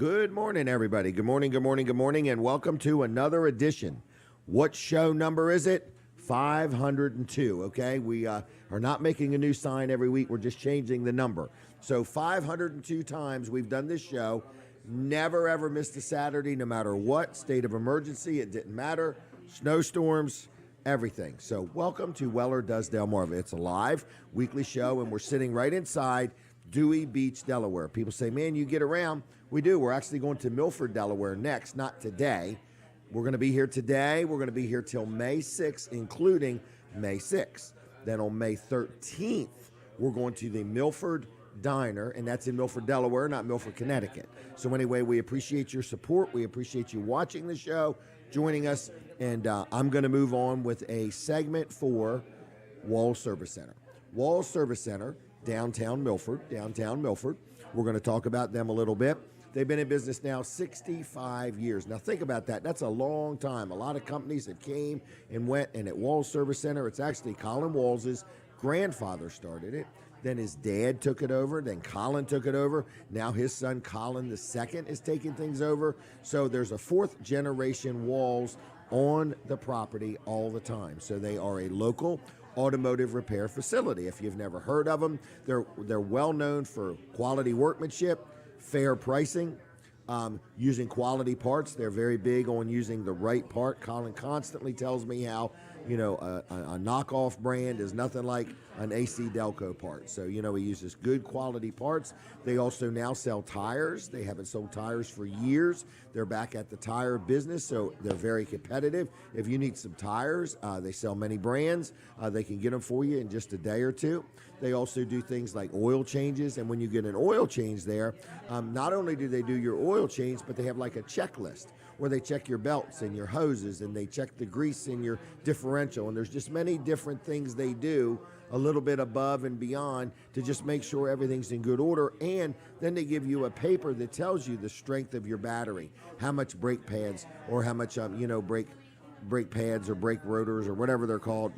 Good morning, everybody. Good morning, good morning, good morning, and welcome to another edition. What show number is it? 502, okay? We are not making a new sign every week. We're just changing the number. So 502 times we've done this show. Never, ever missed a Saturday, no matter what. State of emergency, it didn't matter. Snowstorms, everything. So welcome to Weller Does Delmarva. It's a live weekly show, and we're sitting right inside Dewey Beach, Delaware. People say, man, you get around. We do. We're actually going to Milford, Delaware next, not today. We're going to be here today. We're going to be here till May 6th, including May 6th. Then on May 13th, we're going to the Milford Diner, and that's in Milford, Delaware, not Milford, Connecticut. So anyway, we appreciate your support. We appreciate you watching the show, joining us, and I'm going to move on with a segment for Wall Service Center. Wall Service Center, downtown Milford. We're going to talk about them a little bit. They've been in business now 65 years. Now think about that. That's a long time. A lot of companies that came and went, and at Wall Service Center, it's actually Colin Wall's grandfather started it. Then his dad took it over. Then Colin took it over. Now his son Colin II is taking things over. So there's a fourth generation Walls on the property all the time. So they are a local automotive repair facility. If you've never heard of them, they're well known for quality workmanship, fair pricing, using quality parts. They're very big on using the right part. Colin constantly tells me how, a knockoff brand is nothing like an AC Delco part. So, he uses good quality parts. They also now sell tires. They haven't sold tires for years. They're back at the tire business, so they're very competitive. If you need some tires, they sell many brands. They can get them for you in just a day or two. They also do things like oil changes, and when you get an oil change there, not only do they do your oil change, but they have like a checklist where they check your belts and your hoses, and they check the grease in your differential, and there's just many different things they do a little bit above and beyond to just make sure everything's in good order. And then they give you a paper that tells you the strength of your battery, how much brake pads or how much brake pads or brake rotors or whatever they're called,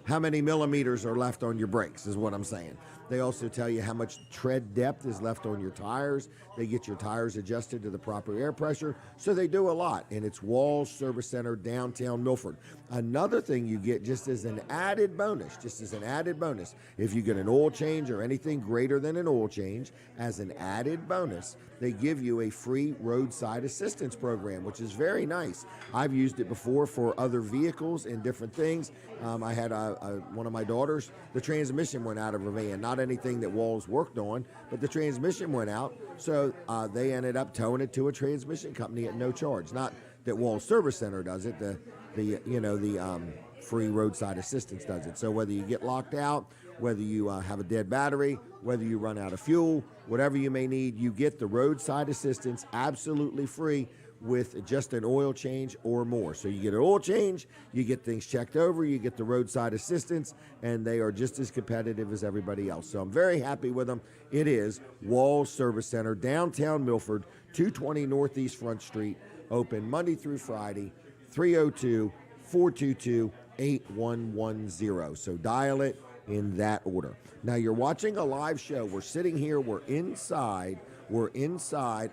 how many millimeters are left on your brakes is what I'm saying. They also tell you how much tread depth is left on your tires. They get your tires adjusted to the proper air pressure. So they do a lot, and it's Walls Service Center, downtown Milford. Another thing you get just as an added bonus, if you get an oil change or anything greater than an oil change, as an added bonus, they give you a free roadside assistance program, which is very nice. I've used it before for other vehicles and different things. I had one of my daughters, the transmission went out of her van, not anything that Walls worked on, but the transmission went out. So they ended up towing it to a transmission company at no charge. Not that Walls Service Center does it, the free roadside assistance does it. So whether you get locked out, whether you have a dead battery, whether you run out of fuel, whatever you may need, you get the roadside assistance absolutely free with just an oil change or more. So you get an oil change, you get things checked over, you get the roadside assistance, and they are just as competitive as everybody else. So I'm very happy with them. It is Walls Service Center, downtown Milford, 220 Northeast Front Street, open Monday through Friday, 302-422-8110. So dial it in that order. Now you're watching a live show. We're sitting here, we're inside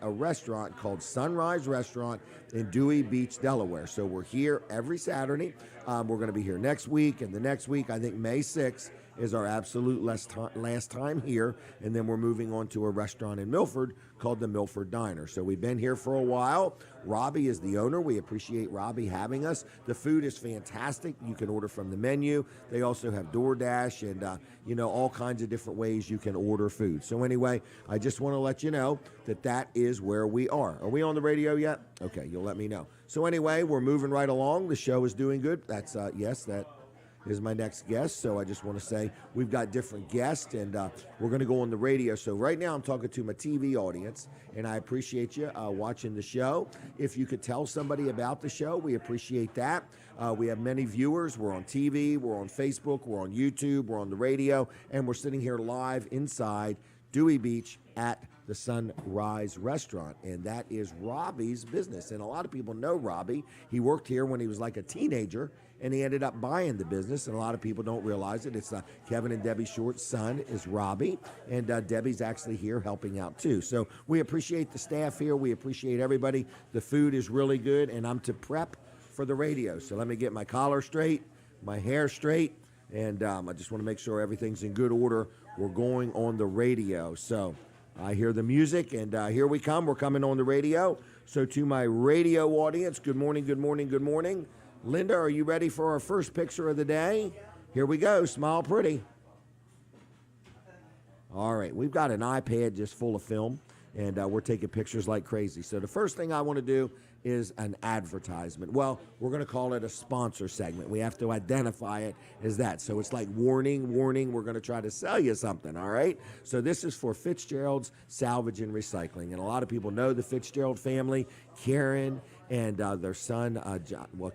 a restaurant called Sunrise Restaurant in Dewey Beach, Delaware. So we're here every Saturday. We're going to be here next week, and the next week, I think May 6th, is our absolute last time here, and then we're moving on to a restaurant in Milford called the Milford Diner. So we've been here for a while. Robbie is the owner. We appreciate Robbie having us. The food is fantastic. You can order from the menu. They also have DoorDash and all kinds of different ways you can order food. So anyway, I just want to let you know that is where we are. Are we on the radio yet? Okay, you'll let me know. So anyway, we're moving right along. The show is doing good. That's yes, that is my next guest. So I just want to say we've got different guests, and we're going to go on the radio. So right now I'm talking to my TV audience, and I appreciate you watching the show. If you could tell somebody about the show, we appreciate that. We have many viewers. We're on TV, we're on Facebook, we're on YouTube, we're on the radio, and we're sitting here live inside Dewey Beach at the Sunrise Restaurant, and that is Robbie's business. And a lot of people know Robbie. He worked here when he was like a teenager, and he ended up buying the business, and a lot of people don't realize it. It's Kevin and Debbie Short's son is Robbie, and Debbie's actually here helping out too. So we appreciate the staff here. We appreciate everybody. The food is really good, and I'm to prep for the radio. So let me get my collar straight, my hair straight, and I just want to make sure everything's in good order. We're going on the radio. So I hear the music, and here we come. We're coming on the radio. So to my radio audience, good morning, good morning, good morning. Linda, are you ready for our first picture of the day? Here we go. Smile pretty. All right. We've got an iPad just full of film, and we're taking pictures like crazy. So the first thing I want to do is an advertisement. Well, we're going to call it a sponsor segment. We have to identify it as that. So it's like warning, warning, we're going to try to sell you something, all right? So this is for Fitzgerald's Salvage and Recycling. And a lot of people know the Fitzgerald family, Karen and their son,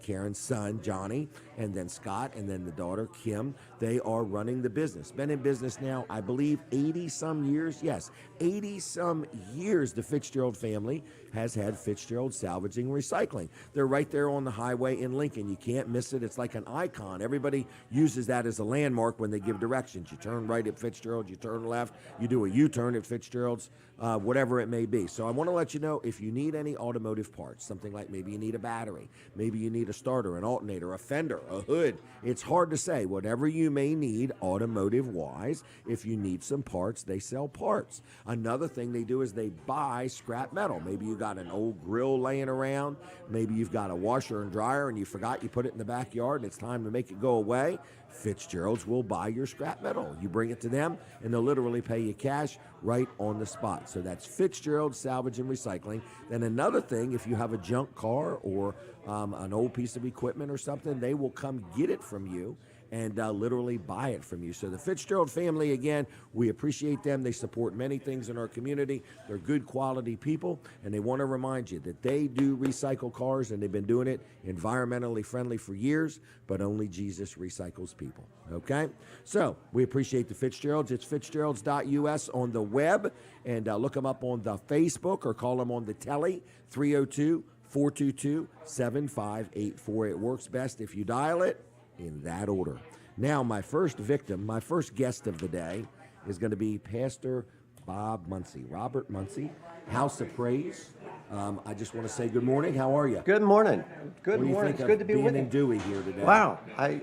Karen's son, Johnny, and then Scott, and then the daughter, Kim. They are running the business. Been in business now, I believe, 80-some years. Yes, 80-some years the Fitzgerald family has had Fitzgerald Salvaging and Recycling. They're right there on the highway in Lincoln. You can't miss it. It's like an icon. Everybody uses that as a landmark when they give directions. You turn right at Fitzgerald, you turn left, you do a U-turn at Fitzgerald's, whatever it may be. So I want to let you know, if you need any automotive parts, something like maybe you need a battery, maybe you need a starter, an alternator, a fender, a hood. It's hard to say. Whatever you may need automotive-wise, if you need some parts, they sell parts. Another thing they do is they buy scrap metal. Maybe you got an old grill laying around. Maybe you've got a washer and dryer and you forgot you put it in the backyard and it's time to make it go away. Fitzgerald's will buy your scrap metal. You bring it to them, and they'll literally pay you cash right on the spot. So that's Fitzgerald Salvage and Recycling. Then another thing, if you have a junk car or an old piece of equipment or something, they will come get it from you and literally buy it from you. So the Fitzgerald family, again, we appreciate them. They support many things in our community. They're good quality people, and they want to remind you that they do recycle cars, and they've been doing it environmentally friendly for years, but only Jesus recycles people, okay? So we appreciate the Fitzgeralds. It's fitzgeralds.us on the web, and look them up on the Facebook or call them on the telly, 302-422-7584. It works best if you dial it in that order. Now, my first victim, my first guest of the day is going to be Pastor Bob Muncy, Robert Muncy, House of Praise. I just want to say good morning. How are you? Good morning. Good What do you morning. think It's good to be with being you. in Dewey here today? Wow.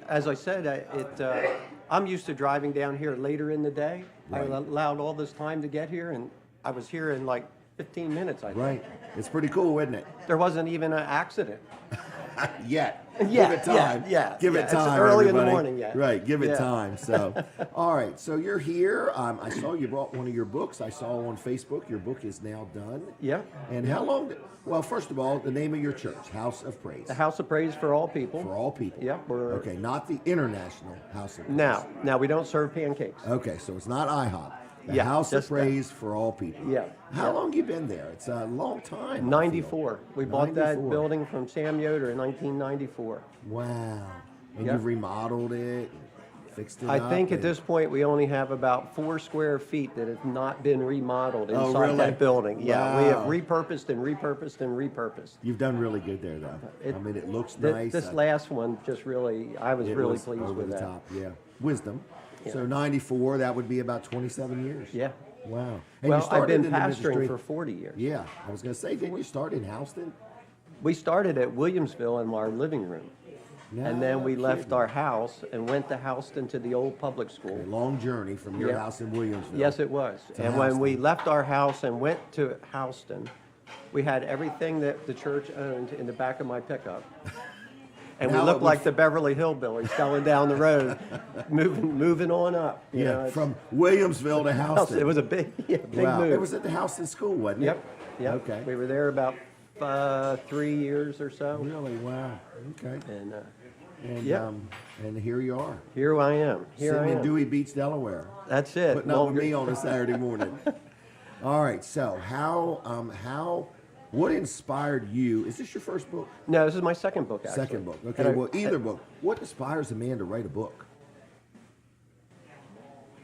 As I said, I'm used to driving down here later in the day. Right. I allowed all this time to get here, and I was here in like 15 minutes, I think. Right. It's pretty cool, isn't it? There wasn't even an accident. Yet. Yeah, Give it time. Give it It's time. early in the everybody. morning yet. Right. Give it Yeah. time. So, all right. So you're here. I saw you brought one of your books. I saw on Facebook your book is now done. Yeah. And how long? Well, first of all, the name of your church, House of Praise. The House of Praise for all people. For all people. Yep, we're- Okay, not the International House of Praise. Now we don't serve pancakes. Okay, so it's not IHOP. The Yeah, House of just that. Praise for all people. Yeah. How long you been there? It's a long time. I feel. 94. We bought that 94. building from Sam Yoder in 1994. Wow. And Yeah. you've remodeled it, fixed it I up. think at and- this point we only have about 4 square feet that have not been remodeled Oh, inside really? that building. Yeah, we have Wow. repurposed and repurposed and repurposed. You've done really good there, though. I mean, it looks nice. This last one just really, I was It really was pleased over with the that. top. Yeah. Wisdom. Yeah. So 94, that would be about 27 years. Yeah. Wow. And you Well, I've started been in the pastoring ministry- for 40 years. Yeah, I was going to say, didn't you start in Houston? We started at Williamsville in our living room. And then we left kidding. our house and went to Houston to the old public school. A long journey from your Yeah. house in Williamsville. Yes, it was. To And when we Houston. left our house and went to Houston, we had everything that the church owned in the back of my pickup. And we Now it looked would- like the Beverly Hillbillies going down the road, moving on up. You know, Yeah, it's- from Williamsville to Houston. It was a big, big Wow. move. It was at the Houston school, wasn't it? Yep, yep. Okay. We were there about 3 years or so. Really? Wow. Okay. And And and here you are, here I am. Here sitting I in am. Dewey Beach, Delaware, That's it. putting up with me on a Saturday morning. All right. So what inspired you? Is this your first book? No, this is my second book, actually. Second book. And Okay. I- Well, either book. What inspires a man to write a book?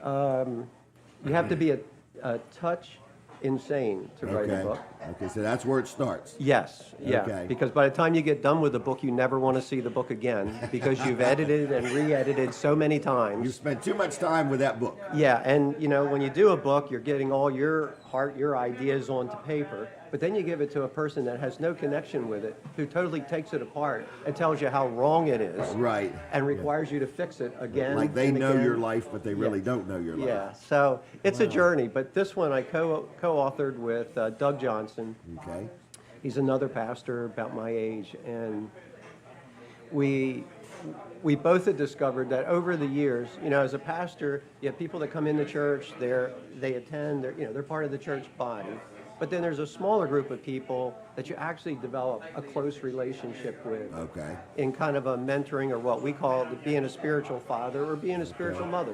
You have to be a touch insane to write a book. Okay, so that's where it starts. Yes, yeah. Okay. Because by the time you get done with the book, you never want to see the book again because you've edited and re-edited so many times. You spent too much time with that book. Yeah, and you know, when you do a book, you're getting all your heart, your ideas onto paper, but then you give it to a person that has no connection with it, who totally takes it apart and tells you how wrong it is. Right. And requires you to fix it again. Like they and know again. your life, but they really don't know your life. Yeah, so it's a journey, but this one I co-authored with Doug Johnson. Okay. He's another pastor about my age, and we both had discovered that over the years, you know, as a pastor, you have people that come into church, they attend, they're part of the church body, but then there's a smaller group of people that you actually develop a close relationship with. Okay. In kind of a mentoring, or what we call being a spiritual father or being a spiritual mother.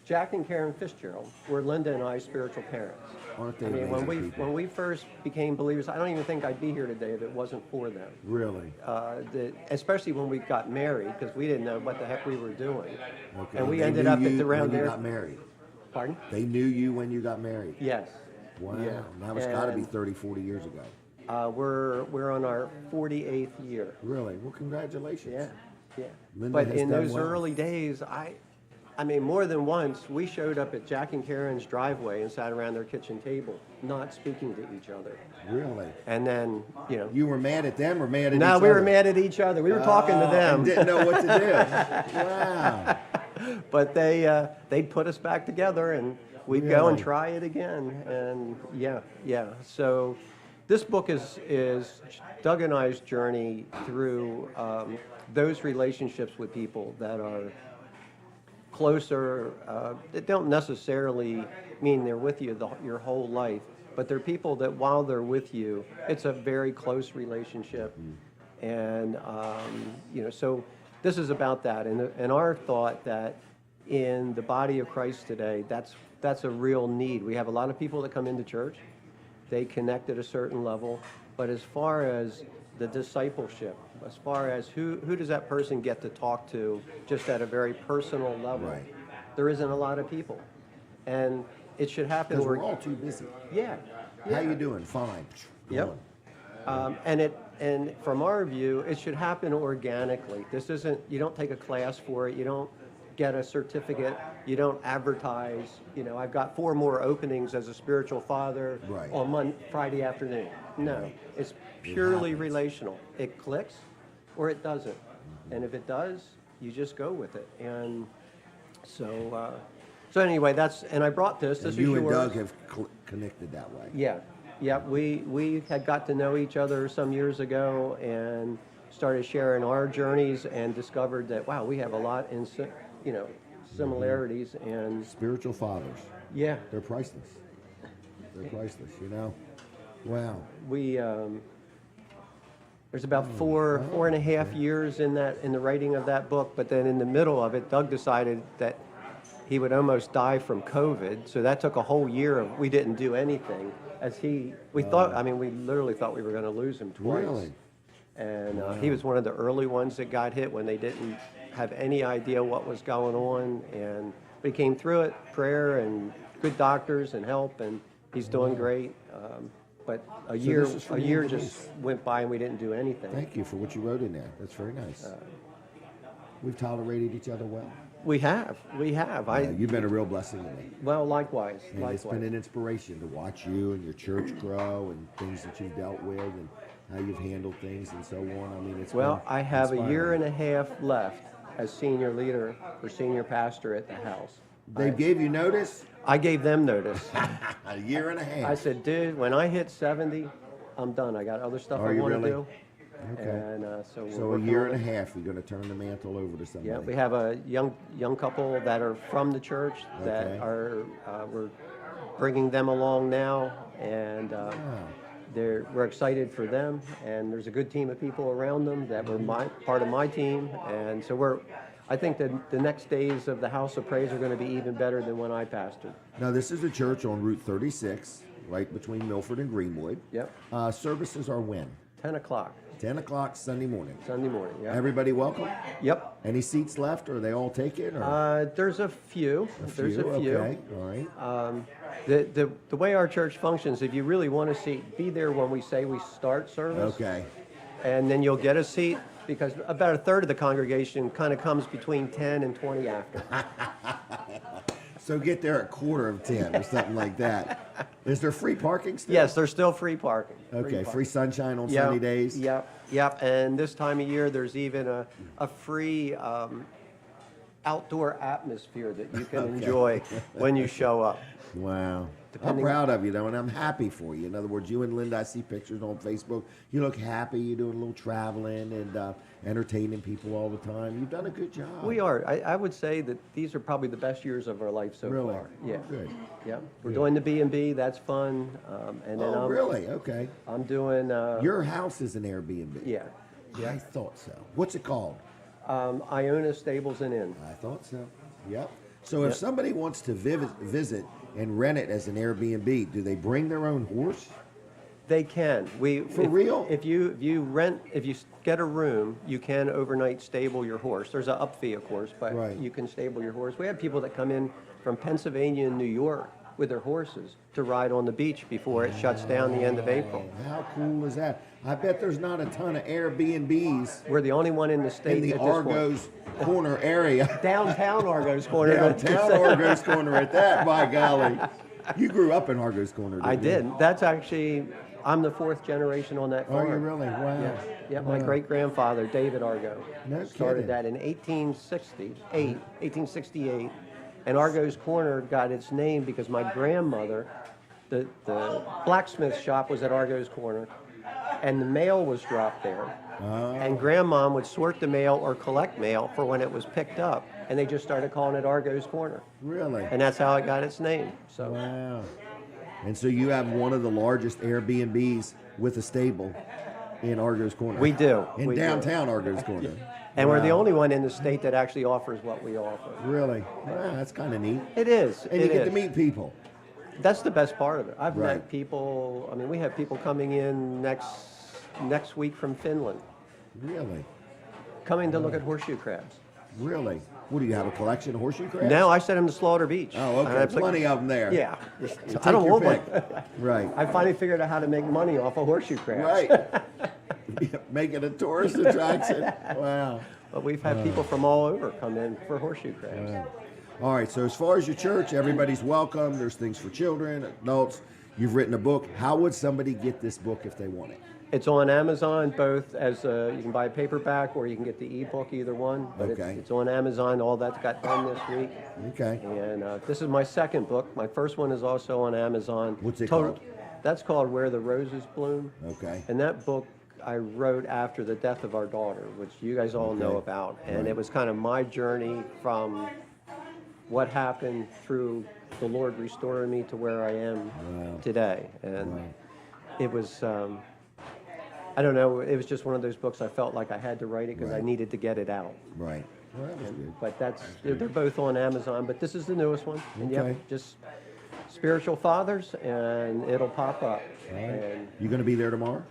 Jack and Karen Fitzgerald were Linda and I's spiritual parents. Aren't they I mean, amazing people? when we first became believers, I don't even think I'd be here today if it wasn't for them. Really? Especially when we got married, because we didn't know what the heck we were doing. Okay. And we They ended knew up you at around when there. you got married. Pardon? They knew you when you got married. Yes. Wow. Yeah. That was got to be And, 30, 40 years ago. we're on our 48th year. Really? Well, congratulations. Yeah, yeah. Linda But has in done those well. early days, I mean, more than once, we showed up at Jack and Karen's driveway and sat around their kitchen table, not speaking to each other. Really? And then, you know. You were mad at them or mad at each No, other? we were mad at each other. We were talking to them. And didn't know what to do. Wow. But they'd put us back together, and we'd go and Really? try it again. And yeah. So this book is Doug and I's journey through those relationships with people that are closer. That don't necessarily mean they're with you your whole life, but they're people that while they're with you, it's a very close relationship. And so this is about that, and our thought that in the body of Christ today, that's a real need. We have a lot of people that come into church, they connect at a certain level, but as far as the discipleship, as far as who does that person get to talk to just at a very personal level, Right. there isn't a lot of people, and it should happen. Because we're all too busy. Yeah. How you doing? Fine. Go Yep. on. And from our view, it should happen organically. This isn't, you don't take a class for it, you don't get a certificate, you don't advertise, I've got 4 more openings as a spiritual father Right. on Friday afternoon. No, it's purely relational. It clicks or it doesn't. And if it does, you just go with it. And so anyway, and I brought this. This And you is and yours. Doug have connected that way. Yeah, we had got to know each other some years ago and started sharing our journeys and discovered that, wow, we have a lot in similarities. And Spiritual fathers. yeah, They're priceless. They're priceless, Wow. we there's about four and a half years in the writing of that book, but then in the middle of it, Doug decided that he would almost die from COVID, so that took a whole year we didn't do anything. We literally thought we were going to lose him twice. Really? And he was one of the early ones that got hit when they didn't have any idea what was going on, but he came through it, prayer and good doctors and help, and he's doing great. But a year this is from you and just went by and we didn't do anything. Thank you for what you wrote in there. That's very nice. We've tolerated each other well. We have. You've been a real blessing to me. Well, likewise. And it's been an inspiration to watch you and your church grow and things that you've dealt with and how you've handled things and so on. Well, I have a year inspiring. and a half left as senior leader or senior pastor at the house. They gave you notice? I gave them notice. A year and a half. I said, dude, when I hit 70, I'm done. I got other stuff Are I you want to really? do. Okay. And so we're So a working year on and a it. half, you're going to turn the mantle over to somebody. Yeah, we have a young couple that are from the church that Okay. are we're bringing them along now, and we're excited for them. And there's a good team of people around them that were part of my team, and so I think that the next days of the House of Praise are going to be even better than when I pastored. Now, this is a church on Route 36, right between Milford and Greenwood. Yep, Services are when? 10 o'clock. 10 o'clock Sunday morning. Sunday morning, yeah. Everybody welcome? Yep. Any seats left, or are they all taken? Or? There's a few. There's a few. Okay, all right. The way our church functions, if you really want a seat, be there when we say we start service. Okay. And then you'll get a seat, because about a third of the congregation kind of comes between 10 and 20 after. So get there at 9:45 or something like that. Is there free parking still? Yes, there's still free parking. Okay, free sunshine on Yep, sunny days? Yep. And this time of year, there's even a free outdoor atmosphere that you can enjoy when you show up. Wow. I'm Depending- proud of you, though, and I'm happy for you. In other words, you and Linda, I see pictures on Facebook. You look happy. You're doing a little traveling and entertaining people all the time. You've done a good job. We are. I would say that these are probably the best years of our life so Really? far. Yeah. Good. Yeah. We're doing the B&B. That's fun. And then Oh, really? Okay. I'm doing. Your house is an Airbnb. Yeah. I thought so. What's it called? Iona Stables and Inn. I thought so. Yep. So if somebody wants to visit and rent it as an Airbnb, do they bring their own horse? They can. For real? If you get a room, you can overnight stable your horse. There's an up fee, of course, but Right. you can stable your horse. We have people that come in from Pennsylvania and New York with their horses to ride on the beach before it shuts down the end of April. How cool is that? I bet there's not a ton of Airbnbs We're the only one in the state in the at this point. Argos Corner area. Downtown Argos Corner. Downtown Argos Corner at that, by golly. You grew up in Argos Corner, didn't I you? did. That's actually, I'm the fourth generation on that Oh, farm. you really? Wow. Yeah, my Wow. great-grandfather, David Argo, No started kidding. that in 1868, and Argo's Corner got its name because my grandmother, the blacksmith shop was at Argo's Corner, and the mail was dropped there. Oh. And Grandmom would sort the mail or collect mail for when it was picked up, and they just started calling it Argo's Corner, Really? and that's how it got its name. So Wow. And so you have one of the largest Airbnbs with a stable in Argos Corner. we do. In we do. downtown Argos Corner. And we're the Wow. only one in the state that actually offers what we offer. Really? Wow, that's kind of neat. It is. And you it get is. to meet people. That's the best part of it. I've Right. met people. I mean, we have people coming in next week from Finland, Really? coming to look at horseshoe crabs. Really? What do you have, a collection of horseshoe crabs? Now I sent them to Slaughter Beach. Oh, And okay. I put- Plenty of them there. Yeah. So I don't take your want pick. one. Right. I finally figured out how to make money off of horseshoe crabs. Right. Yeah, make it a tourist attraction. Wow. But we've had people from all over come in for horseshoe crabs. Wow. All right, so as far as your church, everybody's welcome. There's things for children, adults. You've written a book. How would somebody get this book if they want it? It's on Amazon, both as you can buy a paperback or you can get the ebook, either one. But Okay. it's on Amazon. All that's got done this week. Okay. And this is my second book. My first one is also on Amazon. What's it called? That's called Where the Roses Bloom. Okay. And that book I wrote after the death of our daughter, which you guys all know Okay. about. And Right. it was kind of my journey from what happened through the Lord restoring me to where I am Wow. today. And Wow. it was, I don't know, it was just one of those books I felt like I had to write it because I Right. needed to get it out. Right. Well, that was good. But they're both on Amazon, but this is the newest one. And Okay. yep, just Spiritual Fathers, and it'll pop up. All right. And You going to be there tomorrow?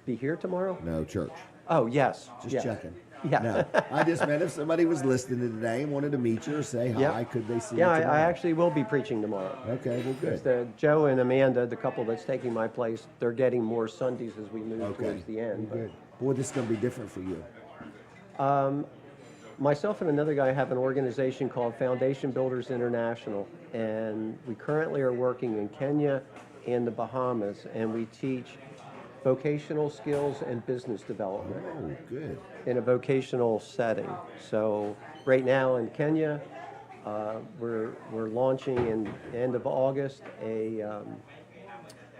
be here tomorrow? No, church. Oh, yes. Just yeah. checking. Yeah. No, I just meant if somebody was listening today and wanted to meet you or say hi, Yep. could they see Yeah, you tomorrow? I actually will be preaching tomorrow. Okay, well, good. Joe and Amanda, the couple that's taking my place, they're getting more Sundays as we move Okay. towards the end. Well, good. Boy, this is going to be different for you. Myself and another guy have an organization called Foundation Builders International, and we currently are working in Kenya and the Bahamas, and we teach vocational skills and business development Oh, good. in a vocational setting. So right now in Kenya, we're launching in the end of August a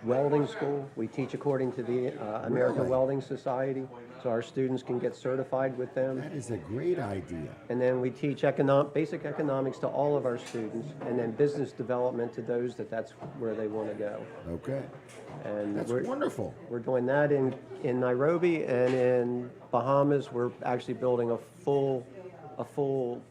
welding school. We teach according to the American Really? Welding Society, so our students can get certified with them. That is a great idea. And then we teach basic economics to all of our students, and then business development to those that's where they want to go. Okay. And That's we're, wonderful. we're doing that in Nairobi, and in Bahamas, we're actually building a full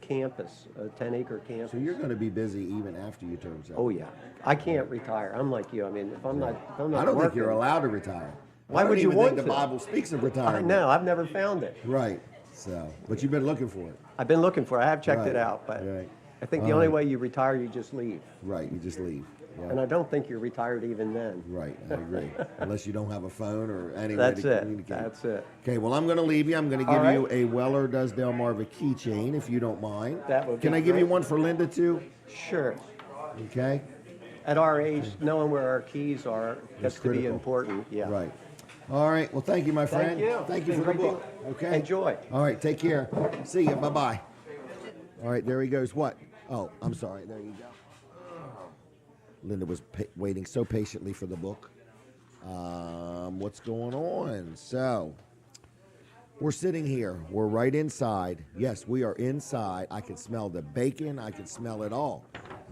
campus, a 10-acre campus. So you're going to be busy even after you turn 70. Oh yeah, I can't retire. I'm like you. I mean, if I'm not I don't think you're working- allowed to retire. Why I don't would you even want think to? the Bible speaks of I retirement. know, I've never found it. Right. So, but you've been looking for it. I've been looking for it. I have checked Right, it out, but right. I think the only way you retire, you just leave. Right. You just leave. Yeah. And I don't think you're retired even then. Right, I agree. Unless you don't have a phone or any way That's to it. communicate. That's it. Okay, well, I'm going to leave you. I'm going to give All you right. a Weller Does Delmarva keychain, if you don't mind. That would be Can I give you great. one for Linda, too? Sure. Okay? At our age, knowing where our keys are gets to be critical. important. Yeah. Right. All right, well, thank you, my friend. Thank you. Thank you It's for been the great book. to Okay? enjoy. All right, take care. See you. Bye-bye. All right, there he goes. What? Oh, I'm sorry. There you go. Linda was waiting so patiently for the book. What's going on? So, we're sitting here. We're right inside. Yes, we are inside. I can smell the bacon. I can smell it all.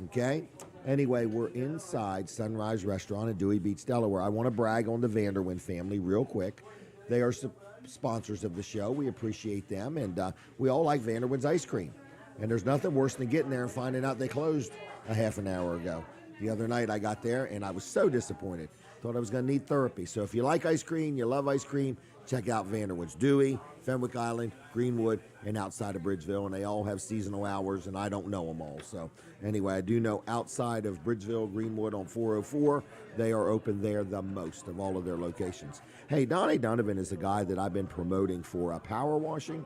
Okay? Anyway, we're inside Sunrise Restaurant in Dewey Beach, Delaware. I want to brag on the Vanderwyn family real quick. They are sponsors of the show. We appreciate them, and we all like Vanderwyn's ice cream. And there's nothing worse than getting there and finding out they closed a half an hour ago. The other night I got there, and I was so disappointed. Thought I was going to need therapy. So if you like ice cream, you love ice cream, check out Vanderwyn's. Dewey, Fenwick Island, Greenwood, and outside of Bridgeville. And they all have seasonal hours, and I don't know them all. So anyway, I do know outside of Bridgeville, Greenwood on 404, they are open there the most of all of their locations. Hey, Donnie Donovan is a guy that I've been promoting for power washing,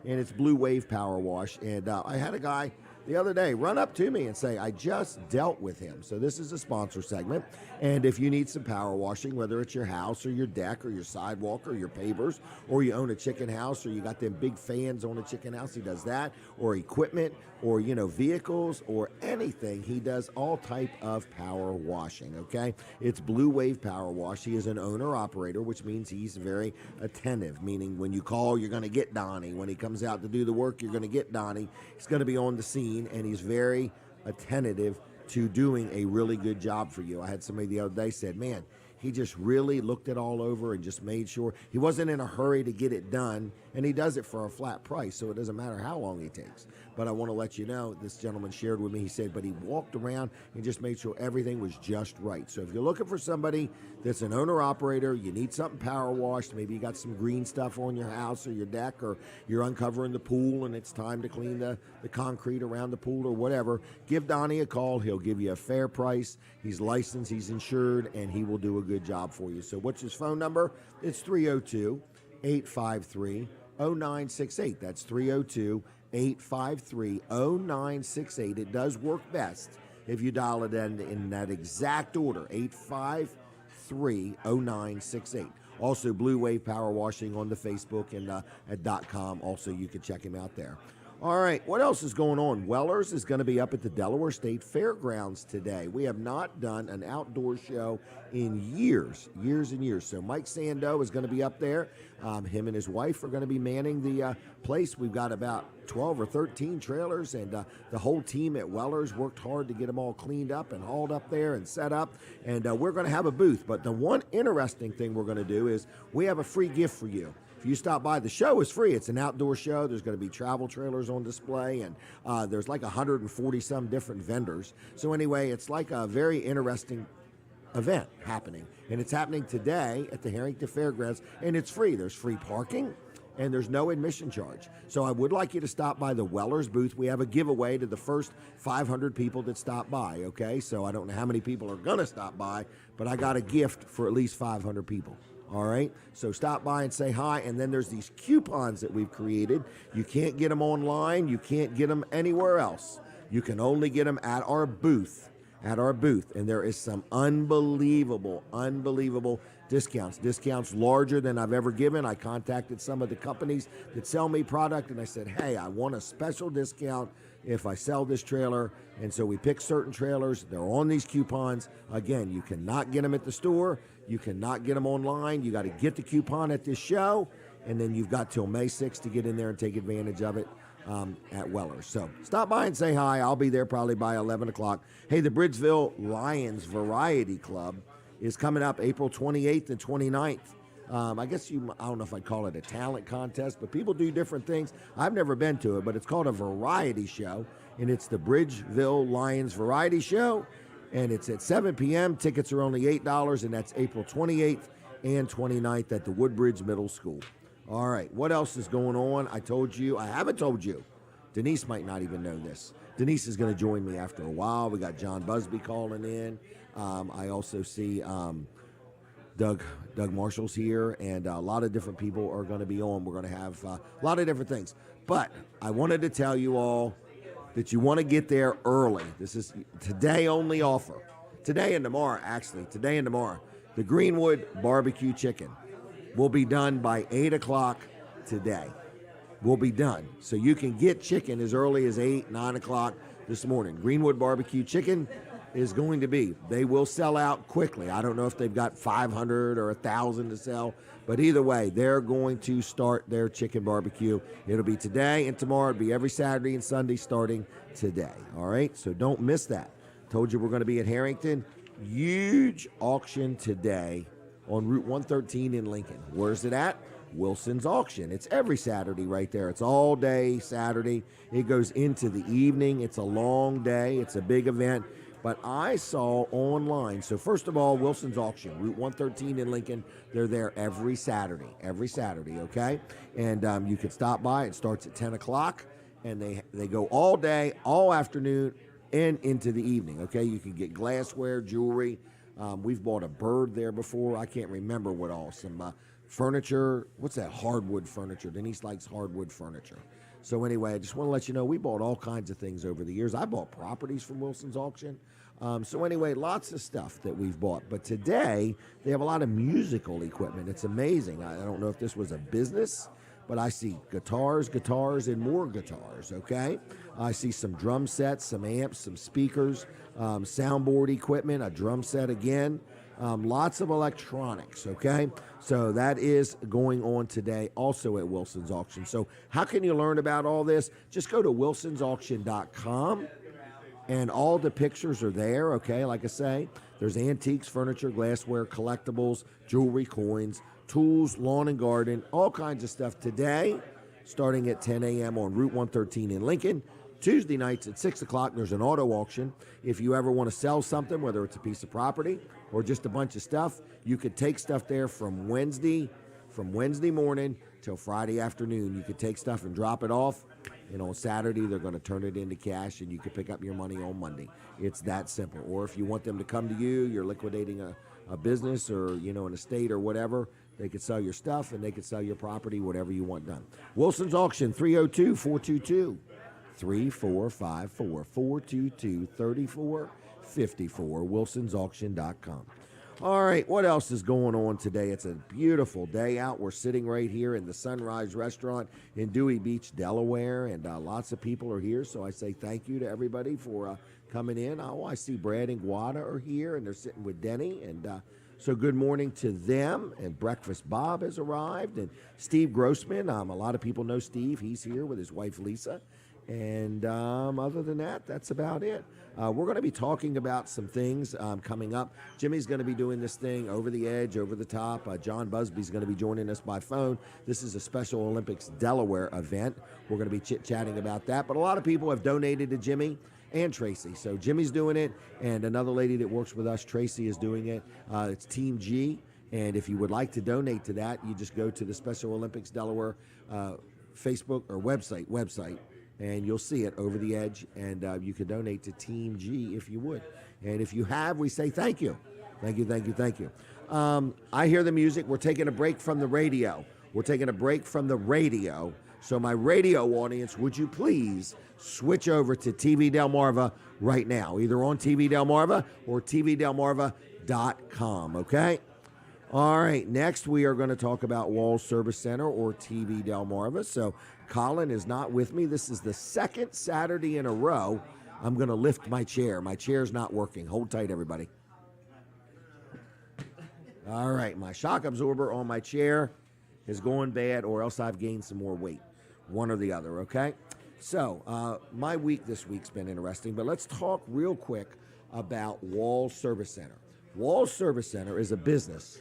and it's Blue Wave Power Wash. And I had a guy the other day run up to me and say, I just dealt with him. So this is a sponsor segment. And if you need some power washing, whether it's your house or your deck or your sidewalk or your pavers, or you own a chicken house, or you got them big fans on a chicken house, he does that, or equipment, or, vehicles, or anything. He does all type of power washing, okay? It's Blue Wave Power Wash. He is an owner-operator, which means he's very attentive, meaning when you call, you're going to get Donnie. When he comes out to do the work, you're going to get Donnie. He's going to be on the scene, and he's very attentive to doing a really good job for you. I had somebody the other day said, man, he just really looked it all over and just made sure. He wasn't in a hurry to get it done, and he does it for a flat price, so it doesn't matter how long he takes. But I want to let you know, this gentleman shared with me, he said, but he walked around and just made sure everything was just right. So if you're looking for somebody that's an owner-operator, you need something power washed, maybe you got some green stuff on your house or your deck, or you're uncovering the pool and it's time to clean the concrete around the pool or whatever, give Donnie a call. He'll give you a fair price. He's licensed, he's insured, and he will do a good job for you. So what's his phone number? It's 302-853-0968. That's 302-853-0968. It does work best if you dial it in that exact order, 853-0968. Also, Blue Wave Power Washing on the Facebook and at .com. Also, you can check him out there. All right, what else is going on? Weller's is going to be up at the Delaware State Fairgrounds today. We have not done an outdoor show in years and years. So Mike Sando is going to be up there. Him and his wife are going to be manning the place. We've got about 12 or 13 trailers, and the whole team at Weller's worked hard to get them all cleaned up and hauled up there and set up. And we're going to have a booth. But the one interesting thing we're going to do is we have a free gift for you. If you stop by, the show is free. It's an outdoor show. There's going to be travel trailers on display, and there's like 140-some different vendors. So anyway, it's like a very interesting event happening. And it's happening today at the Harrington Fairgrounds, and it's free. There's free parking, and there's no admission charge. So I would like you to stop by the Weller's booth. We have a giveaway to the first 500 people that stop by, okay? So I don't know how many people are going to stop by, but I got a gift for at least 500 people. All right, so stop by and say hi, and then there's these coupons that we've created. You can't get them online. You can't get them anywhere else. You can only get them at our booth, and there is some unbelievable discounts larger than I've ever given. I contacted some of the companies that sell me product, and I said, hey, I want a special discount if I sell this trailer. And so we picked certain trailers. They're on these coupons. Again, you cannot get them at the store. You cannot get them online. You got to get the coupon at this show, and then you've got till May 6th to get in there and take advantage of it at Weller. So stop by and say hi. I'll be there probably by 11 o'clock. Hey, the Bridgeville Lions Variety Club is coming up April 28th and 29th. I guess I don't know if I'd call it a talent contest, but people do different things. I've never been to it, but it's called a variety show, and it's the Bridgeville Lions Variety Show, and it's at 7 p.m. Tickets are only $8, and that's April 28th and 29th at the Woodbridge Middle School. All right, what else is going on? I haven't told you. Denise might not even know this. Denise is going to join me after a while. We got John Buzby calling in. I also see Doug Marshall's here, and a lot of different people are going to be on. We're going to have a lot of different things. But I wanted to tell you all that you want to get there early. This is today only offer. Today and tomorrow, actually. Today and tomorrow. The Greenwood barbecue chicken will be done by 8 o'clock today. Will be done. So you can get chicken as early as 8, 9 o'clock this morning. Greenwood barbecue chicken is going to be. They will sell out quickly. I don't know if they've got 500 or 1,000 to sell, but either way, they're going to start their chicken barbecue. It'll be today and tomorrow. It'll be every Saturday and Sunday starting today. All right, so don't miss that. Told you we're going to be at Harrington. Huge auction today on Route 113 in Lincoln. Where's it at? Wilson's Auction. It's every Saturday right there. It's all day Saturday. It goes into the evening. It's a long day. It's a big event. But I saw online, so first of all, Wilson's Auction, Route 113 in Lincoln, they're there every Saturday, okay? And you can stop by. It starts at 10 o'clock, and they go all day, all afternoon, and into the evening, okay? You can get glassware, jewelry. We've bought a bird there before. I can't remember what all. Some furniture. What's that? Hardwood furniture. Denise likes hardwood furniture. So anyway, I just want to let you know we bought all kinds of things over the years. I bought properties from Wilson's Auction. So anyway, lots of stuff that we've bought. But today, they have a lot of musical equipment. It's amazing. I don't know if this was a business, but I see guitars, and more guitars, okay? I see some drum sets, some amps, some speakers, soundboard equipment, a drum set again. Lots of electronics, okay? So that is going on today also at Wilson's Auction. So how can you learn about all this? Just go to wilsonsauction.com, and all the pictures are there, okay? Like I say, there's antiques, furniture, glassware, collectibles, jewelry, coins, tools, lawn and garden, all kinds of stuff today, starting at 10 a.m. on Route 113 in Lincoln. Tuesday nights at 6 o'clock, there's an auto auction. If you ever want to sell something, whether it's a piece of property or just a bunch of stuff, you could take stuff there from Wednesday morning till Friday afternoon. You could take stuff and drop it off. You know, on Saturday, they're going to turn it into cash, and you can pick up your money on Monday. It's that simple. Or if you want them to come to you, you're liquidating a business or, you know, an estate or whatever, they could sell your stuff and they could sell your property, whatever you want done. Wilson's Auction, 302-422. 3454 422 3454 wilsonsauction.com. All right, what else is going on today? It's a beautiful day out. We're sitting right here in the Sunrise Restaurant in Dewey Beach, Delaware, and lots of people are here, so I say thank you to everybody for coming in. Oh, I see Brad and Guada are here, and they're sitting with Denny, and so good morning to them. And Breakfast Bob has arrived, and Steve Grossman. A lot of people know Steve. He's here with his wife, Lisa. And other than that, that's about it. We're going to be talking about some things coming up. Jimmy's going to be doing this thing over the edge, over the top. John Buzby's going to be joining us by phone. This is a Special Olympics Delaware event. We're going to be chit-chatting about that. But a lot of people have donated to Jimmy and Tracy. So Jimmy's doing it, and another lady that works with us, Tracy, is doing it. It's Team G. And if you would like to donate to that, you just go to the Special Olympics Delaware Facebook or website. And you'll see it over the edge, and you can donate to Team G if you would. And if you have, we say thank you. Thank you. I hear the music. We're taking a break from the radio. So my radio audience, would you please switch over to TV Delmarva right now, either on TV Delmarva or tvdelmarva.com, okay? All right, next we are going to talk about Wall Service Center or TV Delmarva. So Colin is not with me. This is the second Saturday in a row I'm going to lift my chair. My chair's not working. Hold tight, everybody. All right, my shock absorber on my chair is going bad, or else I've gained some more weight. One or the other, okay? So my week this week's been interesting, but let's talk real quick about Wall Service Center. Wall Service Center is a business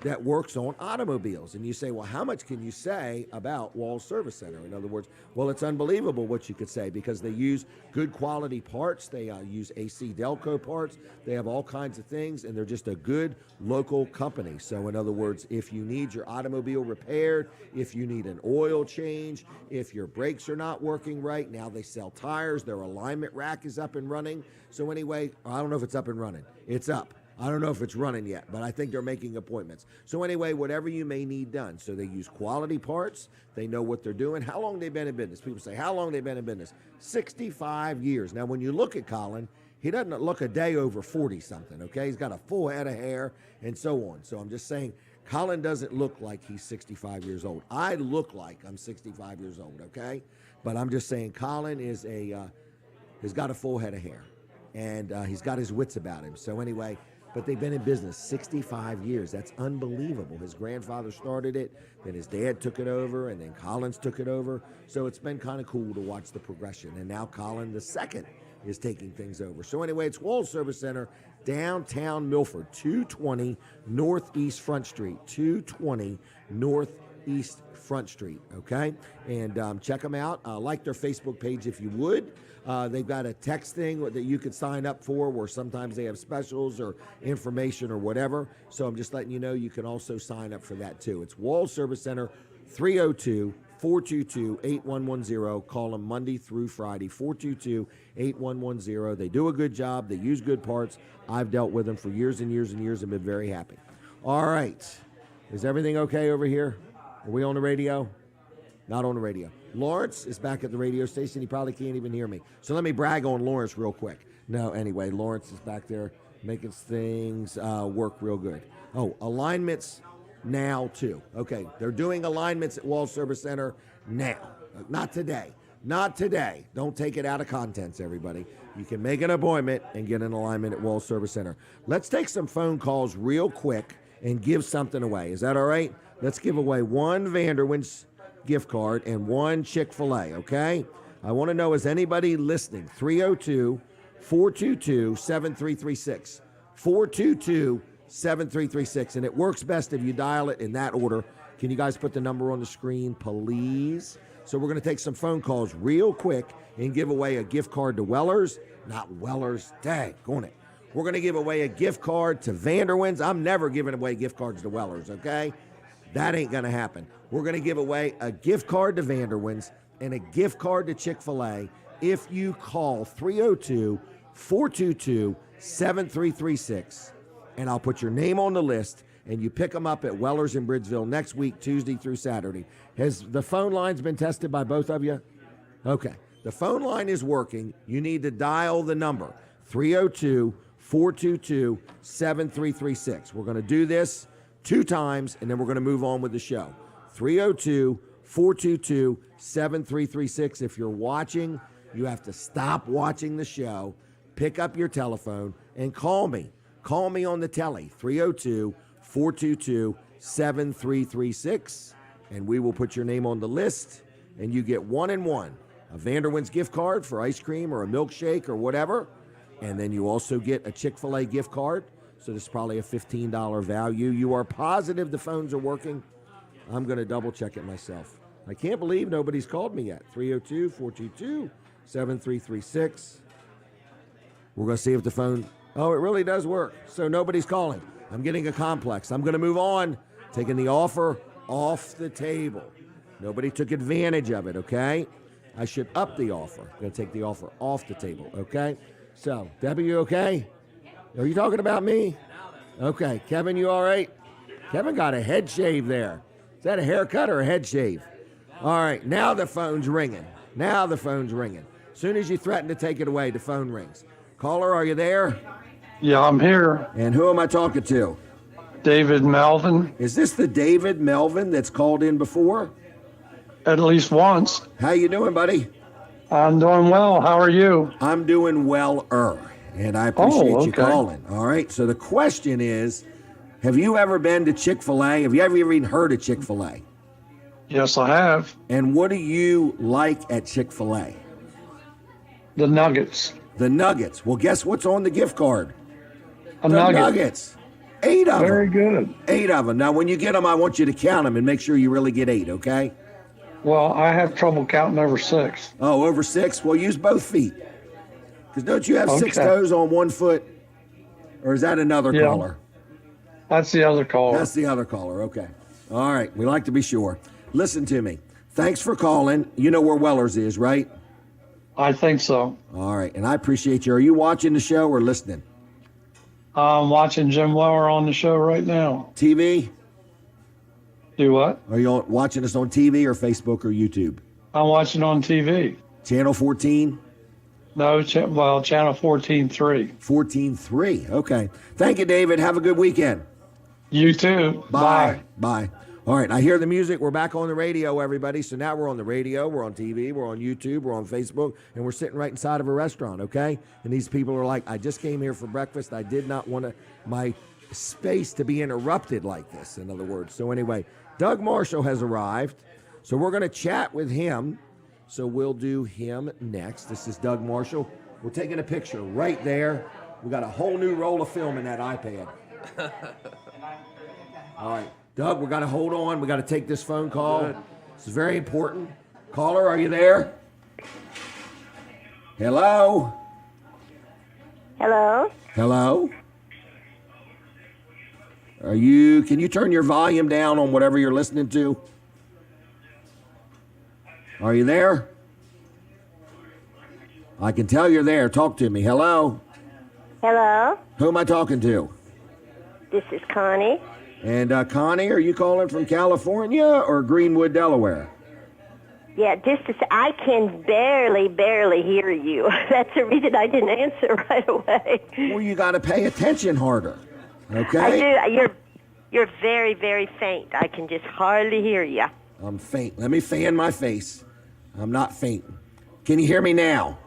that works on automobiles. And you say, well, how much can you say about Wall's Service Center? In other words, well, it's unbelievable what you could say, because they use good quality parts. They use AC Delco parts. They have all kinds of things, and they're just a good local company. So in other words, if you need your automobile repaired, if you need an oil change, if your brakes are not working right, now they sell tires. Their alignment rack is up and running. So anyway, I don't know if it's up and running. It's up. I don't know if it's running yet, but I think they're making appointments. So anyway, whatever you may need done. So they use quality parts. They know what they're doing. How long they've been in business? People say, how long they've been in business? 65 years. Now, when you look at Colin, he doesn't look a day over 40-something, okay? He's got a full head of hair and so on. So I'm just saying, Colin doesn't look like he's 65 years old. I look like I'm 65 years old, okay? But I'm just saying Colin is has got a full head of hair, and he's got his wits about him. So anyway, but they've been in business 65 years. That's unbelievable. His grandfather started it, then his dad took it over, and then Collins took it over. So it's been kind of cool to watch the progression. And now Colin the second is taking things over. So anyway, it's Wall's Service Center, downtown Milford, 220 Northeast Front Street, 220 Northeast Front Street, okay? And check them out. Like their Facebook page if you would. They've got a text thing that you could sign up for, where sometimes they have specials or information or whatever. So I'm just letting you know you can also sign up for that too. It's Wall's Service Center, 302-422-8110. Call them Monday through Friday, 422-8110. They do a good job. They use good parts. I've dealt with them for years and years and years and been very happy. All right. Is everything okay over here? Are we on the radio? Not on the radio. Lawrence is back at the radio station. He probably can't even hear me. So let me brag on Lawrence real quick. No, anyway, Lawrence is back there making things work real good. Oh, alignments now too. Okay, they're doing alignments at Wall's Service Center now. Not today. Not today. Don't take it out of contents, everybody. You can make an appointment and get an alignment at Wall's Service Center. Let's take some phone calls real quick and give something away. Is that all right? Let's give away one Vanderwins gift card and one Chick-fil-A, okay? I want to know, is anybody listening? 302-422-7336. 422-7336. And it works best if you dial it in that order. Can you guys put the number on the screen, please? So we're going to take some phone calls real quick and give away a gift card to Weller's. Not Weller's. Dang, on it. We're going to give away a gift card to Vanderwins. I'm never giving away gift cards to Weller's, okay? That ain't going to happen. We're going to give away a gift card to Vanderwins and a gift card to Chick-fil-A if you call 302-422-7336. And I'll put your name on the list, and you pick them up at Weller's in Bridgeville next week, Tuesday through Saturday. Has the phone lines been tested by both of you? Okay. The phone line is working. You need to dial the number, 302-422-7336. We're going to do this 2 times, and then we're going to move on with the show. 302-422-7336. If you're watching, you have to stop watching the show, pick up your telephone, and call me. Call me on the telly, 302-422-7336, and we will put your name on the list, and you get 1 and 1, a Vanderwins gift card for ice cream or a milkshake or whatever, and then you also get a Chick-fil-A gift card. So this is probably a $15 value. You are positive the phones are working? I'm going to double check it myself. I can't believe nobody's called me yet. 302-422-7336. We're going to see if the phone, oh, it really does work. So nobody's calling. I'm getting a complex. I'm going to move on, taking the offer off the table. Nobody took advantage of it, okay? I should up the offer. I'm going to take the offer off the table, okay? So, Debbie, you okay? Are you talking about me? Okay. Kevin, you all right? Kevin got a head shave there. Is that a haircut or a head shave? All right. Now the phone's ringing. Now the phone's ringing. As soon as you threaten to take it away, the phone rings. Caller, are you there? Yeah, I'm here. And who am I talking to? David Melvin. Is this the David Melvin that's called in before? At least once. How you doing, buddy? I'm doing well. How are you? I'm doing well-er. And I appreciate you calling. All right. So the question is, have you ever been to Chick-fil-A? Have you ever even heard of Chick-fil-A? Yes, I have. And what do you like at Chick-fil-A? The nuggets. The nuggets. Well, guess what's on the gift card? A the nugget. nuggets. 8 of Very them. good. 8 of them. Now, when you get them, I want you to count them and make sure you really get 8, okay? Well, I have trouble counting over 6. Oh, over 6? Well, use both feet. Because don't you have 6 Okay. toes on one foot? Or is that another Yeah. caller? That's the other caller. That's the other caller, okay. All right, we like to be sure. Listen to me. Thanks for calling. You know where Weller's is, right? I think so. All right, and I appreciate you. Are you watching the show or listening? I'm watching Jim Weller on the show right now. TV? Do what? Are you watching us on TV or Facebook or YouTube? I'm watching on TV. Channel 14? No, channel 14.3. 14.3. Okay. Thank you, David. Have a good weekend. You too. Bye. Bye. All right. I hear the music. We're back on the radio, everybody. So now we're on the radio, we're on TV, we're on YouTube, we're on Facebook, and we're sitting right inside of a restaurant, okay? And these people are like, I just came here for breakfast. I did not want my space to be interrupted like this, in other words. So anyway, Doug Marshall has arrived. So we're going to chat with him. So we'll do him next. This is Doug Marshall. We're taking a picture right there. We got a whole new roll of film in that iPad. All right, Doug, we got to hold on. We got to take this phone call. Good. This is very important. Caller, are you there? Hello? Hello? Hello? Can you turn your volume down on whatever you're listening to? Are you there? I can tell you're there. Talk to me. Hello? Hello? Who am I talking to? This is Connie. And Connie, are you calling from California or Greenwood, Delaware? Yeah, I can barely hear you. That's the reason I didn't answer right away. Well, you got to pay attention harder. Okay? I do. You're very, very faint. I can just hardly hear you. I'm faint. Let me fan my face. I'm not faint. Can you hear me now?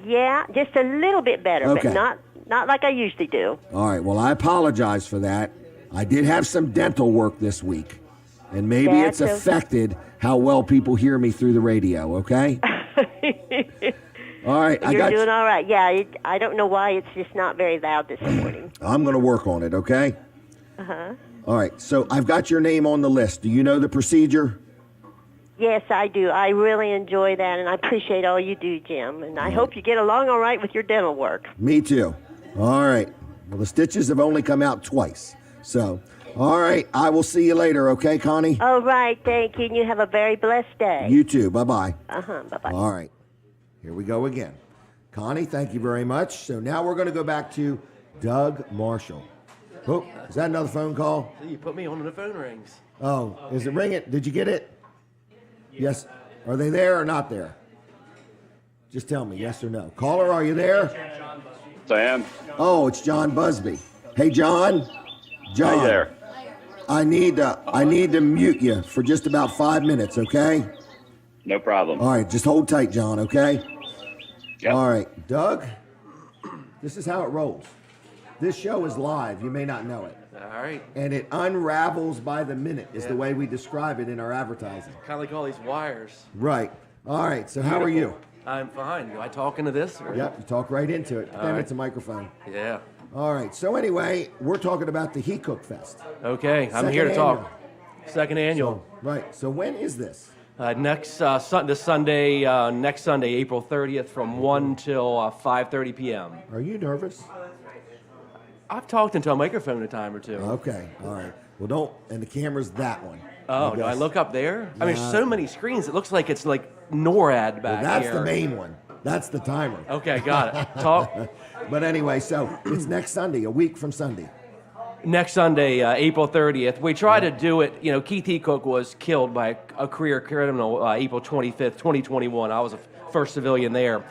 Yeah, just a little bit better, Okay. but not like I usually do. All right. Well, I apologize for that. I did have some dental work this week, and maybe it's That's affected how well people hear me through the radio, okay? All right. You're doing all right. Yeah, I don't know why it's just not very loud this morning. I'm going to work on it, okay? Uh-huh. All right. So I've got your name on the list. Do you know the procedure? Yes, I do. I really enjoy that, and I appreciate all you do, Jim. And I hope you get along all right with your dental work. Me too. All right. Well, the stitches have only come out twice. So, all right. I will see you later, okay, Connie? All right, thank you, and you have a very blessed day. You too. Bye-bye. Uh-huh, bye-bye. All right. Here we go again. Connie, thank you very much. So now we're going to go back to Doug Marshall. Oh, is that another phone call? You put me on and the phone rings. Oh, is it ringing? Did you get it? Yes. Are they there or not there? Just tell me, yes or no. Caller, are you there? Sam, Oh, it's John Buzby. Hey, John. John. hey there. I need to mute you for just about 5 minutes, okay? No problem. All right, just hold tight, John, okay? Yep. All right, Doug, this is how it rolls. This show is live. You may not know it. All right. And it unravels by the minute is the way we describe it in our advertising. Kind of like all these wires. Right. All right, so how are you? I'm fine. Do I talk into this? Or? Yep, you talk right into it. Then right. it's a microphone. Yeah. All right, so anyway, we're talking about the Heacook Fest. Okay, I'm Second here to annual. talk. Second annual. Right, so when is this? Next Sunday, April 30th, from 1 till 5:30 p.m. Are you nervous? I've talked into a microphone a time or two. Okay, all right. Well, don't, and the camera's that one. Oh, do I guess. look up there? I mean, Nah. so many screens. It looks like it's like NORAD back Well, that's here. the main one. That's the timer. Okay, got it. Talk. But anyway, so it's next Sunday, a week from Sunday. Next Sunday, April 30th. We try to do it. You know, Keith Heacook was killed by a career criminal April 25th, 2021. I was the first civilian there.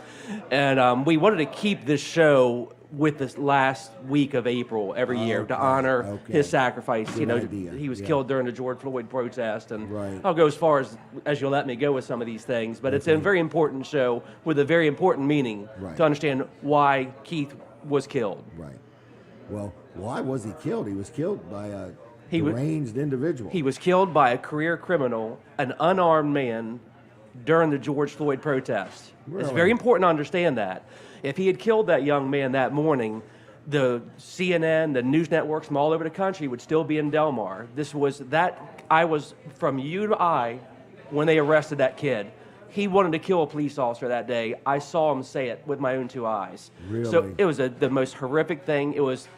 And we wanted to keep this show with this last week of April every year to honor his sacrifice. Good you know, idea. he was Yeah. killed during the George Floyd protest. And Right. I'll go as far as you'll let me go with some of these things. But it's a very important show with a very important meaning Right. to understand why Keith was killed. Right. Well, why was he killed? He was killed by a He wa- deranged individual. He was killed by a career criminal, an unarmed man, during the George Floyd protest. It's Really? very important to understand that. If he had killed that young man that morning, the CNN, the news networks from all over the country would still be in Delmar. I was from U to I when they arrested that kid. He wanted to kill a police officer that day. I saw him say it with my own 2 eyes. Really? So it was the most horrific thing. It was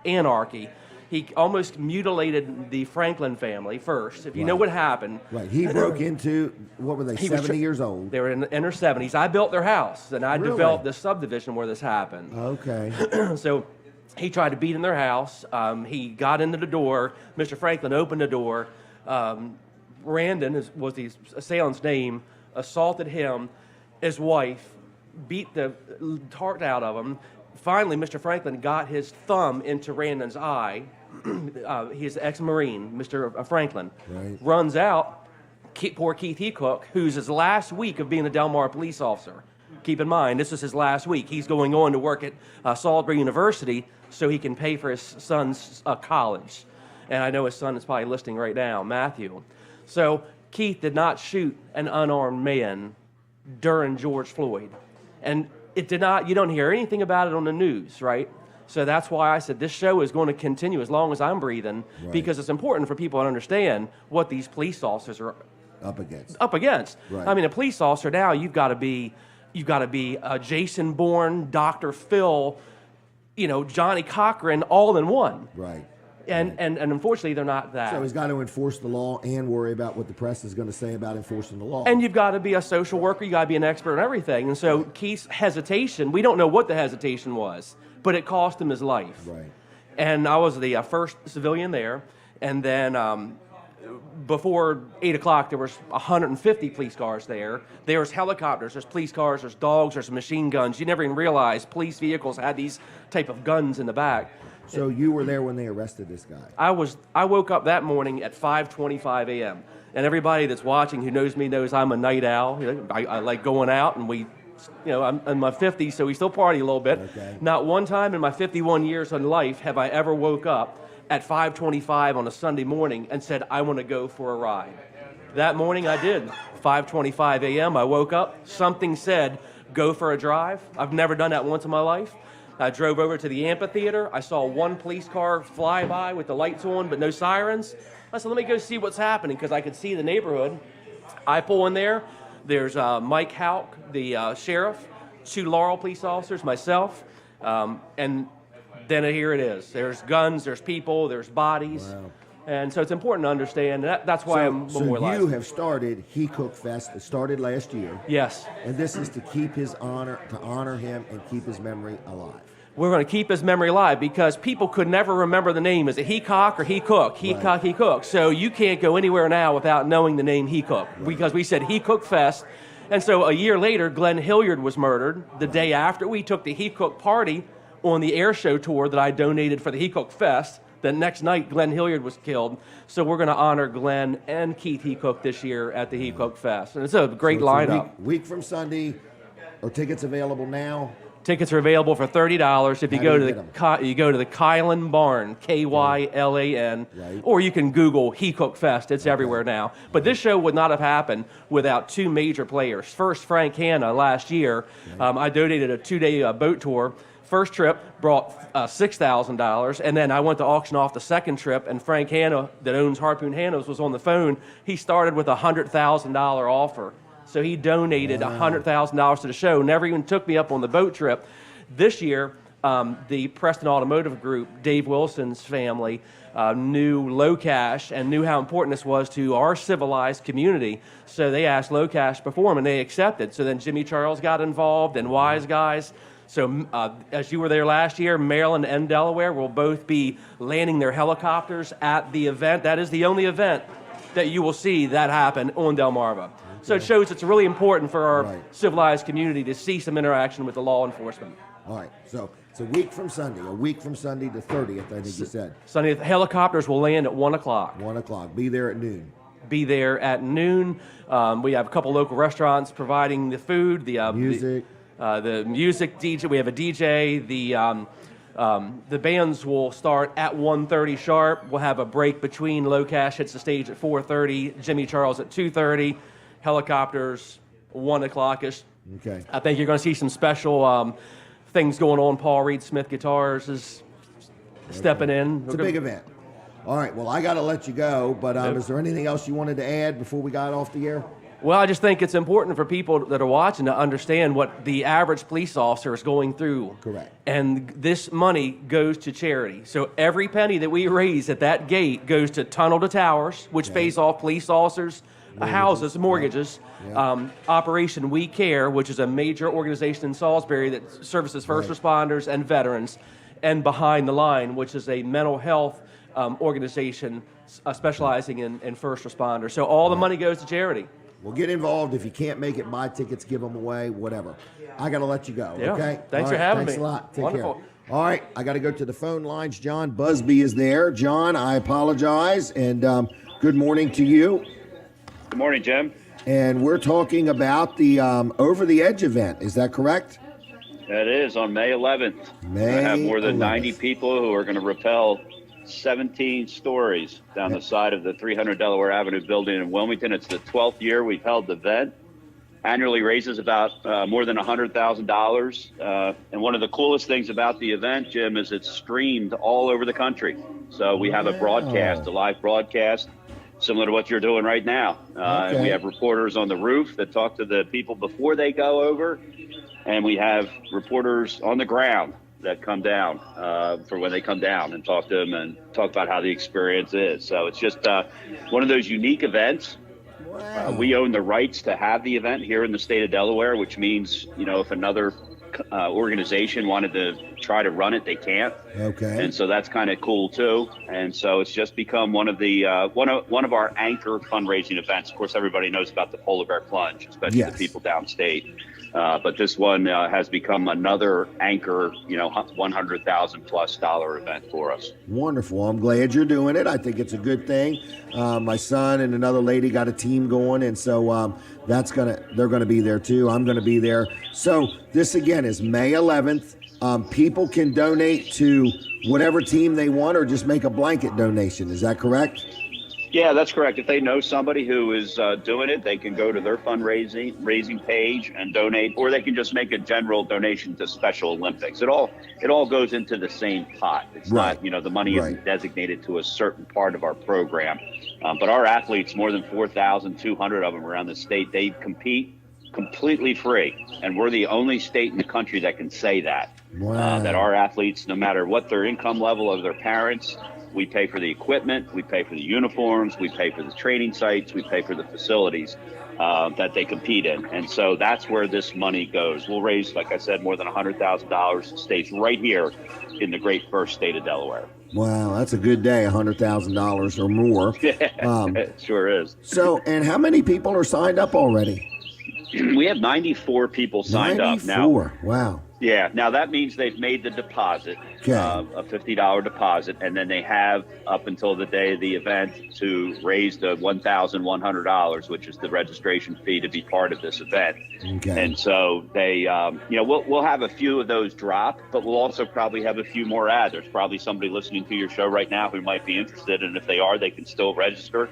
anarchy. He almost mutilated the Franklin family first. If you know what happened. Right. He broke into, what were they, 70 years old? They were in their 70s. I built their house, and I Really? developed this subdivision where this happened. Okay. So he tried to beat in their house. He got into the door. Mr. Franklin opened the door. Randon was the assailant's name, assaulted him, his wife, beat the heart out of him. Finally, Mr. Franklin got his thumb into Randon's eye. He's ex-Marine, Mr. Franklin. Right. Runs out. Poor Keith Heacook, who's his last week of being a Delmar police officer. Keep in mind, this is his last week. He's going on to work at Salisbury University so he can pay for his son's college. And I know his son is probably listening right now, Matthew. So Keith did not shoot an unarmed man during George Floyd. And it did not, you don't hear anything about it on the news, right? So that's why I said this show is going to continue as long as I'm breathing, because it's important for people to understand what these police officers are Up against. Right. I mean, a police officer now, you've got to be Jason Bourne, Dr. Phil, Johnny Cochran, all in one. Right. And unfortunately, they're not that. So he's got to enforce the law and worry about what the press is going to say about enforcing the law. And you've got to be a social worker. You've got to be an expert in everything. And so Keith's hesitation, we don't know what the hesitation was, but it cost him his life. Right. And I was the first civilian there. And then before 8 o'clock, there was 150 police cars there. There was helicopters, there's police cars, there's dogs, there's machine guns. You never even realized police vehicles had these type of guns in the back. So you were there when they arrested this guy? I woke up that morning at 5:25 a.m. And everybody that's watching who knows me knows I'm a night owl. I like going out, and I'm in my 50s, so we still party a little bit. Okay. Not one time in my 51 years in life have I ever woke up at 5:25 on a Sunday morning and said, I want to go for a ride. That morning I did. 5:25 a.m. I woke up. Something said, go for a drive. I've never done that once in my life. I drove over to the amphitheater. I saw one police car fly by with the lights on but no sirens. I said, let me go see what's happening, because I could see the neighborhood. I pull in there. There's Mike Heacook, the sheriff, 2 Laurel police officers, myself, and then here it is. There's guns, there's people, there's bodies. Wow. And so it's important to understand. That's why I'm memorialized. So you have started Heacook Fest. It started last year. Yes. And this is to keep his honor, to honor him and keep his memory alive. We're going to keep his memory alive because people could never remember the name. Is it Heacock or Heacook? Heacock, right. Heacook. So you can't go anywhere now without knowing the name Heacook, right, because we said Heacook Fest. And so a year later, Glenn Hilliard was murdered. The day after, we took the Heacook party on the air show tour that I donated for the Heacook Fest. The next night, Glenn Hilliard was killed. So we're going to honor Glenn and Keith Heacook this year at the Heacook Fest. And it's a great lineup. Week from Sunday. Are tickets available now? Tickets are available for $30 if you go to the Kylan Barn, Kylan, right, or you can Google Heacook Fest. It's everywhere now. But this show would not have happened without 2 major players. First, Frank Hanna last year. I donated a 2-day boat tour. First trip brought $6,000, and then I went to auction off the second trip, and Frank Hanna, that owns Harpoon Hanna's, was on the phone. He started with a $100,000 offer. So he donated $100,000 to the show, never even took me up on the boat trip. This year, the Preston Automotive Group, Dave Wilson's family, knew Low Cash and knew how important this was to our civilized community. So they asked Low Cash to perform, and they accepted. So then Jimmy Charles got involved, and Wise Guys. So as you were there last year, Maryland and Delaware will both be landing their helicopters at the event. That is the only event that you will see that happen on Delmarva. So it shows it's really important for our civilized community to see some interaction with the law enforcement. All right. So it's a week from Sunday the 30th, I think you said. Sunday, the helicopters will land at 1 o'clock. 1 o'clock. Be there at noon. Be there at noon. We have a couple local restaurants providing the food, the music. The music DJ. We have a DJ. The bands will start at 1:30 sharp. We'll have a break between. Low Cash hits the stage at 4:30. Jimmy Charles at 2:30. Helicopters 1 o'clock-ish. Okay. I think you're going to see some special things going on. Paul Reed Smith Guitars is stepping in. It's a big event. All right, well, I got to let you go, but is there anything else you wanted to add before we got off the air? Well, I just think it's important for people that are watching to understand what the average police officer is going through. Correct. And this money goes to charity. So every penny that we raise at that gate goes to Tunnel to Towers, which pays off police officers, houses, mortgages. Yeah. Operation We Care, which is a major organization in Salisbury that services first responders and veterans. And Behind the Line, which is a mental health organization specializing in first responders. So all the money goes to charity. Well, get involved. If you can't make it, buy tickets, give them away, whatever. I got to let you go, Yeah. okay? Thanks All for having me. Thanks a lot. Take Wonderful. care. All right, I got to go to the phone lines. John Buzby is there. John, I apologize, and good morning to you. Good morning, Jim. And we're talking about the Over the Edge event. Is that correct? That is on May 11th. May I have more than 11th. 90 people who are going to rappel 17 stories down the side of the 300 Delaware Avenue building in Wilmington. It's the 12th year we've held the event. Annually raises about more than $100,000. And one of the coolest things about the event, Jim, is it's streamed all over the country. So we have a broadcast, a live broadcast, similar to what you're doing right now. And we have reporters on the roof that talk to the people before they go over. And we have reporters on the ground that come down for when they come down and talk to them and talk about how the experience is. So it's just one of those unique events. We own the rights to have the event here in the state of Delaware, which means, if another organization wanted to try to run it, they can't. Okay. And so that's kind of cool too. And so it's just become one of the one of our anchor fundraising events. Of course, everybody knows about the Polar Bear Plunge, especially the people downstate. But this one has become another anchor, $100,000+ event for us. Wonderful. I'm glad you're doing it. I think it's a good thing. My son and another lady got a team going, and so they're gonna be there too. I'm gonna be there. So this again is May 11th. People can donate to whatever team they want, or just make a blanket donation. Is that correct? Yeah, that's correct. If they know somebody who is doing it, they can go to their fundraising page and donate, or they can just make a general donation to Special Olympics. It all goes into the same pot. It's not, the money isn't designated to a certain part of our program. But our athletes, more than 4,200 of them around the state, they compete completely free. And we're the only state in the country that can say that. Wow. That our athletes, no matter what their income level of their parents, we pay for the equipment, we pay for the uniforms, we pay for the training sites, we pay for the facilities that they compete in. And so that's where this money goes. We'll raise, like I said, more than $100,000. It stays right here in the great first state of Delaware. Wow, that's a good day, $100,000 or more. It sure is. So, and how many people are signed up already? We have 94 people signed up now. 94, wow. Yeah, now that means they've made the deposit, a $50 deposit, and then they have up until the day of the event to raise the $1,100, which is the registration fee to be part of this event. Okay. And so they, we'll have a few of those drop, but we'll also probably have a few more add. There's probably somebody listening to your show right now who might be interested, and if they are, they can still register.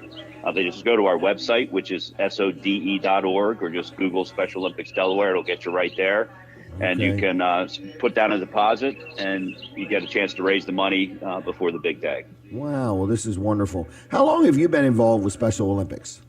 They just go to our website, which is SODE.org, or just Google Special Olympics Delaware. It'll get you right there. And you can put down a deposit, and you get a chance to raise the money before the big day. Wow, well, this is wonderful. How long have you been involved with Special Olympics?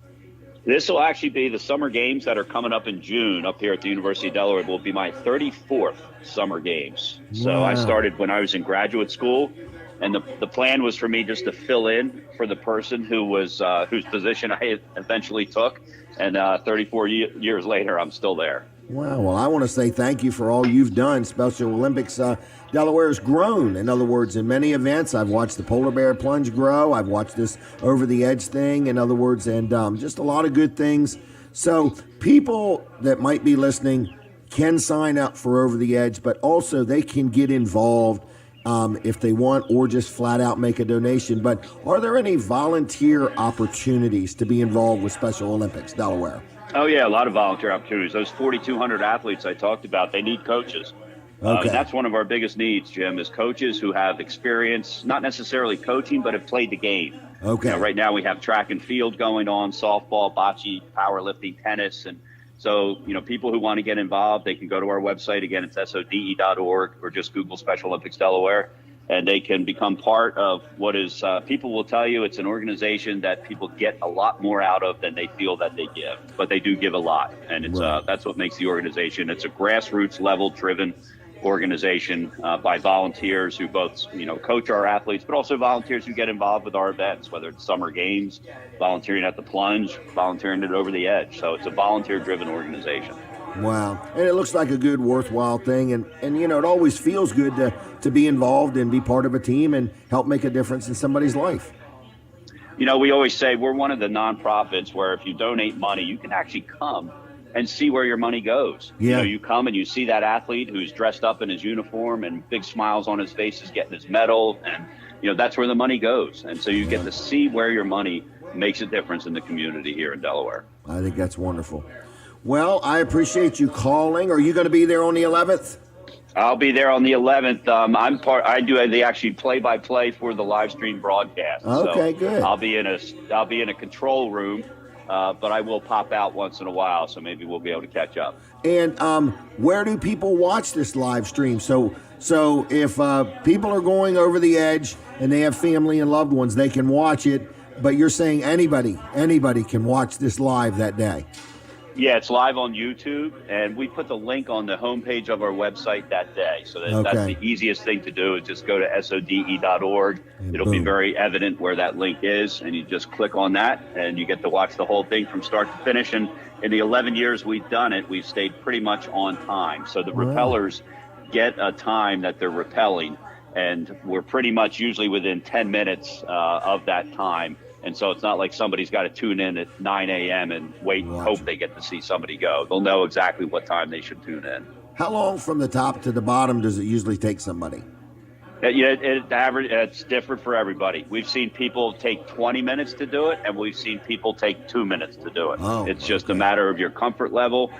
This will actually be the summer games that are coming up in June up here at the University of Delaware. It will be my 34th summer games. So I started when I was in graduate school, and the plan was for me just to fill in for the person who was whose position I eventually took. And 34 years later, I'm still there. Wow, well, I want to say thank you for all you've done. Special Olympics Delaware has grown. In other words, in many events, I've watched the Polar Bear Plunge grow. I've watched this Over the Edge thing, in other words, and just a lot of good things. So people that might be listening can sign up for Over the Edge, but also they can get involved if they want, or just flat out make a donation. But are there any volunteer opportunities to be involved with Special Olympics Delaware? Oh, yeah, a lot of volunteer opportunities. Those 4,200 athletes I talked about, they need coaches. Okay. And that's one of our biggest needs, Jim, is coaches who have experience, not necessarily coaching, but have played the game. Okay. Right now we have track and field going on, softball, bocce, powerlifting, tennis, and So, people who want to get involved, they can go to our website. Again, it's SODE.org, or just Google Special Olympics Delaware. And they can become part of what is, people will tell you it's an organization that people get a lot more out of than they feel that they give. But they do give a lot. And it's that's what makes the organization. It's a grassroots level driven organization by volunteers who both, coach our athletes, but also volunteers who get involved with our events, whether it's summer games, volunteering at the plunge, volunteering at Over the Edge. So it's a volunteer-driven organization. Wow. And it looks like a good, worthwhile thing. And it always feels good to be involved and be part of a team and help make a difference in somebody's life. We always say we're one of the nonprofits where if you donate money, you can actually come and see where your money goes. Yeah. You come and you see that athlete who's dressed up in his uniform and big smiles on his face is getting his medal. And, that's where the money goes. And so you get to see where your money makes a difference in the community here in Delaware. I think that's wonderful. Well, I appreciate you calling. Are you going to be there on the 11th? I'll be there on the 11th. I do the actually play-by-play for the live stream broadcast. Okay, so good. I'll be in a control room, but I will pop out once in a while, so maybe we'll be able to catch up. And where do people watch this live stream? So if people are going over the edge and they have family and loved ones, they can watch it. But you're saying anybody can watch this live that day. Yeah, it's live on YouTube, and we put the link on the homepage of our website that day. So that's the easiest thing to do is just go to SODE.org. It'll be very evident where that link is, and you just click on that, and you get to watch the whole thing from start to finish. And in the 11 years we've done it, we've stayed pretty much on time. So the rappellers get a time that they're rappelling, and we're pretty much usually within 10 minutes of that time. And so it's not like somebody's got to tune in at 9 a.m. and wait and hope they get to see somebody go. They'll know exactly what time they should tune in. How long from the top to the bottom does it usually take somebody? It's different for everybody. We've seen people take 20 minutes to do it, and we've seen people take 2 minutes to do it. It's just a matter of your comfort level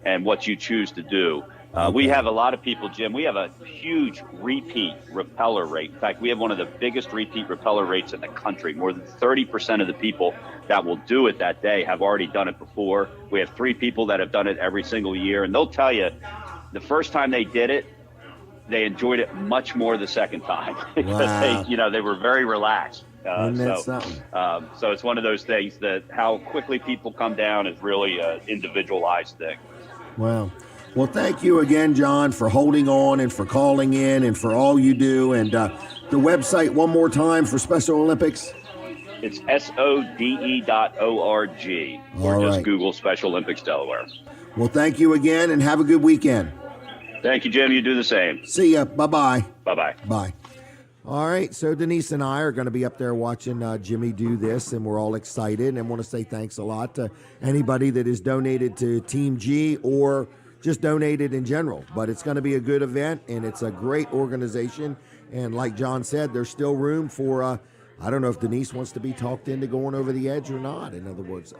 and what you choose to do. We have a lot of people, Jim. We have a huge repeat repeller rate. In fact, we have one of the biggest repeat repeller rates in the country. More than 30% of the people that will do it that day have already done it before. We have 3 people that have done it every single year. And they'll tell you the first time they did it, they enjoyed it much more the second time because they were very relaxed. So it's one of those things that how quickly people come down is really an individualized thing. Wow. Well, thank you again, John, for holding on and for calling in and for all you do. And the website one more time for Special Olympics. It's SODE.org or just Google Special Olympics Delaware. Well, thank you again and have a good weekend. Thank you, Jim. You do the same. See ya. Bye-bye. Bye-bye. Bye. All right, so Denise and I are going to be up there watching Jimmy do this, and we're all excited and want to say thanks a lot to anybody that has donated to Team G or just donated in general. But it's going to be a good event, and it's a great organization. And like John said, there's still room for, I don't know if Denise wants to be talked into going over the edge or not. In other words,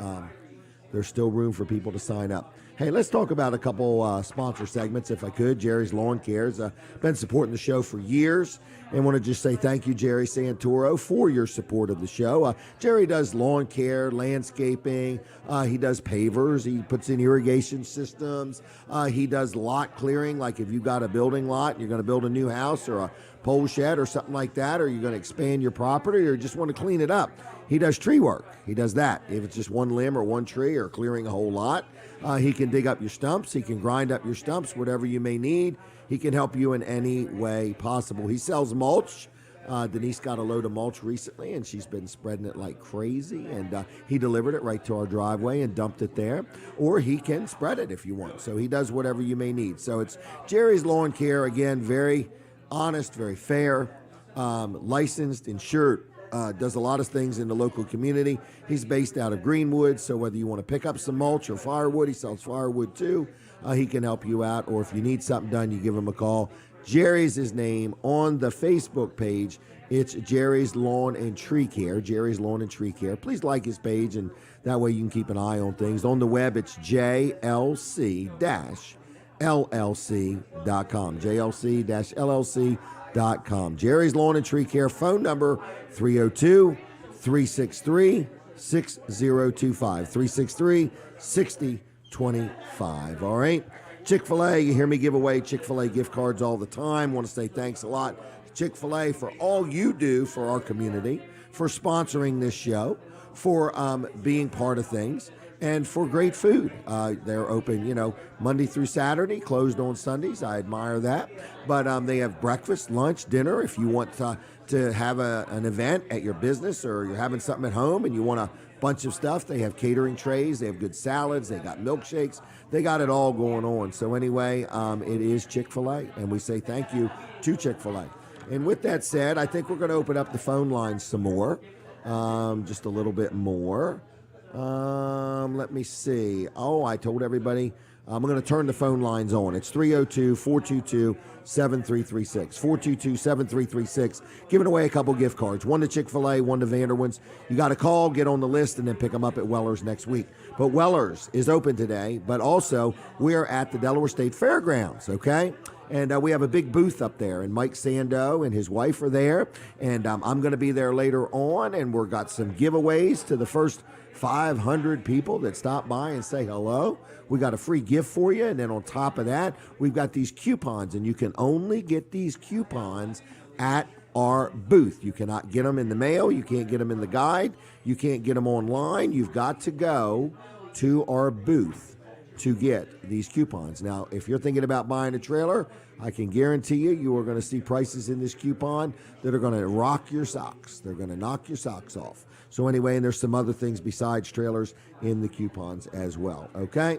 there's still room for people to sign up. Hey, let's talk about a couple sponsor segments, if I could. Jerry's Lawn Care's been supporting the show for years. And want to just say thank you, Jerry Santoro, for your support of the show. Jerry does lawn care, landscaping. He does pavers. He puts in irrigation systems. He does lot clearing, like if you've got a building lot and you're going to build a new house or a pole shed or something like that, or you're going to expand your property or just want to clean it up. He does tree work. He does that. If it's just one limb or one tree or clearing a whole lot, he can dig up your stumps. He can grind up your stumps, whatever you may need. He can help you in any way possible. He sells mulch. Denise got a load of mulch recently, and she's been spreading it like crazy. And he delivered it right to our driveway and dumped it there. Or he can spread it if you want. So he does whatever you may need. So it's Jerry's Lawn Care. Again, very honest, very fair, licensed, insured. Does a lot of things in the local community. He's based out of Greenwood, so whether you want to pick up some mulch or firewood, he sells firewood too. He can help you out, or if you need something done, you give him a call. Jerry's his name. On the Facebook page, it's Jerry's Lawn and Tree Care. Jerry's Lawn and Tree Care. Please like his page, and that way you can keep an eye on things. On the web, it's JLC-LLC.com. JLC-LLC.com. Jerry's Lawn and Tree Care. Phone number 302-363-6025. 363-6025. 25. All right. Chick-fil-A, you hear me give away Chick-fil-A gift cards all the time. Want to say thanks a lot to Chick-fil-A for all you do for our community, for sponsoring this show, for being part of things, and for great food. They're open, Monday through Saturday, closed on Sundays. I admire that. But they have breakfast, lunch, dinner. If you want to have an event at your business, or you're having something at home and you want a bunch of stuff, they have catering trays. They have good salads. They got milkshakes. They got it all going on. So anyway, it is Chick-fil-A, and we say thank you to Chick-fil-A. And with that said, I think we're going to open up the phone lines some more, just a little bit more. Let me see. Oh, I told everybody I'm going to turn the phone lines on. It's 302-422-7336. 422-7336. Giving away a couple gift cards. One to Chick-fil-A, one to Vanderwin's. You got to call, get on the list, and then pick them up at Weller's next week. But Weller's is open today, but also we are at the Delaware State Fairgrounds, okay? And we have a big booth up there, and Mike Sando and his wife are there, and I'm going to be there later on, and we've got some giveaways to the first 500 people that stop by and say hello. We got a free gift for you, and then on top of that, we've got these coupons, and you can only get these coupons at our booth. You cannot get them in the mail. You can't get them in the guide. You can't get them online. You've got to go to our booth to get these coupons. Now, if you're thinking about buying a trailer, I can guarantee you are going to see prices in this coupon that are going to rock your socks. They're going to knock your socks off. So anyway, and there's some other things besides trailers in the coupons as well, okay?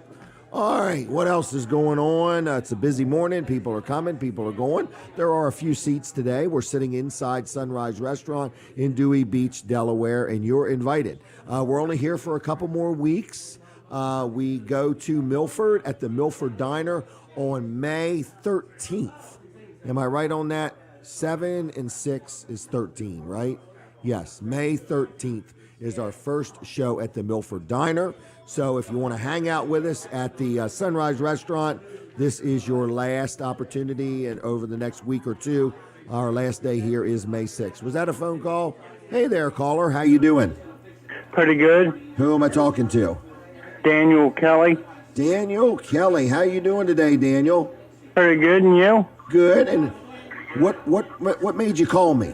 All right, what else is going on? It's a busy morning. People are coming. People are going. There are a few seats today. We're sitting inside Sunrise Restaurant in Dewey Beach, Delaware, and you're invited. We're only here for a couple more weeks. We go to Milford at the Milford Diner on May 13th. Am I right on that? 7 and 6 is 13, right? Yes, May 13th is our first show at the Milford Diner. So if you want to hang out with us at the Sunrise Restaurant, this is your last opportunity, and over the next week or two, our last day here is May 6th. Was that a phone call? Hey there, caller. How you doing? Pretty good. Who am I talking to? Daniel Kelly. Daniel Kelly. How you doing today, Daniel? Pretty good, and you? Good. And what made you call me?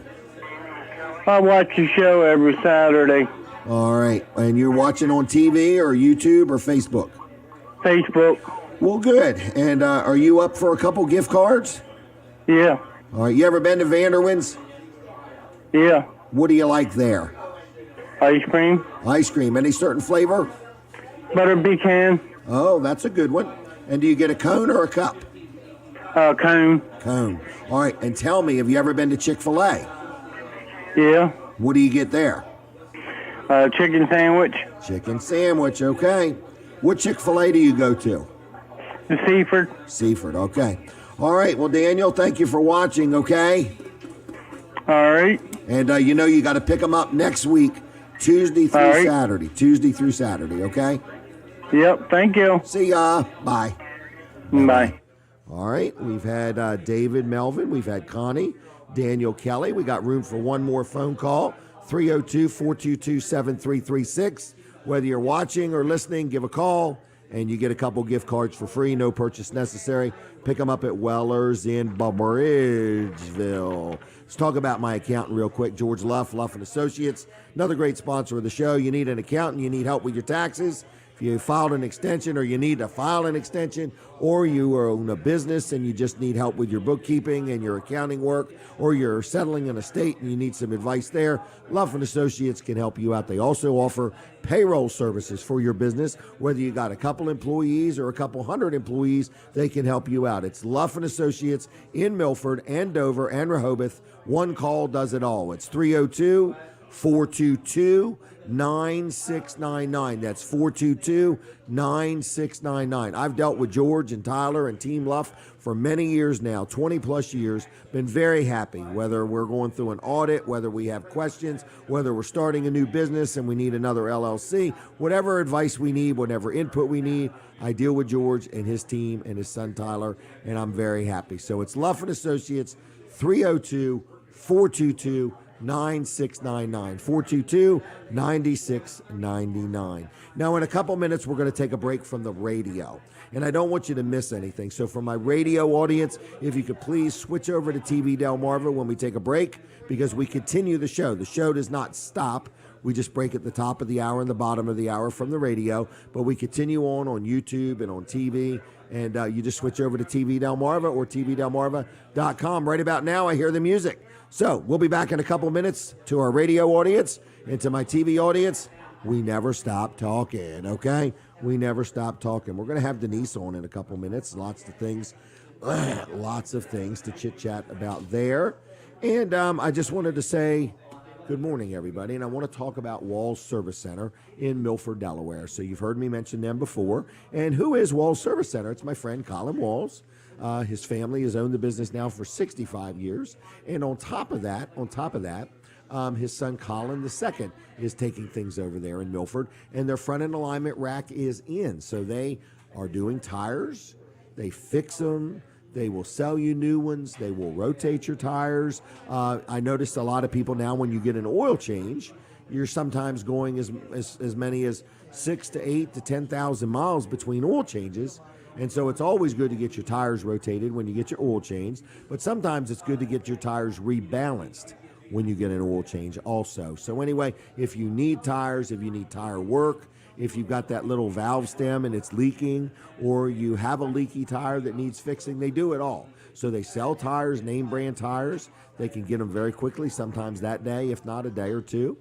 I watch the show every Saturday. All right. And you're watching on TV or YouTube or Facebook? Facebook. Well, good. And are you up for a couple gift cards? Yeah. All right. You ever been to Vanderwin's? Yeah. What do you like there? Ice cream. Ice cream. Any certain flavor? Butter pecan. Oh, that's a good one. And do you get a cone or a cup? Cone. Cone. All right. And tell me, have you ever been to Chick-fil-A? Yeah. What do you get there? Chicken sandwich. Chicken sandwich, okay. What Chick-fil-A do you go to? The Seaford. Seaford, okay. All right, well, Daniel, thank you for watching, okay? All right. And you got to pick them up next week, Tuesday through Saturday. Tuesday through Saturday, okay? Yep, thank you. See ya. Bye. Bye. All right, we've had David Melvin. We've had Connie. Daniel Kelly. We got room for one more phone call, 302-422-7336. Whether you're watching or listening, give a call, and you get a couple gift cards for free, no purchase necessary. Pick them up at Weller's in Bridgeville. Let's talk about my accountant real quick, George Luff & Associates, another great sponsor of the show. You need an accountant, you need help with your taxes. If you filed an extension or you need to file an extension, or you own a business and you just need help with your bookkeeping and your accounting work, or you're settling an estate and you need some advice there, Luff & Associates can help you out. They also offer payroll services for your business. Whether you got a couple employees or a couple hundred employees, they can help you out. It's Luff & Associates in Milford and Dover and Rehoboth. One call does it all. It's 302-422-9699. That's 422-9699. I've dealt with George and Tyler and Team Luff for many years now, 20 plus years. Been very happy, whether we're going through an audit, whether we have questions, whether we're starting a new business and we need another LLC, whatever advice we need, whatever input we need, I deal with George and his team and his son Tyler, and I'm very happy. So it's Luff & Associates, 302-422-9699. 9699. 422-9699. Now, in a couple minutes, we're going to take a break from the radio. And I don't want you to miss anything. So for my radio audience, if you could please switch over to TV Delmarva when we take a break, because we continue the show. The show does not stop. We just break at the top of the hour and the bottom of the hour from the radio. But we continue on YouTube and on TV. And you just switch over to TV Delmarva or tvdelmarva.com. Right about now, I hear the music. So we'll be back in a couple minutes. To our radio audience and to my TV audience, we never stop talking, okay? We never stop talking. We're going to have Denise on in a couple minutes. Lots of things to chit-chat about there. And I just wanted to say good morning, everybody. And I want to talk about Walls Service Center in Milford, Delaware. So you've heard me mention them before. And who is Walls Service Center? It's my friend Colin Walls. His family has owned the business now for 65 years. And on top of that, his son Colin II is taking things over there in Milford. And their front end alignment rack is in. So they are doing tires. They fix them. They will sell you new ones. They will rotate your tires. I noticed a lot of people now, when you get an oil change, you're sometimes going as many as 6,000 to 8,000 to 10,000 miles between oil changes. And so it's always good to get your tires rotated when you get your oil changed. But sometimes it's good to get your tires rebalanced when you get an oil change also. So anyway, if you need tires, if you need tire work, if you've got that little valve stem and it's leaking, or you have a leaky tire that needs fixing, they do it all. So they sell tires, name brand tires. They can get them very quickly, sometimes that day, if not a day or two.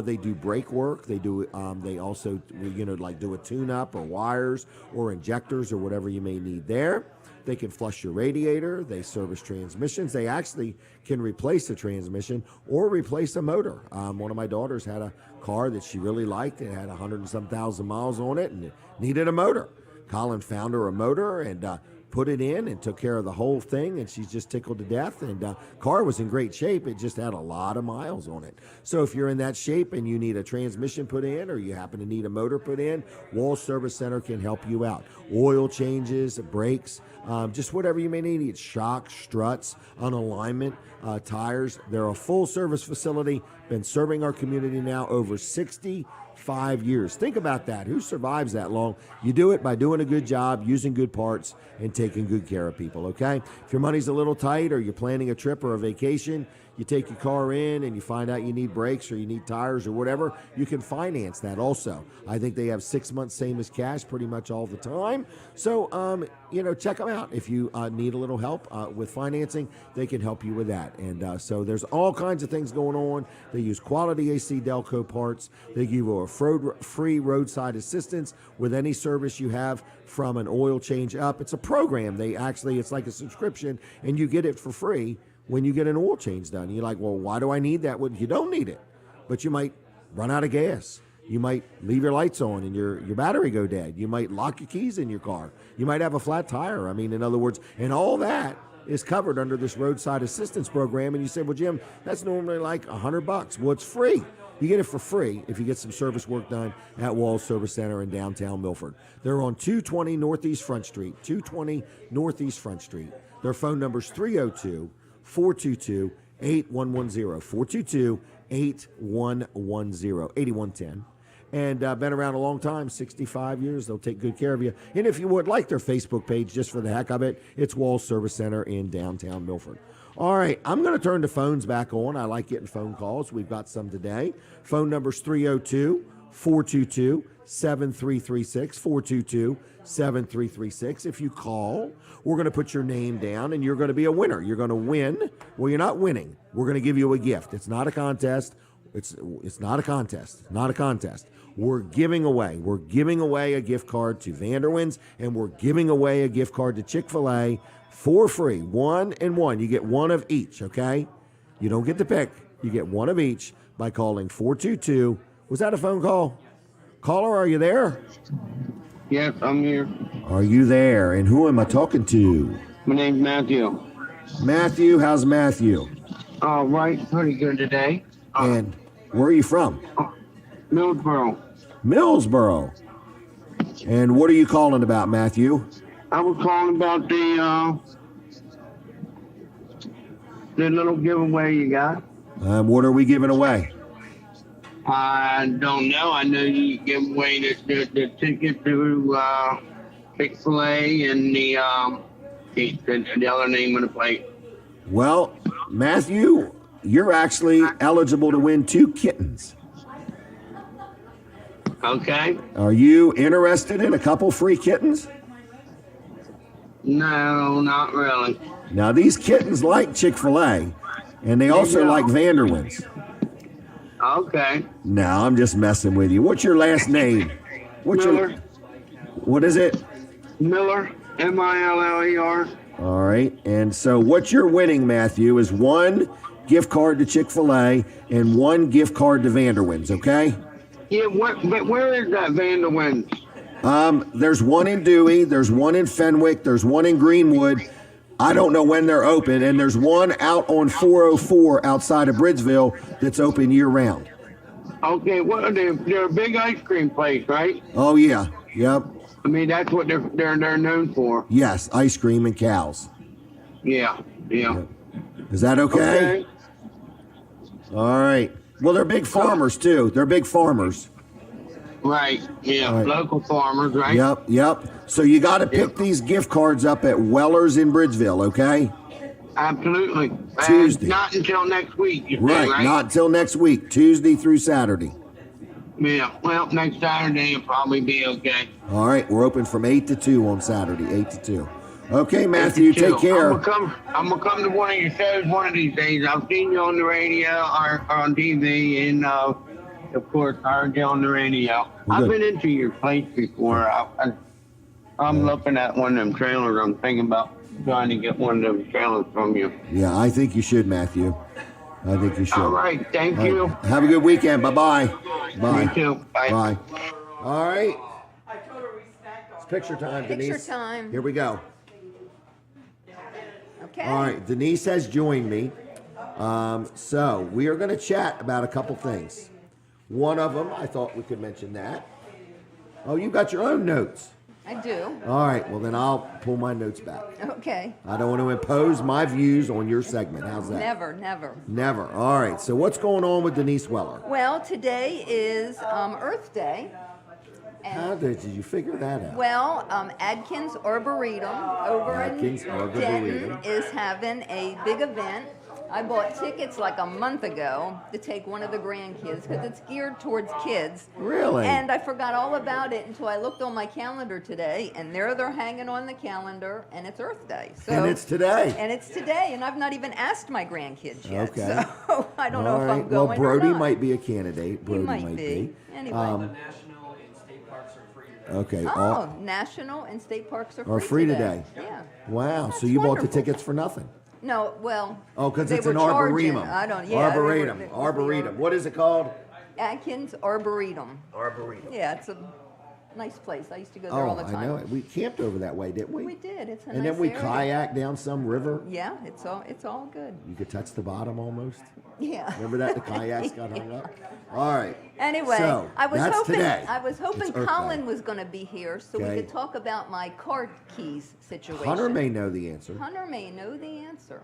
They do brake work. They do. They also, like do a tune-up or wires or injectors or whatever you may need there. They can flush your radiator. They service transmissions. They actually can replace a transmission or replace a motor. One of my daughters had a car that she really liked. It had 100 and some thousand miles on it and it needed a motor. Colin found her a motor and put it in and took care of the whole thing, and she's just tickled to death. And car was in great shape. It just had a lot of miles on it. So if you're in that shape and you need a transmission put in, or you happen to need a motor put in, Wall Service Center can help you out. Oil changes, brakes, just whatever you may need. It's shocks, struts, unalignment, tires. They're a full service facility, been serving our community now over 65 years. Think about that. Who survives that long? You do it by doing a good job, using good parts, and taking good care of people, okay? If your money's a little tight, or you're planning a trip or a vacation, you take your car in and you find out you need brakes or you need tires or whatever, you can finance that also. I think they have 6 months same as cash pretty much all the time. So, check them out. If you need a little help with financing, they can help you with that. And so there's all kinds of things going on. They use quality AC Delco parts. They give you a free roadside assistance with any service you have from an oil change up. It's a program. It's like a subscription, and you get it for free when you get an oil change done. You're like, well, why do I need that? Well, you don't need it, but you might run out of gas. You might leave your lights on and your battery go dead. You might lock your keys in your car. You might have a flat tire. I mean, in other words, and all that is covered under this roadside assistance program. And you say, well, Jim, that's normally like $100. Well, it's free. You get it for free if you get some service work done at Walls Service Center in downtown Milford. They're on 220 Northeast Front Street, 220 Northeast Front Street. Their phone number is 302-422-8110, 422-8110, 8110. And been around a long time, 65 years. They'll take good care of you. And if you would like their Facebook page, just for the heck of it, it's Walls Service Center in downtown Milford. All right, I'm going to turn the phones back on. I like getting phone calls. We've got some today. Phone number's 302-422-7336, 422-7336. If you call, we're going to put your name down, and you're going to be a winner. You're going to win. Well, you're not winning. We're going to give you a gift. It's not a contest. It's not a contest. Not a contest. We're giving away a gift card to Vanderwins, and we're giving away a gift card to Chick-fil-A for free. 1 and 1. You get one of each, okay? You don't get to pick. You get one of each by calling 422. Was that a phone call? Caller, are you there? Yes, I'm here. Are you there? And who am I talking to? My name's Matthew. Matthew, how's Matthew? All right, pretty good today. And where are you from? Millsboro. Millsboro. And what are you calling about, Matthew? I was calling about the little giveaway you got. What are we giving away? I don't know. I know you give away the ticket to Chick-fil-A and the other name of the place. Well, Matthew, you're actually eligible to win 2 kittens. Okay. Are you interested in a couple free kittens? No, not really. Now, these kittens like Chick-fil-A, and they also like Vanderwins. Okay. No, I'm just messing with you. What's your last name? Miller. What is it? Miller. Miller. All right. And so what you're winning, Matthew, is 1 gift card to Chick-fil-A and 1 gift card to Vanderwins, okay? Yeah, but where is that Vanderwins? There's 1 in Dewey, there's 1 in Fenwick, there's 1 in Greenwood. I don't know when they're open, and there's 1 out on 404 outside of Bridgeville that's open year-round. Okay, well, they're a big ice cream place, right? Oh, yeah. Yep. I mean, that's what they're known for. Yes, ice cream and cows. Yeah. Is that okay? All right. Well, they're big farmers, too. They're big farmers. Right. Yeah. All right. Local farmers, right? Yep. So you got to pick these gift cards up at Weller's in Bridgeville, okay? Absolutely. Tuesday. Not until next week, you Right, say, right? not until next week, Tuesday through Saturday. Yeah. Well, next Saturday will probably be okay. All right, we're open from 8 to 2 on Saturday, 8 to 2. Okay, Matthew, take care. I'm gonna come to one of your shows one of these days. I've seen you on the radio or on TV, and of course, I heard you on the radio. Well, I've good. been into your place before. I'm looking at one of them trailers. I'm thinking about trying to get one of them trailers from you. Yeah, I think you should, Matthew. I think you should. All right. Thank All right. you. Have a good weekend. Bye-bye. Bye. You too. Bye. Bye. All right. It's picture time, Denise. Picture time. Here we go. Okay. All right, Denise has joined me. So we are going to chat about a couple things. One of them, I thought we could mention that. Oh, you got your own notes. I do. All right, well then I'll pull my notes back. Okay. I don't want to impose my views on your segment. How's that? Never. Never. All right, so what's going on with Denise Weller? Well, today is Earth Day. How did you figure that out? Well, Adkins Arboretum over Adkins in Arboretum. Denton is having a big event. I bought tickets like a month ago to take one of the grandkids because it's geared towards kids. Really? And I forgot all about it until I looked on my calendar today, and there they're hanging on the calendar, and it's Earth Day. So, And it's today. And it's today, and I've not even asked my grandkids yet. Okay. So I don't know All if right. I'm going Well, Brody or not. might be a candidate. Brody might be. Anyway. National and state parks are free today. Okay. Oh, national and state parks are free today. Yeah. Wow. That's So you bought the wonderful. tickets for nothing? No, well. Oh, because they it's were an charging. arboretum. I don't. Yeah. Arboretum. they were- Arboretum. What is it called? Atkins Arboretum. Arboretum. Yeah, it's a nice place. I used to go there all the time. I know it. We camped over that way, didn't we? We did. It's a And nice then we area. kayaked down some river. Yeah, it's all good. You could touch the bottom almost. Yeah. Remember that the kayaks got hung up? All right. Anyway, So, I was that's hoping today. I was hoping It's Earth Colin Day. was going to be here so Okay. we could talk about my car keys situation. Hunter may know the answer. Hunter may know the answer.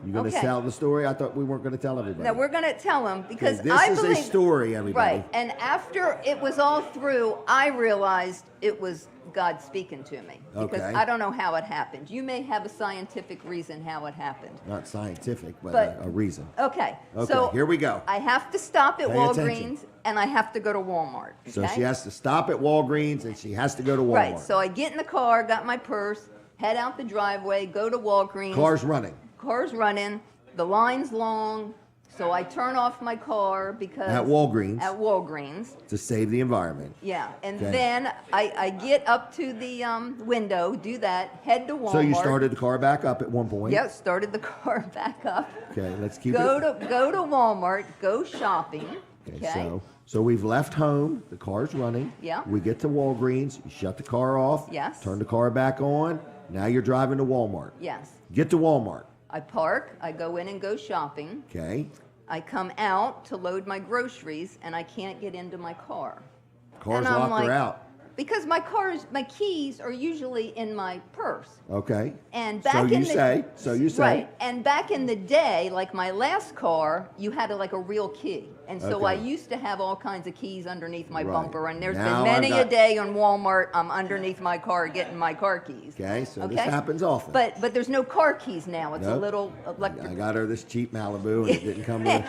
You going to Okay. tell the story? I thought we weren't going to tell everybody. Now we're going to tell him because this I is believe a story, everybody. Right, and after it was all through, I realized it was God speaking to me because Okay. I don't know how it happened. You may have a scientific reason how it happened. Not scientific, but But- a reason. Okay, Okay, so here we go. I have to stop at Pay Walgreens attention. and I have to go to Walmart. So okay? she has to stop at Walgreens and she has to go to Walmart. Right, so I get in the car, got my purse, head out the driveway, go to Walgreens. Car's running. Car's running. The line's long, so I turn off my car because At Walgreens. At Walgreens, To save the environment. yeah. And Okay. then I get up to the window, do that, head to Walmart. So you started the car back up at one point. Yep, started the car back up. Okay, let's keep Go it. to Walmart, go shopping. Okay, so we've left home. The car's running. Yeah. We get to Walgreens. You shut the car off. Yes. Turn the car back on. Now you're driving to Walmart. Yes. Get to Walmart. I park, I go in and go shopping. Okay. I come out to load my groceries and I can't get into my car. Car's And I'm locked her like- out. because my keys are usually in my purse. Okay. And back in the So you say. right. And back in the day, like my last car, you had like a real key, and so I Okay. used to have all kinds of keys underneath my Right. bumper. And there's Now been I've many got- a day on Walmart, I'm underneath my car getting my car keys. Okay, so this happens often. But there's no car keys now. It's a Nope. little electric. I got her this cheap Malibu, and it didn't come with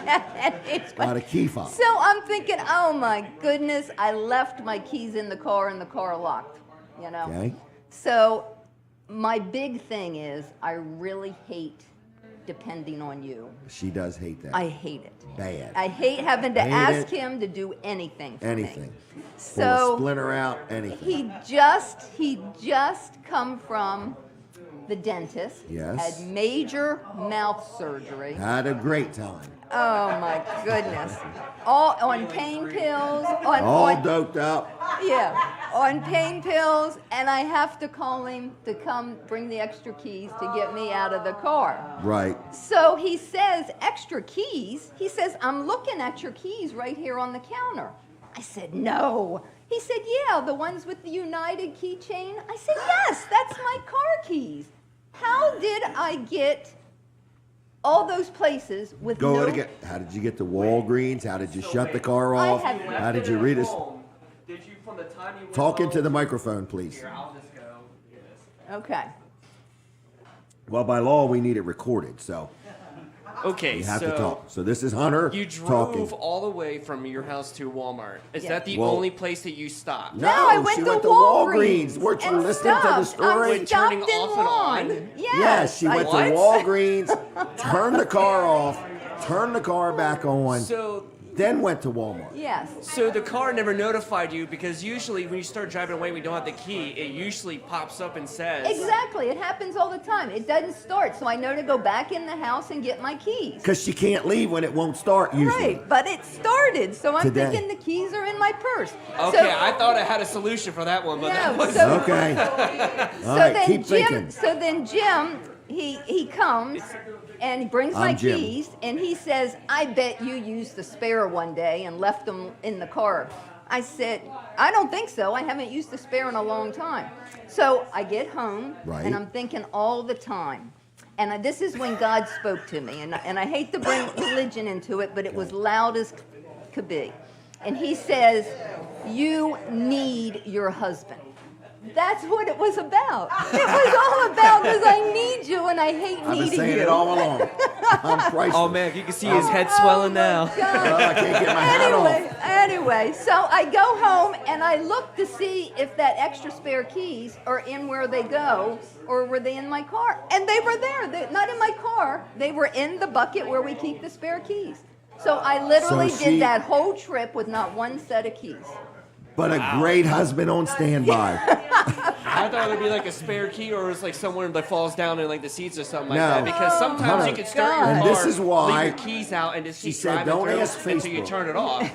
It's got a key fob. So I'm thinking, oh my goodness, I left my keys in the car and the car locked, you know? Okay. So my big thing is I really hate depending on you. She does hate that. I hate it. Bad. I hate having to Hate ask it. him to do anything for Anything. me. Pull a So splinter out, anything. he just come from the dentist. Yes. Had major mouth surgery. Had a great time. Oh my goodness. All on pain pills, All doped up. on pain pills, and I have to call him to come bring the extra keys to get me out of the car. Right. So he says, extra keys? He says, I'm looking at your keys right here on the counter. I said, no. He said, yeah, the ones with the United keychain. I said, yes, that's my car keys. How did I get all those places with Go no... again. How did you get to Walgreens? How did you shut the car I off? have- How did you read us? Did you, from the time you went Talk into home- the microphone, please. Here, I'll just go get this. Okay. Well, by law, we need it recorded, so Okay, you have so to talk. So this is Hunter you drove talking. all the way from your house to Walmart. Is Yeah. that the Well- only place that you stopped? No, I went she to went to Walgreens. Weren't you and listening to the stopped. story? I'm Wait, turning stopped in off and on? line. Yes, she went to What? Walgreens, turned the car off, turned the car back on, So, then went to Walmart. Yes. so the car never notified you because usually when you start driving away, we don't have the key. It usually pops up and says. Exactly. It happens all the time. It doesn't start, so I know to go back in the house and get my keys. Because she can't leave when it won't start usually. Right, but it started, so I'm Today. thinking the keys are in my purse. Okay, so, I thought I had a solution for that one, but that no, was. so, Okay. so All right, then keep Jim, thinking. so then Jim, he comes and he brings my I'm Jim. keys and he says, "I bet you used the spare one day and left them in the car." I said, "I don't think so. I haven't used the spare in a long time." So I get home Right. and I'm thinking all the time. And this is when God spoke to me, and I hate to bring religion into it, but it was loud as could be. And he says, "You need your husband." That's what it was about. It was all about because I need you and I hate I've been needing saying you. it all along. I'm priceless. Oh man, you can see his head swelling now. Oh, my God. I can't get my hat Anyway, so I go home and I look to see if that extra spare keys are in where they go or were they in my car. And they were there. Not in my car. They were in the bucket where we keep the spare keys. So I literally So did that whole trip with not one set of keys. But a great husband on standby. I thought it would be like a spare key, or it's like someone that falls down in like the seats or something like No. that. Because sometimes No. you can start your And car, this is why leave your keys out, and just she keep said, driving "Don't through ask until you Facebook." turn it off.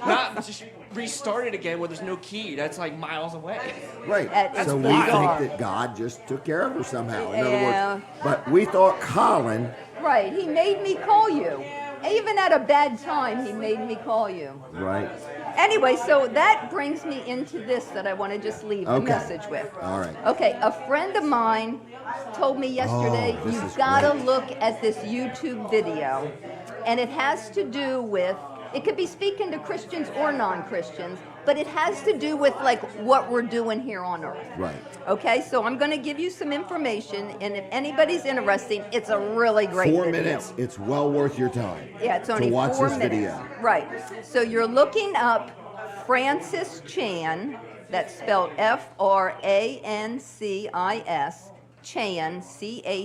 Not just restart it again where there's no key. That's like miles away. Right. That's So we bizarre. think that God just took care of her somehow. In Yeah. other words, but we thought Colin. Right. He made me call you. Even at a bad time, he made me call you. Right. Anyway, so that brings me into this that I want to just leave the Okay. message with. All right. Okay, a friend of mine told me yesterday, this you've is got to great. look at this YouTube video. And it has to do with, it could be speaking to Christians or non-Christians, but it has to do with like what we're doing here on earth. Right. Okay, so I'm going to give you some information, and if anybody's interested, it's a really great 4 video. minutes. It's well worth your time. Yeah, it's only to watch 4 this minutes. video. Right. So you're looking up Francis Chan, that's spelled Francis, Chan,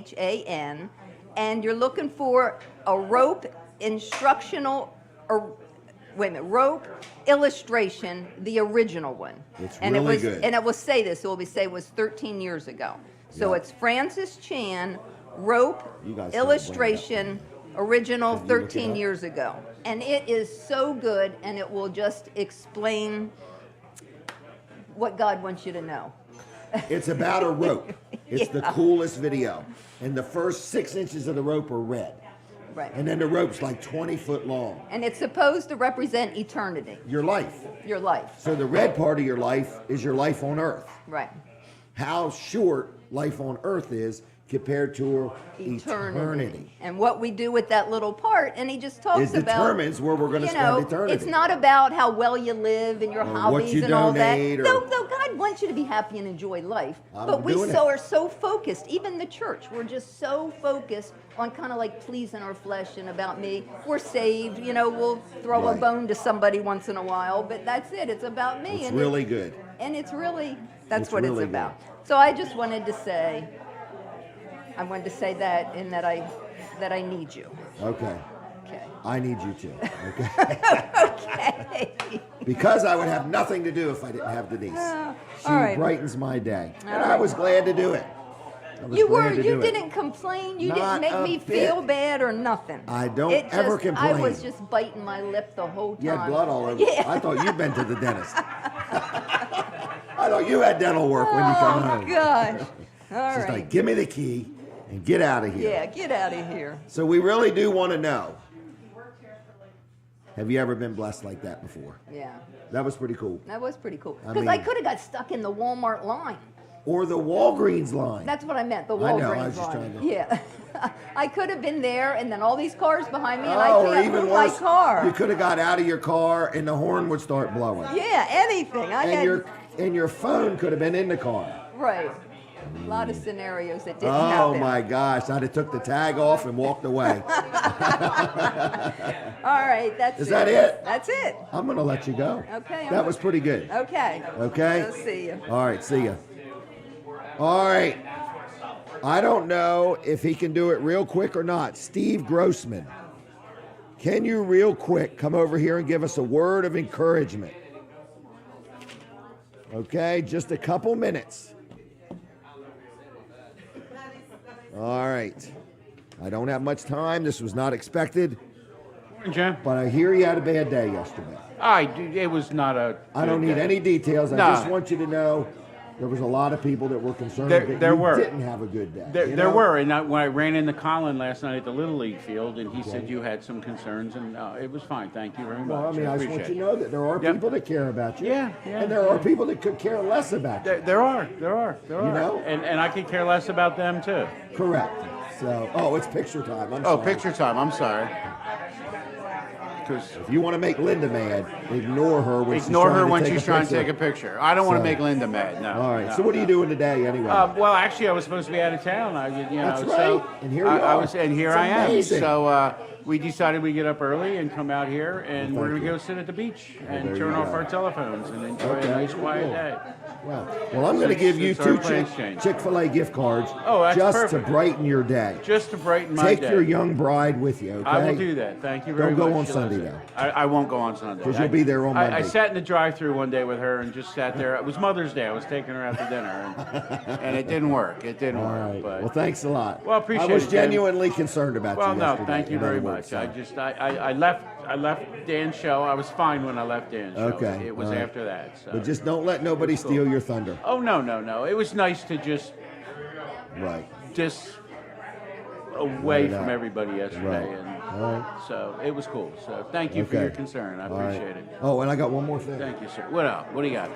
Chan, and you're looking for a rope instructional, or wait a minute, rope illustration, the original one. It's and really it was, good. And it will say this, it will say it was 13 years ago. So Yeah. it's Francis Chan, rope You guys illustration, original Can you look it 13 up? years ago. And it is so good, and it will just explain what God wants you to know. It's about a rope. It's the Yeah. coolest video. And the first 6 inches of the rope are red. Right. And then the rope's like 20 foot long. And it's supposed to represent eternity, Your life. your life. So the red part of your life is your life on earth. Right. How short life on earth is compared to eternity. And what we do with that little part, and he just talks It about, determines where we're going to you spend know, eternity. it's not about how well you live and your Or what hobbies you and all that. donate or- Though God wants you to be happy and enjoy life. I'm But we doing so it. are so focused, even the church, we're just so focused on kind of like pleasing our flesh and about me. We're saved, you know, we'll throw a Right. bone to somebody once in a while, but that's it. It's about me. It's and really good. And it's really, that's It's what really it's about. So I just wanted to say, that and that I need you. Okay. Okay. I need you too. Okay. Okay. Because I would have nothing to do if I didn't have Denise. She all right. brightens my day. And All I right. was glad to do it. I was You glad were. to You do it. didn't complain. You Not didn't make a me bit. feel bad or nothing. I don't It ever just, I complain. was just biting my lip the whole time. You had blood all over. Yeah. I thought you'd been to the dentist. I thought you had dental work when you come home. Oh gosh. All She's right. like, give me the key and get out of here. Yeah. Get out of here. So we really do want to know. Have you ever been blessed like that before? Yeah. That was pretty cool. That was pretty cool. I Because I mean- could have got stuck in the Walmart line. Or the Walgreens line. That's what I meant. The I Walgreens know, I was just line. trying to- Yeah. I could have been there, and then all these cars behind me, and Oh, or I can't even move my worse, car. you could have got out of your car and the horn would start blowing. Yeah. Anything. I had. And your phone could have been in the car. Right. A lot of scenarios that didn't Oh happen. my gosh, I'd have took the tag off and walked away. All right, that's Is it. that it? That's it. I'm gonna let you go. Okay. That was pretty good. Okay. Okay? I'll see you. All right, see ya. All right. I don't know if he can do it real quick or not. Steve Grossman, can you real quick come over here and give us a word of encouragement? Okay, just a couple minutes. All right. I don't have much time. This was not expected, Morning, Jim. but I hear you had a bad day yesterday. It was not a. I don't need any details. I No. just want you to know there was a lot of people that were concerned There- that there you were. didn't have a good day. There, you there know? were, and when I ran into Colin last night at the Little League field, and he said you had some concerns, and it was fine. Thank you very much. Well, I mean, I just want appreciate you to know that there are Yep. people that care about you. Yeah, And there are people that could care less about you. There are. You know? And I could care less about them too. Correct. So, it's picture time. I'm Oh, sorry. picture time. I'm sorry. If you want to make Linda mad, ignore her when she's Ignore trying her to when take she's a trying to picture. take a picture. I don't want to So- make Linda mad. No. All right. no, So what are you no. doing today anyway? Well, actually, I was supposed to be out of town. That's So right. And here you I are. was, and here It's I am. amazing. So we decided we'd get up early and come out here, and Well, we're thank gonna you. go sit at the beach there and you turn off go. our telephones and enjoy Okay, a nice quiet cool. day. Well, I'm going to give you Since our two plans changed. Chick-fil-A gift cards Oh, that's just perfect. to brighten your day. Just to brighten my Take day. your young bride with you, okay? I will do that. Thank you very Don't much. go on You'll Sunday, listen. though. I won't go on Sunday. 'Cause you'll be there on I Monday. sat in the drive-thru one day with her and just sat there. It was Mother's Day. I was taking her out to dinner, and it didn't work. It didn't All work. right. But Well, thanks a lot. Well, appreciate I was it, Jim. genuinely concerned about well, you no, yesterday, thank you in very other much. words, so. I left Dan's show. I was fine when I left Dan's show. Okay, It was all right. after that. So. But just don't let nobody It's cool. steal your thunder. Oh no. It was nice to just Right. away Let it from out. everybody yesterday, Right. and All right. so it was cool. So thank you for Okay. your concern. I All right. appreciate it. Oh, and I got one more thing. Thank you, sir. What else? What do you got?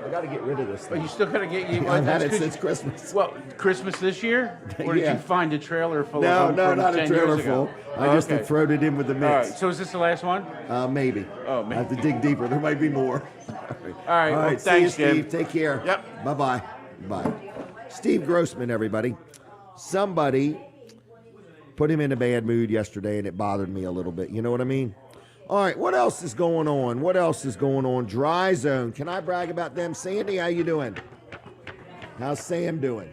I got to get rid of this Oh, thing. you still gotta get you. I've had that's it 'cause since you- Christmas. Well, Christmas this year, or did Yeah. you find a trailer full No, of them no, from not a 10 trailer years ago? full. I just okay. have thrown it in with the All right. mix. So is this the last one? Maybe. Oh, I have to dig deeper. There might be more. All right. All Well, right. thanks, see you, Jim. Steve. Take care. Yep. Bye-bye. Bye. Steve Grossman, everybody. Somebody put him in a bad mood yesterday, and it bothered me a little bit. You know what I mean? All right. What else is going on? What else is going on? Dry Zone. Can I brag about them? Sandy, how you doing? How's Sam doing?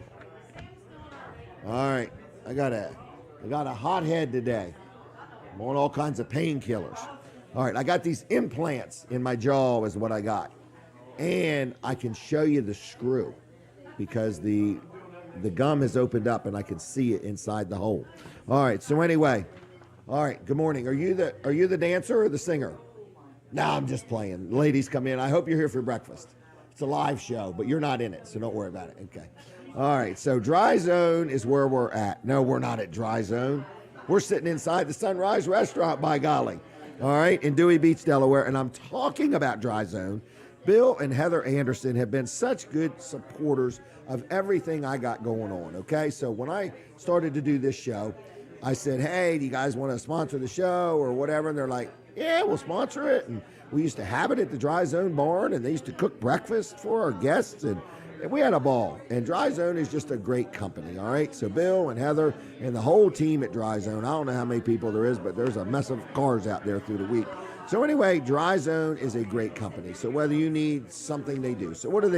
All right. I got a hot head today. I'm on all kinds of painkillers. All right, I got these implants in my jaw is what I got. And I can show you the screw because the gum has opened up and I can see it inside the hole. All right, so anyway. All right, good morning. Are you the dancer or the singer? No, I'm just playing. Ladies come in. I hope you're here for breakfast. It's a live show, but you're not in it, so don't worry about it. Okay. All right, so Dry Zone is where we're at. No, we're not at Dry Zone. We're sitting inside the Sunrise Restaurant, by golly. All right, in Dewey Beach, Delaware, and I'm talking about Dry Zone. Bill and Heather Anderson have been such good supporters of everything I got going on, okay? So when I started to do this show, I said, hey, do you guys want to sponsor the show or whatever? And they're like, yeah, we'll sponsor it. And we used to have it at the Dry Zone barn, and they used to cook breakfast for our guests, and we had a ball. And Dry Zone is just a great company, all right? So Bill and Heather and the whole team at Dry Zone, I don't know how many people there is, but there's a mess of cars out there through the week. So anyway, Dry Zone is a great company. So whether you need something, they do. So what do?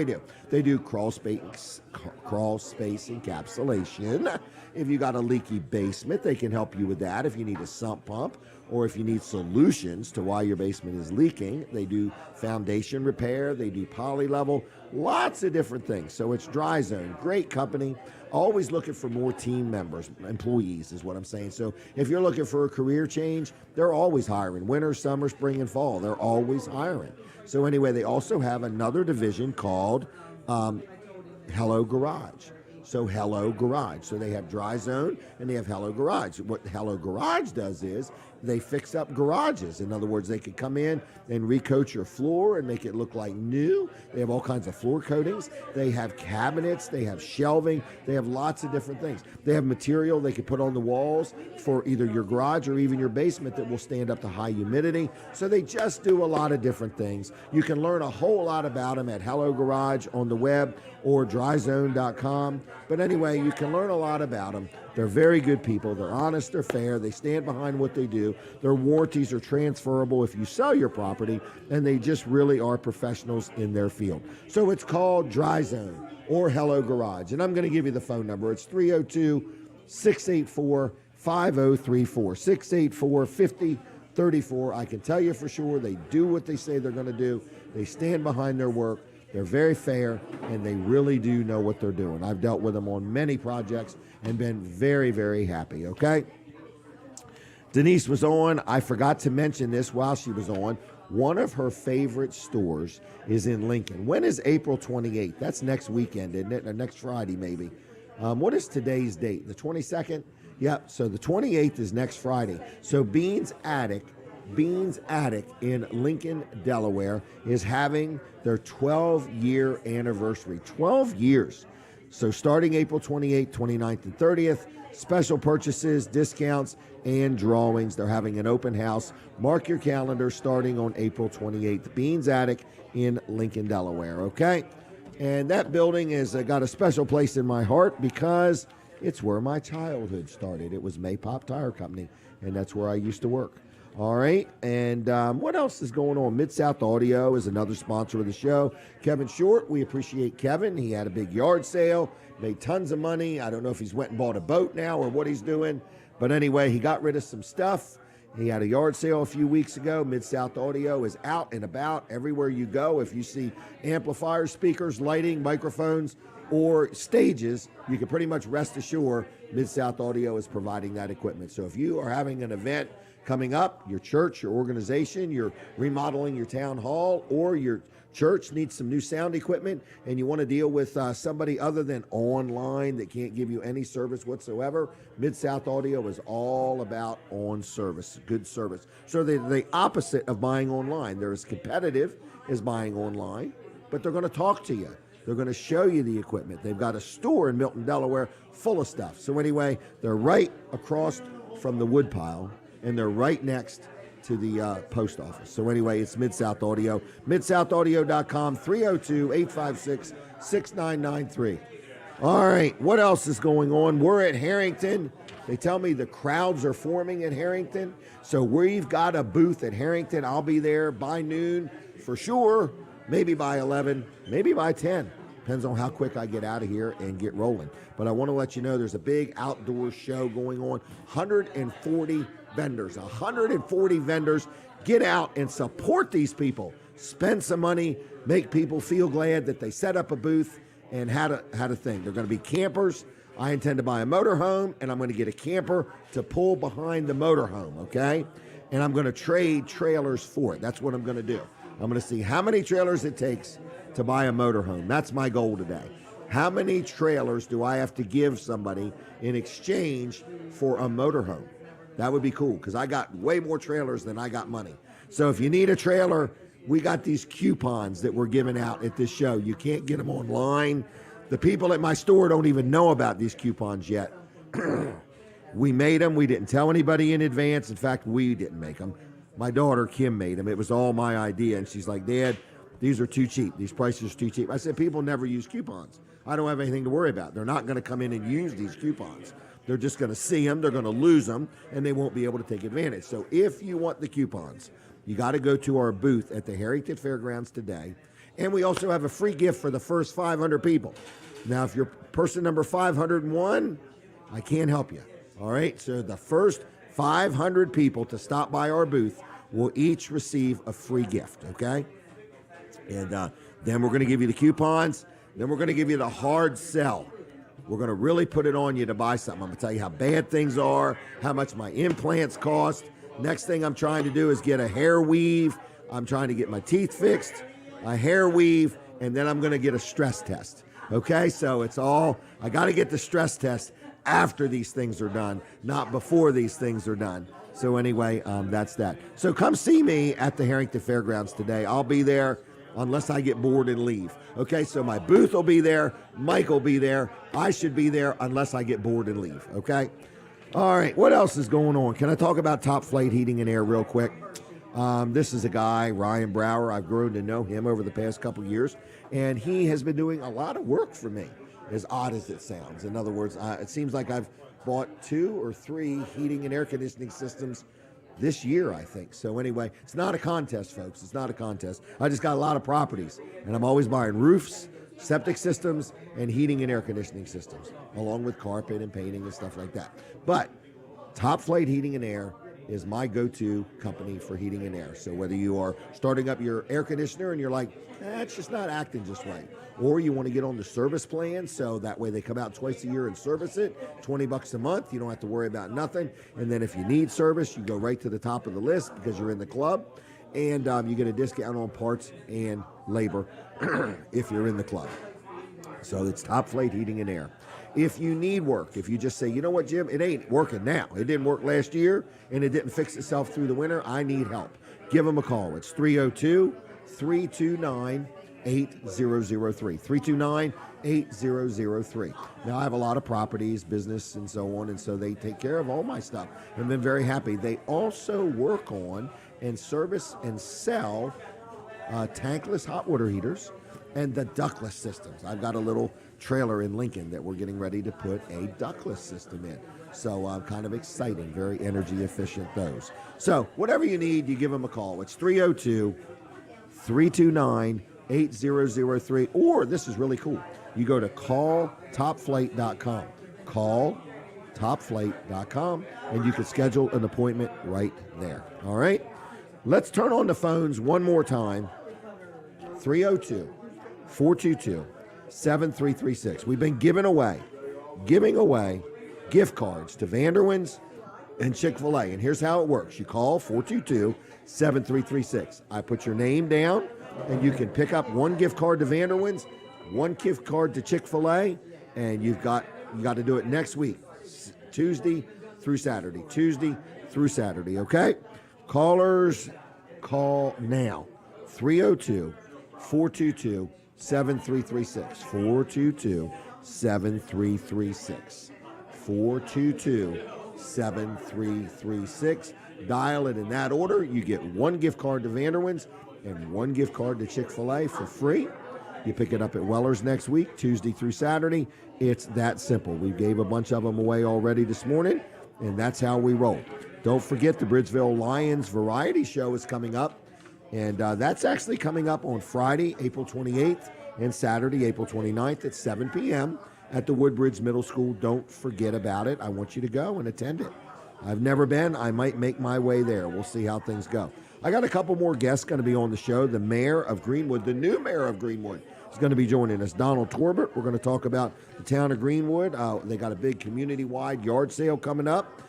They do crawl space encapsulation. If you got a leaky basement, they can help you with that. If you need a sump pump, or if you need solutions to why your basement is leaking, they do foundation repair, they do poly level, lots of different things. So it's Dry Zone, great company. Always looking for more team members, employees is what I'm saying. So if you're looking for a career change, they're always hiring. Winter, summer, spring, and fall, they're always hiring. So anyway, they also have another division called Hello Garage. So Hello Garage. So they have Dry Zone and they have Hello Garage. What Hello Garage does is they fix up garages. In other words, they could come in and recoat your floor and make it look like new. They have all kinds of floor coatings. They have cabinets. They have shelving. They have lots of different things. They have material they could put on the walls for either your garage or even your basement that will stand up to high humidity. So they just do a lot of different things. You can learn a whole lot about them at Hello Garage on the web or dryzone.com. But anyway, you can learn a lot about them. They're very good people. They're honest, they're fair, they stand behind what they do. Their warranties are transferable if you sell your property, and they just really are professionals in their field. So it's called Dry Zone or Hello Garage. And I'm going to give you the phone number. It's 302-684-5034, 684-5034. I can tell you for sure they do what they say they're going to do. They stand behind their work. They're very fair, and they really do know what they're doing. I've dealt with them on many projects and been very, very happy, okay? Denise was on. I forgot to mention this while she was on. One of her favorite stores is in Lincoln. When is April 28th? That's next weekend, isn't it? Or next Friday, maybe. What is today's date? The 22nd? Yep, so the 28th is next Friday. So Beans Attic in Lincoln, Delaware is having their 12-year anniversary. 12 years. So starting April 28th, 29th, and 30th, special purchases, discounts, and drawings. They're having an open house. Mark your calendar starting on April 28th. Beans Attic in Lincoln, Delaware, okay? And that building has got a special place in my heart because it's where my childhood started. It was Maypop Tire Company, and that's where I used to work. All right, and what else is going on? Mid-South Audio is another sponsor of the show. Kevin Short, we appreciate Kevin. He had a big yard sale, made tons of money. I don't know if he's went and bought a boat now or what he's doing. But anyway, he got rid of some stuff. He had a yard sale a few weeks ago. Mid-South Audio is out and about everywhere you go. If you see amplifiers, speakers, lighting, microphones, or stages, you can pretty much rest assured Mid-South Audio is providing that equipment. So if you are having an event coming up, your church, your organization, you're remodeling your town hall, or your church needs some new sound equipment, and you want to deal with somebody other than online that can't give you any service whatsoever, Mid-South Audio is all about on service, good service. So they're the opposite of buying online. They're as competitive as buying online, but they're going to talk to you. They're going to show you the equipment. They've got a store in Milton, Delaware, full of stuff. So anyway, they're right across from the woodpile, and they're right next to the post office. So anyway, it's Mid-South Audio. MidSouthAudio.com, 302-856-6993. All right, what else is going on? We're at Harrington. They tell me the crowds are forming at Harrington. So we've got a booth at Harrington. I'll be there by noon for sure, maybe by 11, maybe by 10. Depends on how quick I get out of here and get rolling. But I want to let you know there's a big outdoor show going on. 140 vendors, 140 vendors. Get out and support these people. Spend some money, make people feel glad that they set up a booth and had a thing. They're going to be campers. I intend to buy a motorhome, and I'm going to get a camper to pull behind the motorhome, okay? And I'm going to trade trailers for it. That's what I'm going to do. I'm going to see how many trailers it takes to buy a motorhome. That's my goal today. How many trailers do I have to give somebody in exchange for a motorhome? That would be cool because I got way more trailers than I got money. So if you need a trailer, we got these coupons that we're giving out at this show. You can't get them online. The people at my store don't even know about these coupons yet. We made them. We didn't tell anybody in advance. In fact, we didn't make them. My daughter, Kim, made them. It was all my idea. And she's like, Dad, these are too cheap. These prices are too cheap. I said, people never use coupons. I don't have anything to worry about. They're not going to come in and use these coupons. They're just going to see them. They're going to lose them, and they won't be able to take advantage. So if you want the coupons, you got to go to our booth at the Harrington Fairgrounds today. And we also have a free gift for the first 500 people. Now, if you're person number 501, I can't help you. All right? So the first 500 people to stop by our booth will each receive a free gift, okay? And then we're going to give you the coupons. Then we're going to give you the hard sell. We're going to really put it on you to buy something. I'm going to tell you how bad things are, how much my implants cost. Next thing I'm trying to do is get a hair weave. I'm trying to get my teeth fixed, a hair weave, and then I'm going to get a stress test. Okay, so it's all, I got to get the stress test after these things are done, not before these things are done. So anyway, that's that. So come see me at the Harrington Fairgrounds today. I'll be there unless I get bored and leave. Okay, so my booth will be there. Mike will be there. I should be there unless I get bored and leave. Okay? All right, what else is going on? Can I talk about Top Flight Heating and Air real quick? This is a guy, Ryan Brower. I've grown to know him over the past couple years, and he has been doing a lot of work for me, as odd as it sounds. In other words, it seems like I've bought 2 or 3 heating and air conditioning systems this year, I think. So anyway, it's not a contest, folks. It's not a contest. I just got a lot of properties, and I'm always buying roofs, septic systems, and heating and air conditioning systems, along with carpet and painting and stuff like that. But Top Flight Heating and Air is my go-to company for heating and air. So whether you are starting up your air conditioner and you're like, it's just not acting just right, or you want to get on the service plan, so that way they come out twice a year and service it, $20 a month. You don't have to worry about nothing. And then if you need service, you go right to the top of the list because you're in the club, and you get a discount on parts and labor if you're in the club. So it's Top Flight Heating and Air. If you need work, if you just say, you know what, Jim, it ain't working now. It didn't work last year, and it didn't fix itself through the winter. I need help. Give them a call. It's 302-329-8003. 329-8003. Now, I have a lot of properties, business, and so on, and so they take care of all my stuff. I've been very happy. They also work on and service and sell tankless hot water heaters and the ductless systems. I've got a little trailer in Lincoln that we're getting ready to put a ductless system in. So kind of exciting, very energy efficient those. So whatever you need, you give them a call. It's 302-329-8003, or this is really cool. You go to calltopflight.com. Calltopflight.com, and you can schedule an appointment right there. All right? Let's turn on the phones one more time. 302-422-7336. We've been giving away gift cards to Vanderwin's and Chick-fil-A. And here's how it works. You call 422-7336. I put your name down, and you can pick up 1 gift card to Vanderwin's, 1 gift card to Chick-fil-A, and you got to do it next week, Tuesday through Saturday. Tuesday through Saturday, okay? Callers, call now. 302-422-7336. 422-7336. 422-7336. Dial it in that order. You get 1 gift card to Vanderwin's and 1 gift card to Chick-fil-A for free. You pick it up at Weller's next week, Tuesday through Saturday. It's that simple. We gave a bunch of them away already this morning, and that's how we roll. Don't forget the Bridgeville Lions Variety Show is coming up, and that's actually coming up on Friday, April 28th, and Saturday, April 29th at 7 p.m. at the Woodbridge Middle School. Don't forget about it. I want you to go and attend it. I've never been. I might make my way there. We'll see how things go. I got a couple more guests going to be on the show. The mayor of Greenwood, the new mayor of Greenwood, is going to be joining us. Donald Torbert. We're going to talk about the town of Greenwood. They got a big community-wide yard sale coming up.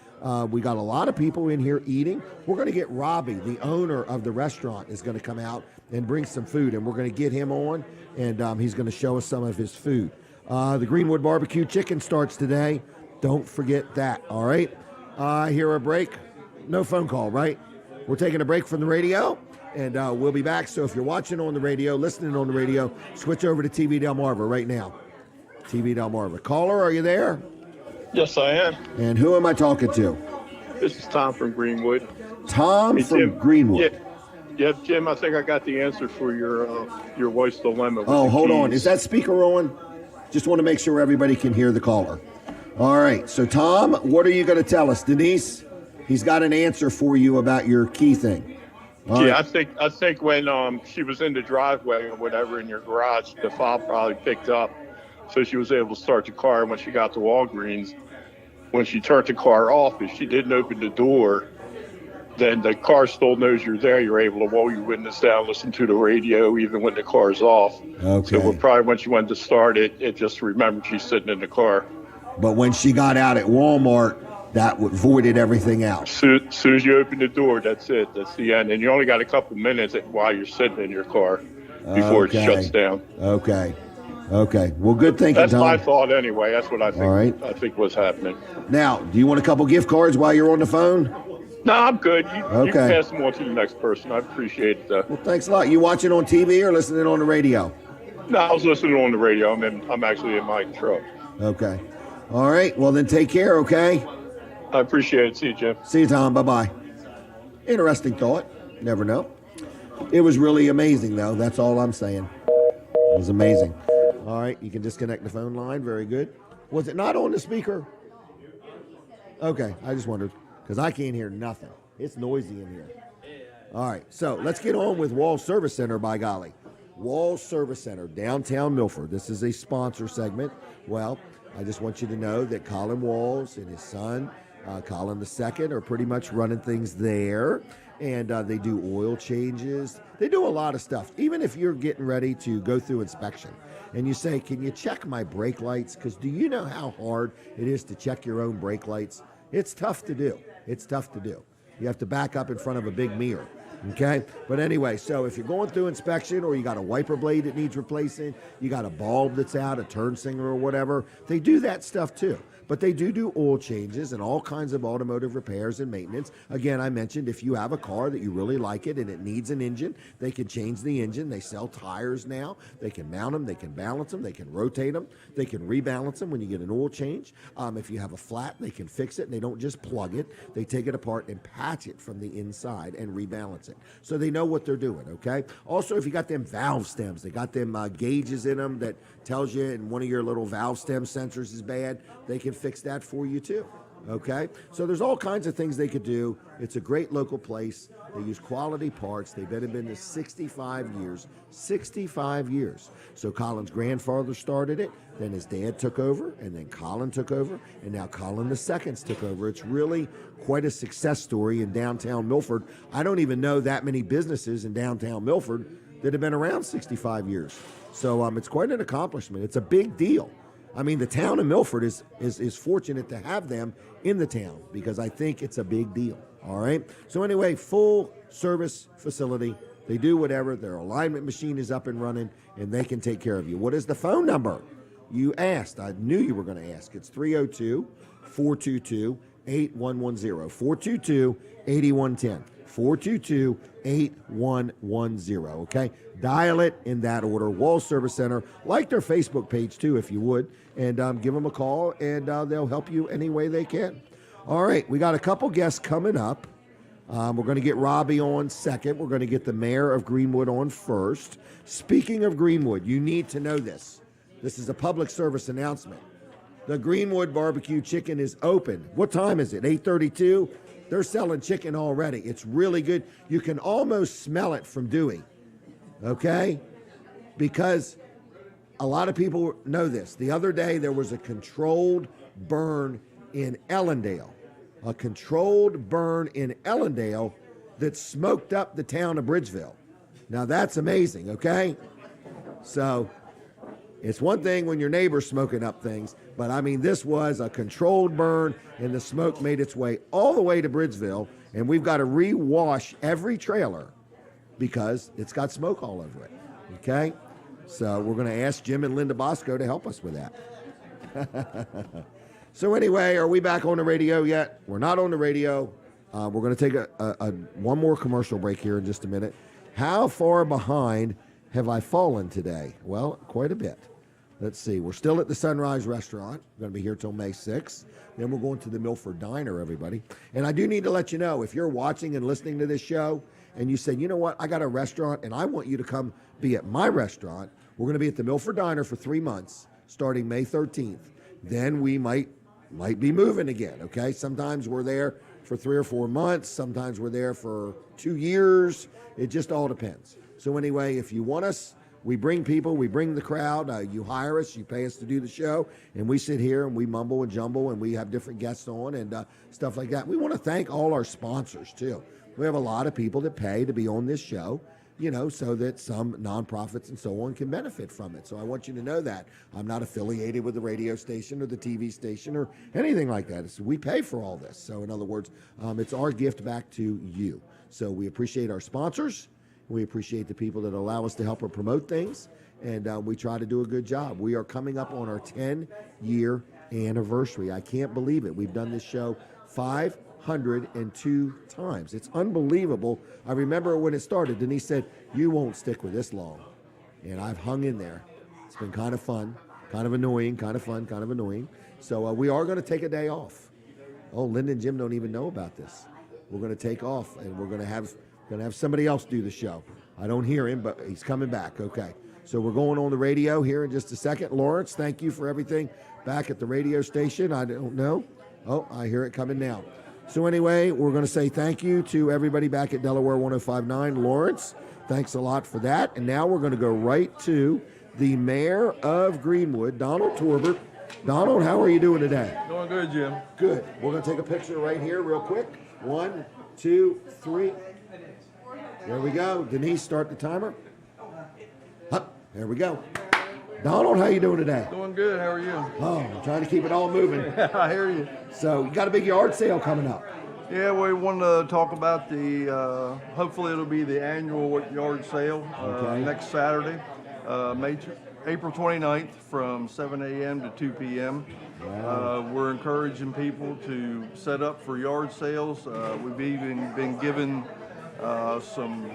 We got a lot of people in here eating. We're going to get Robbie, the owner of the restaurant, is going to come out and bring some food, and we're going to get him on, and he's going to show us some of his food. The Greenwood barbecue chicken starts today. Don't forget that, all right? I hear a break. No phone call, right? We're taking a break from the radio, and we'll be back. So if you're watching on the radio, listening on the radio, switch over to TV Delmarva right now. TV Delmarva. Caller, are you there? Yes, I am. And who am I talking to? This is Tom from Greenwood. Tom Hey, from Jim. Greenwood. Yeah, Jim, I think I got the answer for your wife's dilemma. with Oh, the hold on. keys. Is that speaker on? Just want to make sure everybody can hear the caller. All right. So, Tom, what are you going to tell us? Denise, he's got an answer for you about your key thing. All Yeah, right. I think when she was in the driveway or whatever in your garage, the fob probably picked up, so she was able to start the car. And when she got to Walgreens, when she turned the car off, if she didn't open the door, then the car still knows you're there. You're able to roll your windows down, listen to the radio, even when the car's off. Okay. So probably when she went to start it, it just remembered she's sitting in the car. But when she got out at Walmart, that voided everything out. Soon as you open the door, that's it. That's the end. And you only got a couple minutes while you're sitting in your car before Okay. it shuts down. Okay. Okay. Well, good thinking, That's Tom. my thought anyway. That's what I think. All right. I think was happening. Now, do you want a couple gift cards while you're on the phone? No, I'm good. You Okay. can pass them on to the next person. I appreciate it. Well, thanks a lot. You watching on TV or listening on the radio? No, I was listening on the radio. I'm actually in my truck. Okay. All right. Well, then take care, okay? I appreciate it. See you, Jim. See you, Tom. Bye-bye. Interesting thought. Never know. It was really amazing, though. That's all I'm saying. It was amazing. All right. You can disconnect the phone line. Very good. Was it not on the speaker? Okay. I just wondered because I can't hear nothing. It's noisy in here. All right. So let's get on with Wall Service Center, by golly. Wall Service Center, downtown Milford. This is a sponsor segment. Well, I just want you to know that Colin Walls and his son, Colin II, are pretty much running things there. And they do oil changes. They do a lot of stuff. Even if you're getting ready to go through inspection and you say, can you check my brake lights? Because do you know how hard it is to check your own brake lights? It's tough to do. It's tough to do. You have to back up in front of a big mirror. Okay? But anyway, so if you're going through inspection or you got a wiper blade that needs replacing, you got a bulb that's out, a turn signal or whatever, they do that stuff too. But they do oil changes and all kinds of automotive repairs and maintenance. Again, I mentioned if you have a car that you really like it and it needs an engine, they can change the engine. They sell tires now. They can mount them. They can balance them. They can rotate them. They can rebalance them when you get an oil change. If you have a flat, they can fix it. And they don't just plug it. They take it apart and patch it from the inside and rebalance it. So they know what they're doing, okay? Also, if you got them valve stems, they got them gauges in them that tells you and one of your little valve stem sensors is bad, they can fix that for you too. Okay? So there's all kinds of things they could do. It's a great local place. They use quality parts. They've been in business 65 years. 65 years. So Colin's grandfather started it, then his dad took over, and then Colin took over, and now Colin II's took over. It's really quite a success story in downtown Milford. I don't even know that many businesses in downtown Milford that have been around 65 years. So it's quite an accomplishment. It's a big deal. I mean, the town of Milford is fortunate to have them in the town because I think it's a big deal. All right. So anyway, full service facility. They do whatever. Their alignment machine is up and running, and they can take care of you. What is the phone number? You asked. I knew you were going to ask. It's 302-422-8110. 422-8110. 422-8110, okay? Dial it in that order. Wall Service Center. Like their Facebook page, too, if you would. And give them a call, and they'll help you any way they can. All right, we got a couple guests coming up. We're going to get Robbie on second. We're going to get the mayor of Greenwood on first. Speaking of Greenwood, you need to know this. This is a public service announcement. The Greenwood barbecue chicken is open. What time is it? 8:32? They're selling chicken already. It's really good. You can almost smell it from Dewey, okay? Because a lot of people know this. The other day, there was a controlled burn in Ellendale. A controlled burn in Ellendale that smoked up the town of Bridgeville. Now, that's amazing, okay? So it's one thing when your neighbor's smoking up things, but I mean, this was a controlled burn, and the smoke made its way all the way to Bridgeville, and we've got to rewash every trailer because it's got smoke all over it, okay? So we're going to ask Jim and Linda Bosco to help us with that. So anyway, are we back on the radio yet? We're not on the radio. We're going to take a one more commercial break here in just a minute. How far behind have I fallen today? Well, quite a bit. Let's see. We're still at the Sunrise Restaurant. We're going to be here till May 6th. Then we're going to the Milford Diner, everybody. And I do need to let you know, if you're watching and listening to this show and you say, you know what, I got a restaurant and I want you to come be at my restaurant, we're going to be at the Milford Diner for 3 months starting May 13th. Then we might be moving again, okay? Sometimes we're there for 3 or 4 months. Sometimes we're there for 2 years. It just all depends. So anyway, if you want us, we bring people, we bring the crowd. You hire us, you pay us to do the show, and we sit here and we mumble and jumble, and we have different guests on and stuff like that. We want to thank all our sponsors, too. We have a lot of people that pay to be on this show, you know, so that some nonprofits and so on can benefit from it. So I want you to know that. I'm not affiliated with the radio station or the TV station or anything like that. We pay for all this. So in other words, it's our gift back to you. So we appreciate our sponsors. We appreciate the people that allow us to help or promote things, and we try to do a good job. We are coming up on our 10-year anniversary. I can't believe it. We've done this show 502 times. It's unbelievable. I remember when it started, Denise said, you won't stick with this long, and I've hung in there. It's been kind of fun, kind of annoying, kind of fun, kind of annoying. So we are going to take a day off. Oh, Linda and Jim don't even know about this. We're going to take off, and we're going to have somebody else do the show. I don't hear him, but he's coming back. Okay. So we're going on the radio here in just a second. Lawrence, thank you for everything back at the radio station. I don't know. Oh, I hear it coming now. So anyway, we're going to say thank you to everybody back at Delaware 105.9. Lawrence, thanks a lot for that. And now we're going to go right to the mayor of Greenwood, Donald Torbert. Donald, how are you doing today? Doing good, Jim. Good. We're going to take a picture right here real quick. 1, 2, 3. There we go. Denise, start the timer. Up. There we go. Donald, how you doing today? Doing good. How are you? Oh, I'm trying to keep it all moving. I hear you. So you got a big yard sale coming up. Yeah, we wanted to talk about the, hopefully it'll be the annual yard sale next Saturday, April 29th from 7 a.m. to 2 p.m. Wow. We're encouraging people to set up for yard sales. We've even been given some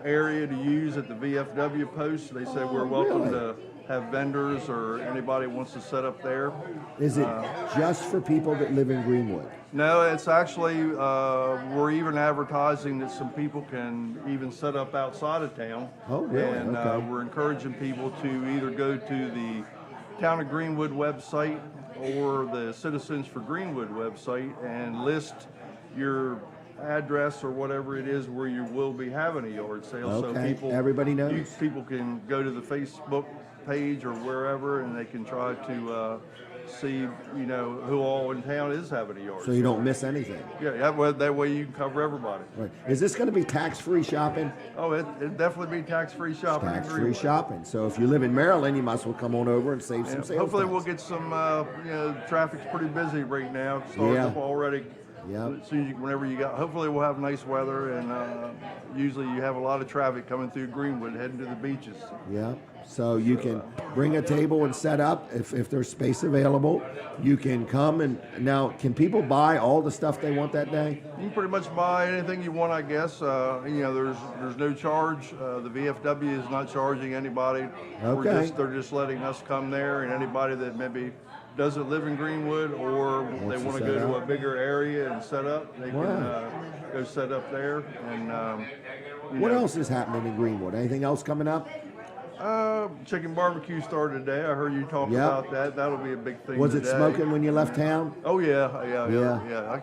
area to use at the VFW post. They say we're welcome to have vendors or anybody wants to set up there. Is it just for people that live in Greenwood? No, it's actually, we're even advertising that some people can even set up outside of town. Oh, really? And okay. We're encouraging people to either go to the Town of Greenwood website or the Citizens for Greenwood website and list your address or whatever it is where you will be having a yard sale. Okay. So Everybody knows. People can go to the Facebook page or wherever and they can try to see, you know, who all in town is having a yard So you don't miss anything. Yeah, that way you can cover everybody. Right. Is this going to be tax-free shopping? Oh, it'd definitely be tax-free shopping. Tax-free shopping. So if you live in Maryland, you might as well come on over and save some sales. Hopefully tax. we'll get some, you know, traffic's pretty busy right now. Starting up already. Yeah. Hopefully we'll have nice weather, and usually you have a lot of traffic coming through Greenwood heading to the beaches. Yeah. So you can bring a table and set up if there's space available. You can come and now can people buy all the stuff they want that day? You can pretty much buy anything you want, I guess. You know, there's no charge. The VFW is not charging anybody. Okay. They're just letting us come there, and anybody that maybe doesn't live in Greenwood or they want to go to a bigger area and set up, they can go set up there. And what else is happening in Greenwood? Anything else coming up? Chicken barbecue started today. I heard you talk about that. That'll be a big thing. Was today. it smoking when you left town? Oh yeah.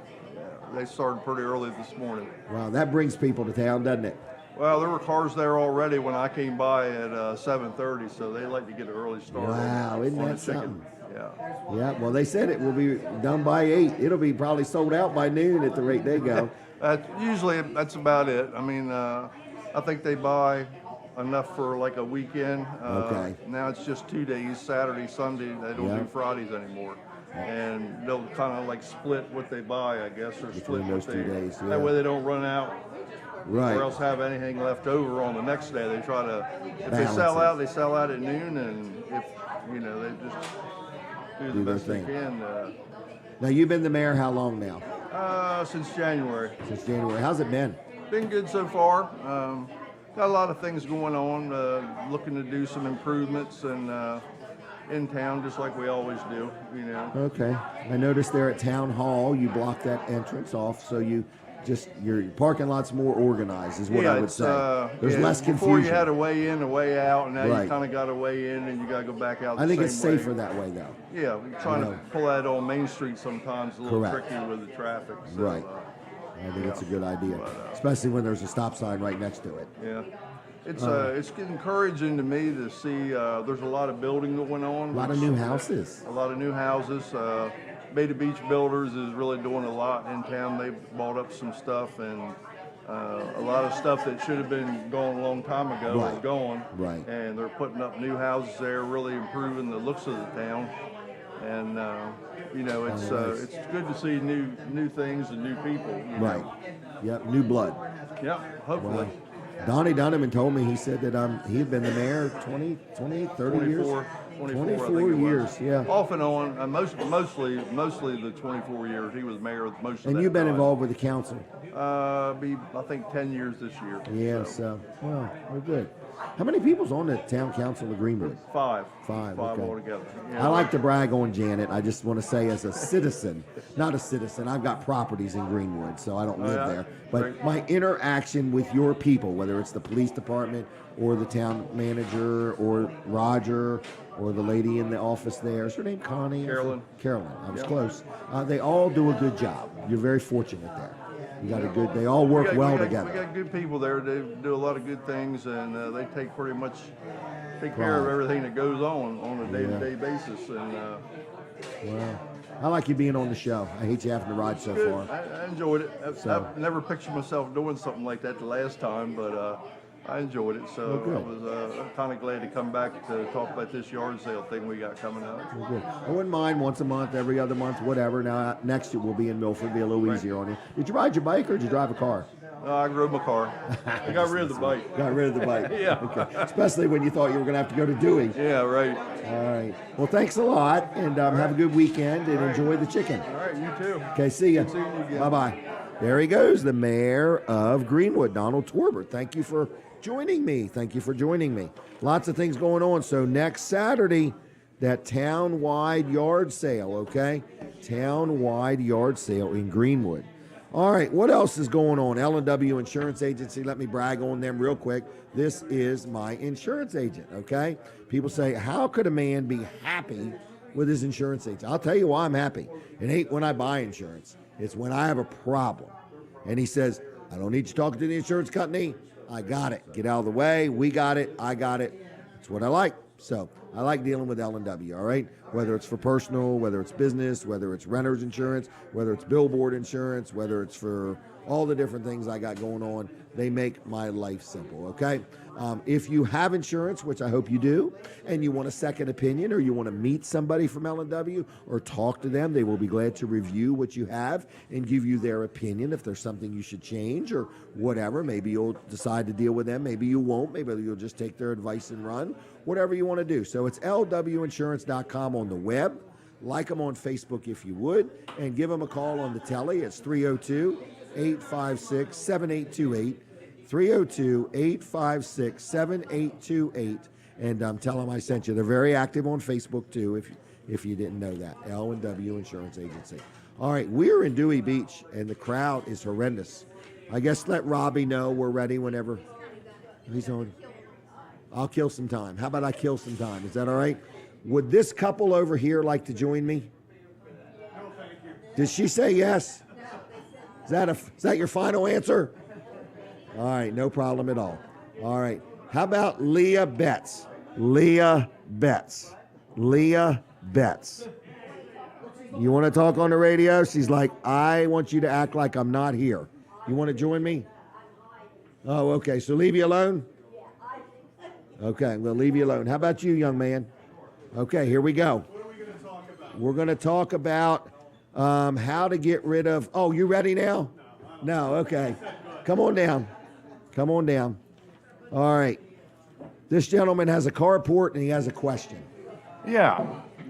They started pretty early this morning. Wow, that brings people to town, doesn't it? Well, there were cars there already when I came by at 7:30, so they like to get an early start. Wow, isn't on that the chicken. something? Yeah. Yeah, well, they said it will be done by 8. It'll be probably sold out by noon at the rate they go. Usually, that's about it. I mean, I think they buy enough for like a weekend. Okay. Now it's just 2 days, Saturday, Sunday. They don't do Fridays anymore. And they'll kind of like split what they buy, I guess, or Between split those what 2 they, days, That way they don't run out. Right. Or else have anything left over on the next day. They try to, if they Balance sell it. out, they sell out at noon, and if, you know, they just do the their best they thing. can. Now, you've been the mayor how long now? Since January. Since January. How's it been? Been good so far. Got a lot of things going on. Looking to do some improvements and in town, just like we always do. You know. Okay. I noticed there at Town Hall, you blocked that entrance off, so your parking lot's more organized, is what I would say. There's less confusion. Before you had a way in, a way out, and now Right. you kind of got a way in, and you got to go back out. I think the it's same way. safer that way, though. Yeah, we're trying to pull that on Main Street sometimes a little Correct. tricky with the traffic. So, Right. I think it's a good idea, especially when there's a stop sign right next to it. Yeah. It's encouraging to me to see there's a lot of building going on. A lot of new houses. A lot of new houses. Beta Beach Builders is really doing a lot in town. They bought up some stuff, and a lot of stuff that should have been gone a long time ago is gone. Right. And they're putting up new houses there, really improving the looks of the town. And it's good to see new things and new people. you know. Right. Yep. New blood. Yeah. Hopefully. Wow. Donnie Dunneman told me, he said that he had been the mayor 20, 28, 30 years. 24 I think it 24 was. years, yeah. Off and on, mostly the 24 years. He was mayor most of that And you've been time. involved with the council. I think 10 years this year. Yeah, so, well, we're good. How many people's on the town council of Greenwood? Five. Five, Five okay. altogether. I like to brag on Janet. I just want to say, as a citizen, not a citizen, I've got properties in Greenwood, so I don't live yeah? there. But Great. my interaction with your people, whether it's the police department or the town manager or Roger or the lady in the office there, is her name Connie? Carolyn. Carolyn, I was Yep. close. They all do a good job. You're very fortunate there. You got a good, they all work well together. We got good people there. They do a lot of good things, and they take pretty much take care of Pride. everything that goes on a day-to-day basis. And Well, I like you being on the show. I hate you having to ride so good. far. I enjoyed it. So- I've never pictured myself doing something like that the last time, but I enjoyed it. So good. I was kind of glad to come back to talk about this yard sale thing we got coming up. Well, good. I wouldn't mind once a month, every other month, whatever. Now, next year we'll be in Milford, be a little easier on you. Did you ride your bike or did you drive a car? I rode my car. I got rid of the bike. Got rid of the bike. Yeah. Okay. Especially when you thought you were going to have to go to Dewey. Yeah, right. All right. Well, thanks a lot, and have a good weekend, and enjoy the chicken. All right, you too. Okay, see ya. Good seeing you again. Bye-bye. There he goes, the mayor of Greenwood, Donald Torbert. Thank you for joining me. Thank you for joining me. Lots of things going on. So next Saturday, that town-wide yard sale, okay? Town-wide yard sale in Greenwood. All right, what else is going on? L&W Insurance Agency, let me brag on them real quick. This is my insurance agent, okay? People say, how could a man be happy with his insurance agent? I'll tell you why I'm happy. It ain't when I buy insurance. It's when I have a problem. And he says, I don't need you talking to the insurance company. I got it. Get out of the way. We got it. I got it. That's what I like. So I like dealing with L&W, all right? Whether it's for personal, whether it's business, whether it's renter's insurance, whether it's billboard insurance, whether it's for all the different things I got going on, they make my life simple, okay? If you have insurance, which I hope you do, and you want a second opinion or you want to meet somebody from L&W or talk to them, they will be glad to review what you have and give you their opinion if there's something you should change or whatever. Maybe you'll decide to deal with them. Maybe you won't. Maybe you'll just take their advice and run. Whatever you want to do. So it's lwinsurance.com on the web. Like them on Facebook if you would, and give them a call on the telly. It's 302-856-7828. 302-856-7828, and tell them I sent you. They're very active on Facebook too, if you didn't know that. L&W Insurance Agency. All right, we're in Dewey Beach, and the crowd is horrendous. I guess let Robbie know we're ready whenever he's on. I'll kill some time. How about I kill some time? Is that all right? Would this couple over here like to join me? Did she say yes? Is that your final answer? All right, no problem at all. All right. How about Leah Betts? Leah Betts. Leah Betts. You want to talk on the radio? She's like, I want you to act like I'm not here. You want to join me? Oh, okay. So leave you alone? Okay, we'll leave you alone. How about you, young man? Okay, here we go. What are we going to talk about? We're going to talk about how to get rid of... Oh, you ready now? No, okay. Come on down. Come on down. All right. This gentleman has a carport and he has a question. Yeah.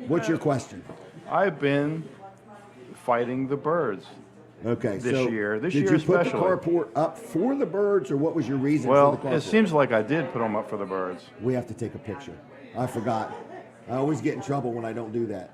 What's your question? I've been fighting the birds. Okay, This so year did especially. you put the carport up for the birds, or what was your reason Well, for the carport? it seems like I did put them up for the birds. We have to take a picture. I forgot. I always get in trouble when I don't do that.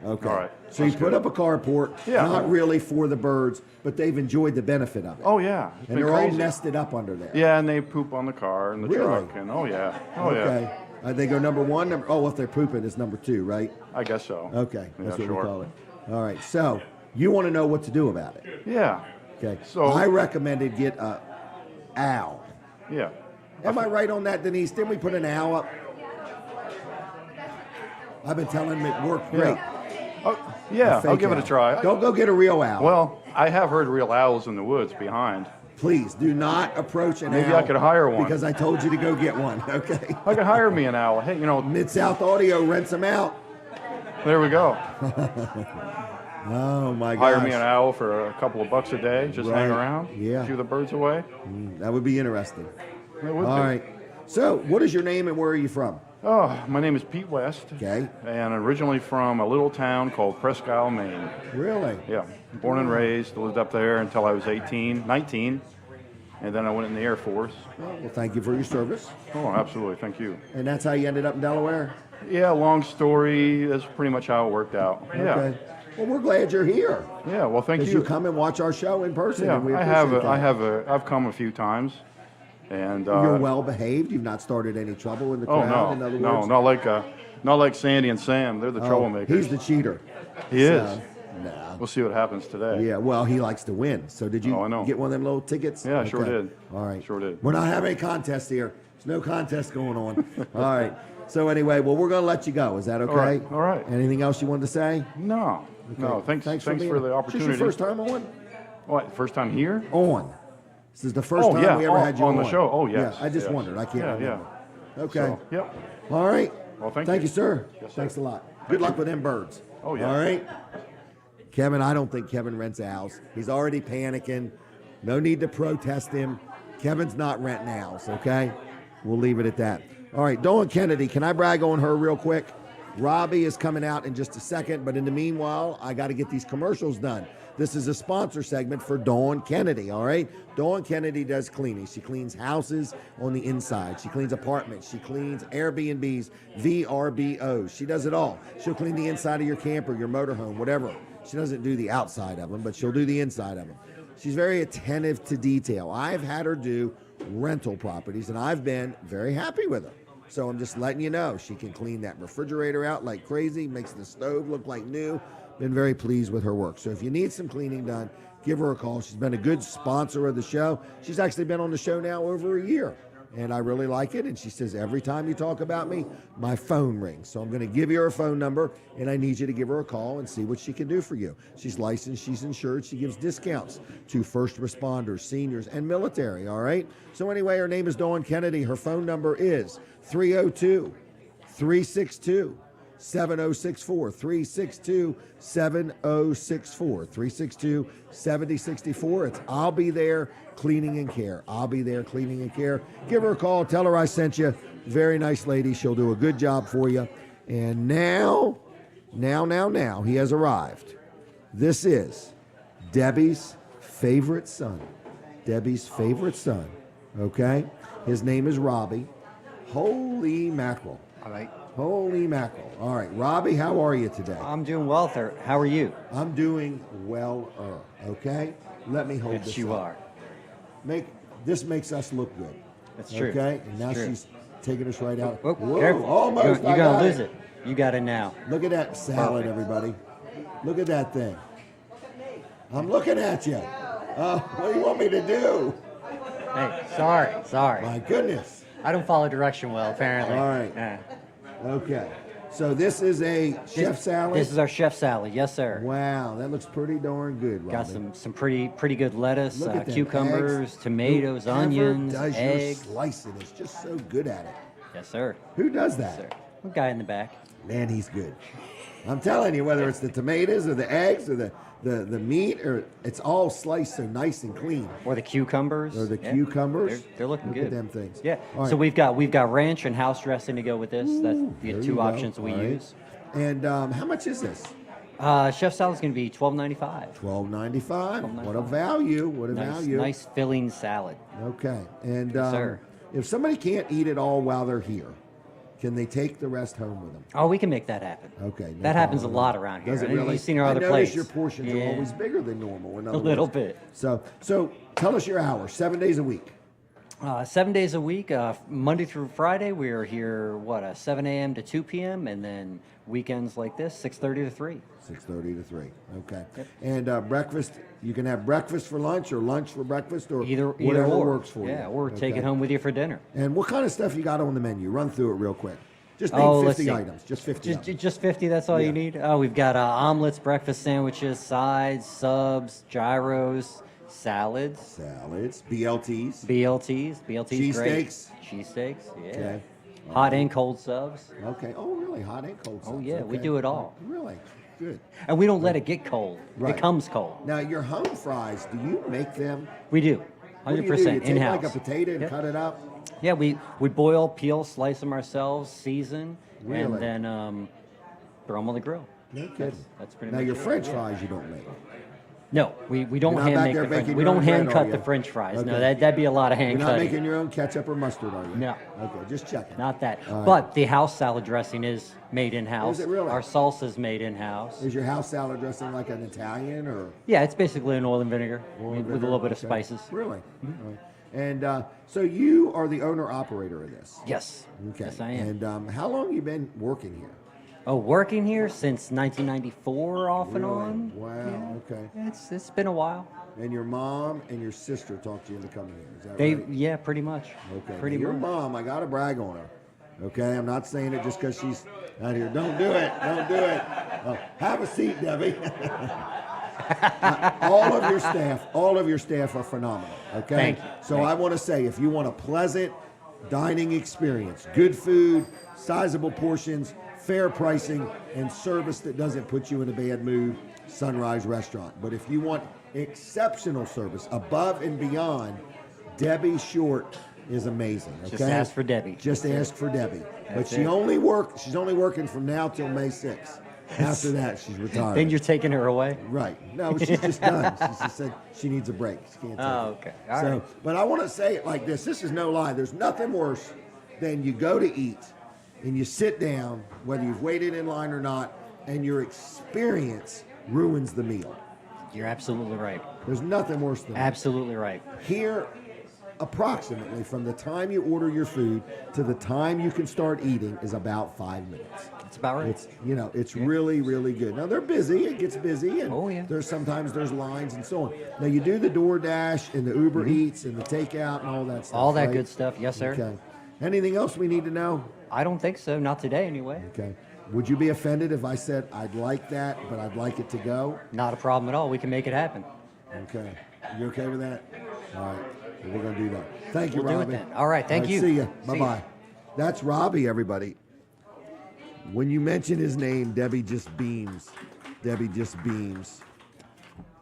Okay. All right. So you That's put good. up a carport, Yeah. not really for the birds, but they've enjoyed the benefit of it. Oh yeah, it's And been they're all crazy. nested up under there. Yeah, and they poop on the car and the Really? truck, and oh yeah. Okay. They go number one. If they're pooping, it's number two, right? I guess so. Okay, that's Yeah, what sure. we call it. All right. So you want to know what to do about it? Yeah. Okay. So- I recommended get a owl. Yeah. Am I right on that, Denise? Didn't we put an owl up? I've been telling him it worked great. Yeah, A fake I'll give it a owl. try. Don't go get a real owl. Well, I have heard real owls in the woods behind. Please do not approach an owl. Maybe I could hire one. Because I told you to go get one. Okay. I could hire me an owl. Hey, Mid-South Audio rents them out. There we go. Oh my gosh. Hire me an owl for a couple of bucks a day. Just hang Right. around. Yeah. Shoo the birds away. That would be interesting. It would All be. right. So, what is your name and where are you from? Oh, my name is Pete West. Okay. And originally from a little town called Presque Isle, Maine. Really? Yeah. Born and raised. Lived up there until I was 19. And then I went in the Air Force. Well, thank you for your service. Oh, absolutely. Thank you. And that's how you ended up in Delaware? Yeah, long story. That's pretty much how it worked out. Yeah. Okay. Well, we're glad you're here. Yeah, well, thank Because you. you come and watch our show in person. Yeah, and we I've come a few times. And You're well behaved. You've not started any trouble in the oh crowd. In other words, not like Sandy and Sam. They're the troublemakers. He's the cheater. He is. Nah. We'll see what happens today. Yeah, well, he likes to win. So did you Oh, I know. get one of them little tickets? Yeah, sure Okay. did. All right. Sure did. We're not having a contest here. There's no contest going on. All right. So anyway, well, we're going to let you go. Is that okay? All right. All right. Anything else you wanted to say? No. Okay. No. Thanks for being- the Is opportunity. this your first time on? What? First time here? On. This is the first time we ever had you on the show. Oh yes. Yeah, I just yes. wondered. I can't remember. Yeah. Okay. So, yep. All right. Well, thank you, you. sir. Yes, sir. Thanks a lot. Good luck with them birds. Oh, yeah. All right. Kevin, I don't think Kevin rents owls. He's already panicking. No need to protest him. Kevin's not renting owls, okay? We'll leave it at that. All right, Dawn Kennedy, can I brag on her real quick? Robbie is coming out in just a second, but in the meanwhile, I got to get these commercials done. This is a sponsor segment for Dawn Kennedy, all right? Dawn Kennedy does cleaning. She cleans houses on the inside. She cleans apartments. She cleans Airbnbs, VRBOs. She does it all. She'll clean the inside of your camper, your motorhome, whatever. She doesn't do the outside of them, but she'll do the inside of them. She's very attentive to detail. I've had her do rental properties, and I've been very happy with her. So I'm just letting you know, she can clean that refrigerator out like crazy, makes the stove look like new. Been very pleased with her work. So if you need some cleaning done, give her a call. She's been a good sponsor of the show. She's actually been on the show now over a year, and I really like it. And she says, every time you talk about me, my phone rings. So I'm going to give you her phone number, and I need you to give her a call and see what she can do for you. She's licensed, she's insured, she gives discounts to first responders, seniors, and military, all right? So anyway, her name is Dawn Kennedy. Her phone number is 302-362-7064, 362-7064, 362-7064. It's I'll be there cleaning and care. I'll be there cleaning and care. Give her a call. Tell her I sent you. Very nice lady. She'll do a good job for you. And now, he has arrived. This is Debbie's favorite son. Debbie's favorite son. Okay? His name is Robbie. Holy mackerel. All right. Holy mackerel. All right, Robbie, how are you today? I'm doing well, sir. How are you? I'm doing well, okay? Let me hold Yes, this you up. are. This makes us look good. That's true. Okay? And now That's true. she's taking us right out. Oh, Whoa, careful. almost. You're I going got to lose it. You got it now. Look at that salad, Perfect. everybody. Look at that thing. I'm looking at you. What do you want me to do? Hey, sorry. My goodness. I don't follow direction well, apparently. All right. Yeah. Okay. So this is a chef salad? This is our chef salad, yes, sir. Wow, that looks pretty darn good, Robbie. Got some pretty good lettuce, Look at them cucumbers, eggs. tomatoes, Whoever onions, does eggs. your slicing is just so good at it. Yes, sir. Who does that? Yes, sir. A guy in the back. Man, he's good. I'm telling you, whether it's the tomatoes or the eggs or the meat, or it's all sliced so nice and clean. Or the cucumbers. Or the Yeah. cucumbers. They're looking Look good. at them things. Yeah. All So right. we've got ranch and house dressing to go with this. That's There the you two go. options we All right. use. And how much is this? Chef salad's going to be $12.95. $12.95. What a value! What a value! Nice filling salad. Okay, and Yes, sir. if somebody can't eat it all while they're here, can they take the rest home with them? Oh, we can make that happen. Okay, no that happens a problem. lot around here. Does it And really? You've seen our I other notice plates. your portions are Yeah. always bigger than normal. In other little words. bit. So tell us your hours. 7 days a week. 7 days a week, Monday through Friday. We are here, 7 a.m. to 2 p.m. And then weekends like this, 6:30 to 3. 6:30 to 3. Okay. Yep. And breakfast, you can have breakfast for lunch or lunch for breakfast or Either whatever or. works for you. Yeah, or take Okay. it home with you for dinner. And what kind of stuff you got on the menu? Run through it real quick. Just name Oh, let's 50 see. items. Just 50 of them. Just 50, that's all Yeah. you need? Oh, we've got omelets, breakfast sandwiches, sides, subs, gyros, salads. BLTs. BLTs great. Cheesesteaks? Cheesesteaks, yeah. Okay. Hot and cold subs. Okay. Oh, really? Hot and cold Oh, subs. yeah, we Okay. do it all. Really? Good. And we don't let it get cold. Right. It comes cold. Now, your home fries, do you make them? We do. What do you 100% do? You take in-house. like a potato and Yep. cut it up? Yeah, we boil, peel, slice them ourselves, season, Really? and then throw them on the grill. No kidding. That's pretty Now, much your it. French fries you don't make. No, we don't You're not hand back make there the French. baking We your don't own bread, hand are cut you? the French fries. No, Okay. that'd be a lot of hand You're not cutting. making your own ketchup or mustard, are you? No. Okay, just checking. Not that. All right. But the house salad dressing is made in-house. Is it really? Our salsa's made in-house. Is your house salad dressing like an Italian or? Yeah, it's basically an oil and vinegar Oil and with a vinegar? little bit of Okay. spices. Really? All right. And so you are the owner-operator of this? Yes. Okay. Yes, I am. And how long you been working here? Oh, working here since 1994, off and Really? on. Wow, Yeah. okay. It's been a while. And your mom and your sister talked you into coming here, is that They right? yeah, pretty much. Okay. Pretty Now, your much. mom, I got to brag on her. Okay, I'm not saying it just because she's out here. Don't do it. Don't do it. Have a seat, Debbie. all of your staff are phenomenal. Okay. Thank you. So Thank I want to say, if you want a pleasant dining experience, good food, sizable portions, fair pricing, and service that doesn't put you in a bad mood, Sunrise Restaurant. But if you want exceptional service above and beyond, Debbie Short is amazing. Okay? Just ask for Debbie. Just That's ask it. for Debbie. But That's she's it. only working from now till May 6th. After that, she's retired. Then you're taking her away? Right. No, she's just done. She just said she needs a break. She can't take Oh, it. okay. All So, right. but I want to say it like this. This is no lie. There's nothing worse than you go to eat and you sit down, whether you've waited in line or not, and your experience ruins the meal. You're absolutely right. There's nothing worse than that. Absolutely right. Here, approximately from the time you order your food to the time you can start eating is about 5 minutes. That's about right. It's really, really good. Now they're busy. It gets busy, and Oh, yeah. sometimes there's lines and so on. Now you do the DoorDash and the Uber Mm-hmm. Eats and the takeout and all that stuff. All that right? good stuff. Yes, sir. Okay. Anything else we need to know? I don't think so. Not today, anyway. Okay. Would you be offended if I said I'd like that, but I'd like it to go? Not a problem at all. We can make it happen. Okay. You okay with that? All right. Well, we're going to do that. Thank you, We'll do it Robbie. then. All right, thank you. See ya. See ya. Bye-bye. That's Robbie, everybody. When you mention his name, Debbie just beams. Debbie just beams.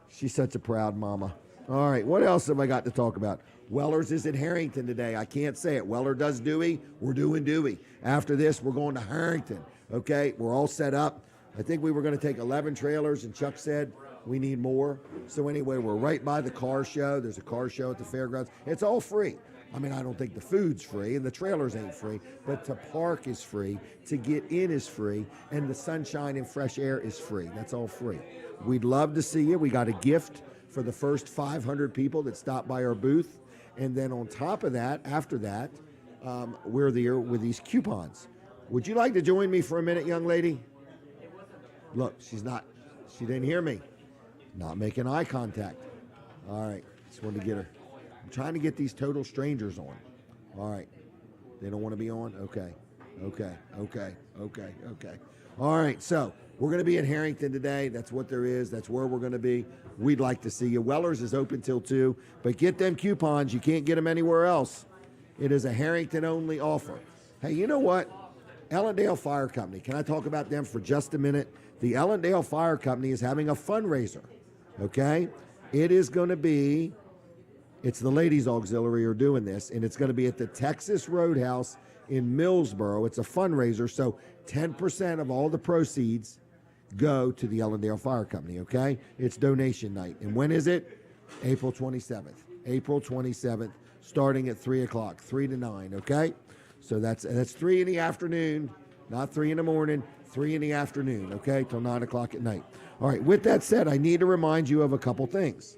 She's such a proud mama. All right, what else have I got to talk about? Weller's is at Harrington today. I can't say it. Weller Does Dewey. We're doing Dewey. After this, we're going to Harrington. Okay, we're all set up. I think we were going to take 11 trailers, and Chuck said we need more. So anyway, we're right by the car show. There's a car show at the fairgrounds. It's all free. I mean, I don't think the food's free and the trailers ain't free, but to park is free, to get in is free, and the sunshine and fresh air is free. That's all free. We'd love to see you. We got a gift for the first 500 people that stop by our booth. And then on top of that, after that, we're there with these coupons. Would you like to join me for a minute, young lady? Look, she didn't hear me. Not making eye contact. All right, just wanted to get her. I'm trying to get these total strangers on. All right, they don't want to be on? Okay. All right, so we're going to be in Harrington today. That's what there is. That's where we're going to be. We'd like to see you. Weller's is open till 2, but get them coupons. You can't get them anywhere else. It is a Harrington-only offer. Hey, you know what? Ellendale Fire Company. Can I talk about them for just a minute? The Ellendale Fire Company is having a fundraiser, okay? It is going to be, it's the Ladies Auxiliary are doing this, and it's going to be at the Texas Roadhouse in Millsboro. It's a fundraiser, so 10% of all the proceeds go to the Ellendale Fire Company, okay? It's donation night. And when is it? April 27th. April 27th, starting at 3 o'clock, 3 to 9, okay? So that's 3 in the afternoon, not 3 in the morning, 3 in the afternoon, okay, till 9 o'clock at night. All right, with that said, I need to remind you of a couple things.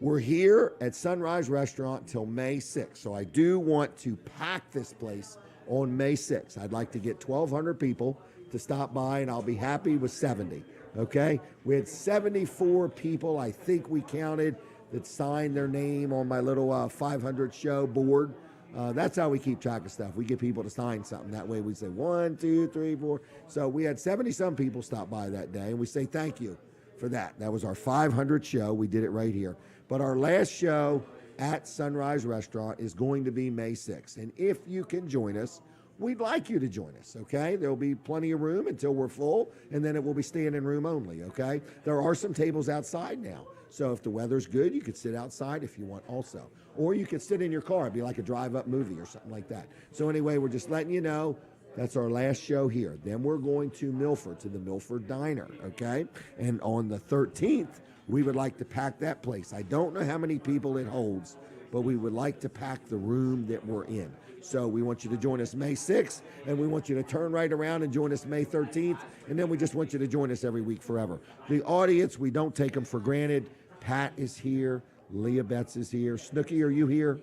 We're here at Sunrise Restaurant till May 6th, so I do want to pack this place on May 6th. I'd like to get 1,200 people to stop by, and I'll be happy with 70, okay? We had 74 people, I think we counted, that signed their name on my little 500 show board. That's how we keep track of stuff. We get people to sign something. That way we say 1, 2, 3, 4. So we had 70-some people stop by that day, and we say thank you for that. That was our 500 show. We did it right here. But our last show at Sunrise Restaurant is going to be May 6th. And if you can join us, we'd like you to join us, okay? There'll be plenty of room until we're full, and then it will be standing room only, okay? There are some tables outside now. So if the weather's good, you could sit outside if you want also. Or you could sit in your car. It'd be like a drive-up movie or something like that. So anyway, we're just letting you know that's our last show here. Then we're going to Milford, to the Milford Diner, okay? And on the 13th, we would like to pack that place. I don't know how many people it holds, but we would like to pack the room that we're in. So we want you to join us May 6th, and we want you to turn right around and join us May 13th, and then we just want you to join us every week forever. The audience, we don't take them for granted. Pat is here. Leah Betts is here. Snooky, are you here?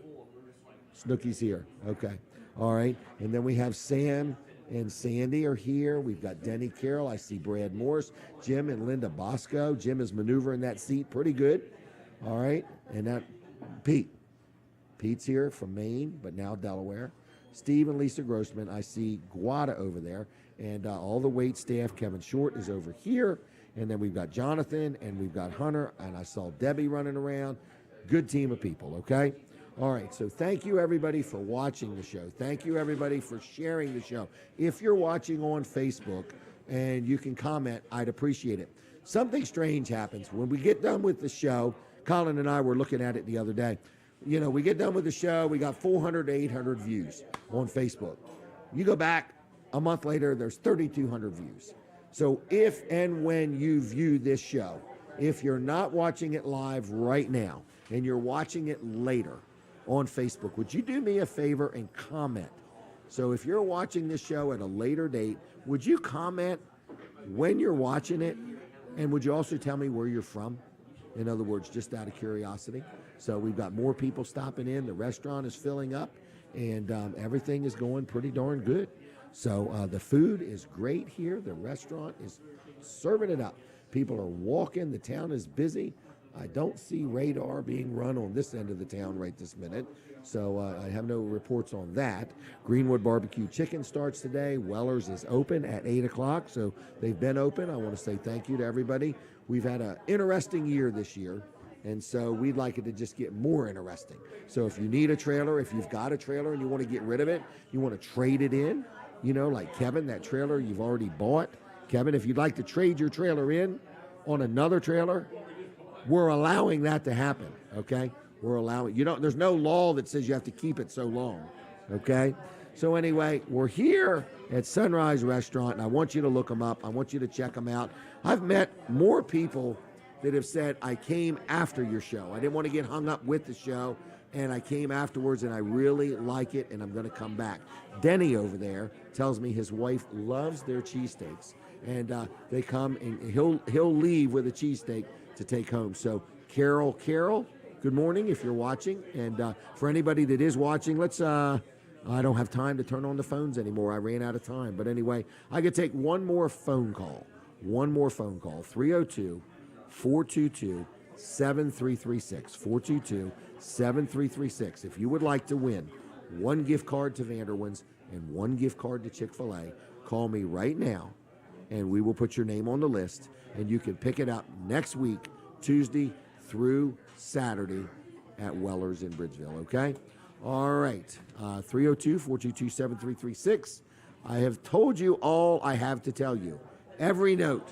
Snooky's here. Okay. All right. And then we have Sam and Sandy are here. We've got Denny Carroll. I see Brad Morris. Jim and Linda Bosco. Jim is maneuvering that seat pretty good. All right. And that Pete. Pete's here from Maine, but now Delaware. Steve and Lisa Grossman. I see Guada over there. And all the wait staff. Kevin Short is over here. And then we've got Jonathan and we've got Hunter. And I saw Debbie running around. Good team of people, okay? All right, so thank you, everybody, for watching the show. Thank you, everybody, for sharing the show. If you're watching on Facebook and you can comment, I'd appreciate it. Something strange happens. When we get done with the show, Colin and I were looking at it the other day. You know, we get done with the show, we got 400 to 800 views on Facebook. You go back a month later, there's 3,200 views. So if and when you view this show, if you're not watching it live right now and you're watching it later on Facebook, would you do me a favor and comment? So if you're watching this show at a later date, would you comment when you're watching it? And would you also tell me where you're from? In other words, just out of curiosity. So we've got more people stopping in. The restaurant is filling up, and everything is going pretty darn good. So the food is great here. The restaurant is serving it up. People are walking. The town is busy. I don't see radar being run on this end of the town right this minute, so I have no reports on that. Greenwood Barbecue Chicken starts today. Weller's is open at 8 o'clock, so they've been open. I want to say thank you to everybody. We've had an interesting year this year, and so we'd like it to just get more interesting. So if you need a trailer, if you've got a trailer and you want to get rid of it, you want to trade it in, you know, like Kevin, that trailer you've already bought. Kevin, if you'd like to trade your trailer in on another trailer, we're allowing that to happen, okay? We're allowing, there's no law that says you have to keep it so long, okay? So anyway, we're here at Sunrise Restaurant, and I want you to look them up. I want you to check them out. I've met more people that have said, I came after your show. I didn't want to get hung up with the show, and I came afterwards, and I really like it, and I'm going to come back. Denny over there tells me his wife loves their cheesesteaks, and they come, and he'll leave with a cheesesteak to take home. So Carol, good morning if you're watching. And for anybody that is watching, let's, I don't have time to turn on the phones anymore. I ran out of time. But anyway, I could take one more phone call. 302-422-7336. 422-7336. If you would like to win one gift card to Vanderwin's and one gift card to Chick-fil-A, call me right now, and we will put your name on the list, and you can pick it up next week, Tuesday through Saturday at Weller's in Bridgeville, okay? All right, 302-422-7336. I have told you all I have to tell you. Every note,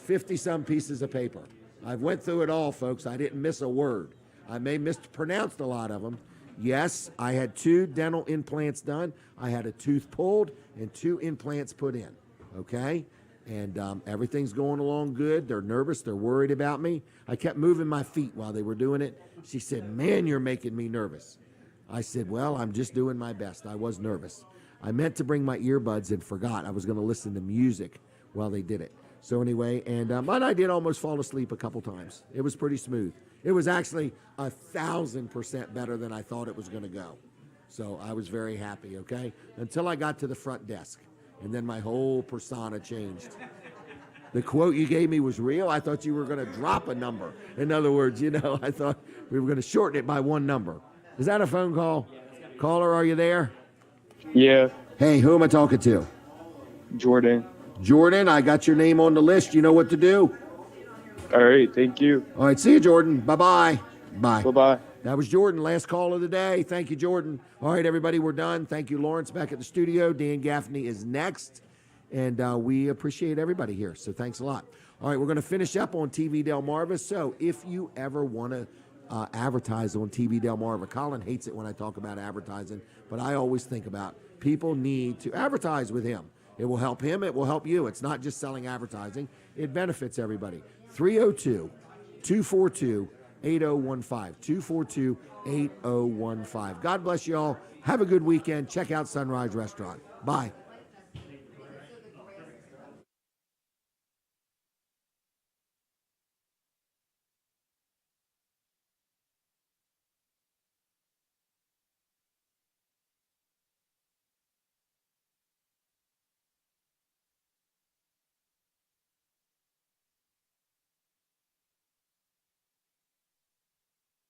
50-some pieces of paper. I've went through it all, folks. I didn't miss a word. I may mispronounced a lot of them. Yes, I had 2 dental implants done. I had a tooth pulled and 2 implants put in. okay? And everything's going along good. They're nervous. They're worried about me. I kept moving my feet while they were doing it. She said, man, you're making me nervous. I said, well, I'm just doing my best. I was nervous. I meant to bring my earbuds and forgot. I was going to listen to music while they did it. So anyway, and I did almost fall asleep a couple times. It was pretty smooth. It was actually 1,000% better than I thought it was going to go. So I was very happy, okay? Until I got to the front desk. And then my whole persona changed. The quote you gave me was real. I thought you were going to drop a number. In other words, I thought we were going to shorten it by one number. Is that a phone call? Caller, are you there? Yeah. Hey, who am I talking to? Jordan. Jordan, I got your name on the list. You know what to do? All right, thank you. All right, see you, Jordan. Bye-bye. Bye. Bye-bye. That was Jordan, last call of the day. Thank you, Jordan. All right, everybody, we're done. Thank you, Lawrence, back at the studio. Dan Gaffney is next, and we appreciate everybody here, so thanks a lot. All right, we're going to finish up on TV Delmarva, so if you ever want to advertise on TV Delmarva, Colin hates it when I talk about advertising, but I always think about people need to advertise with him. It will help him. It will help you. It's not just selling advertising. It benefits everybody. 302-242-8015. 242-8015. God bless you all. Have a good weekend. Check out Sunrise Restaurant. Bye.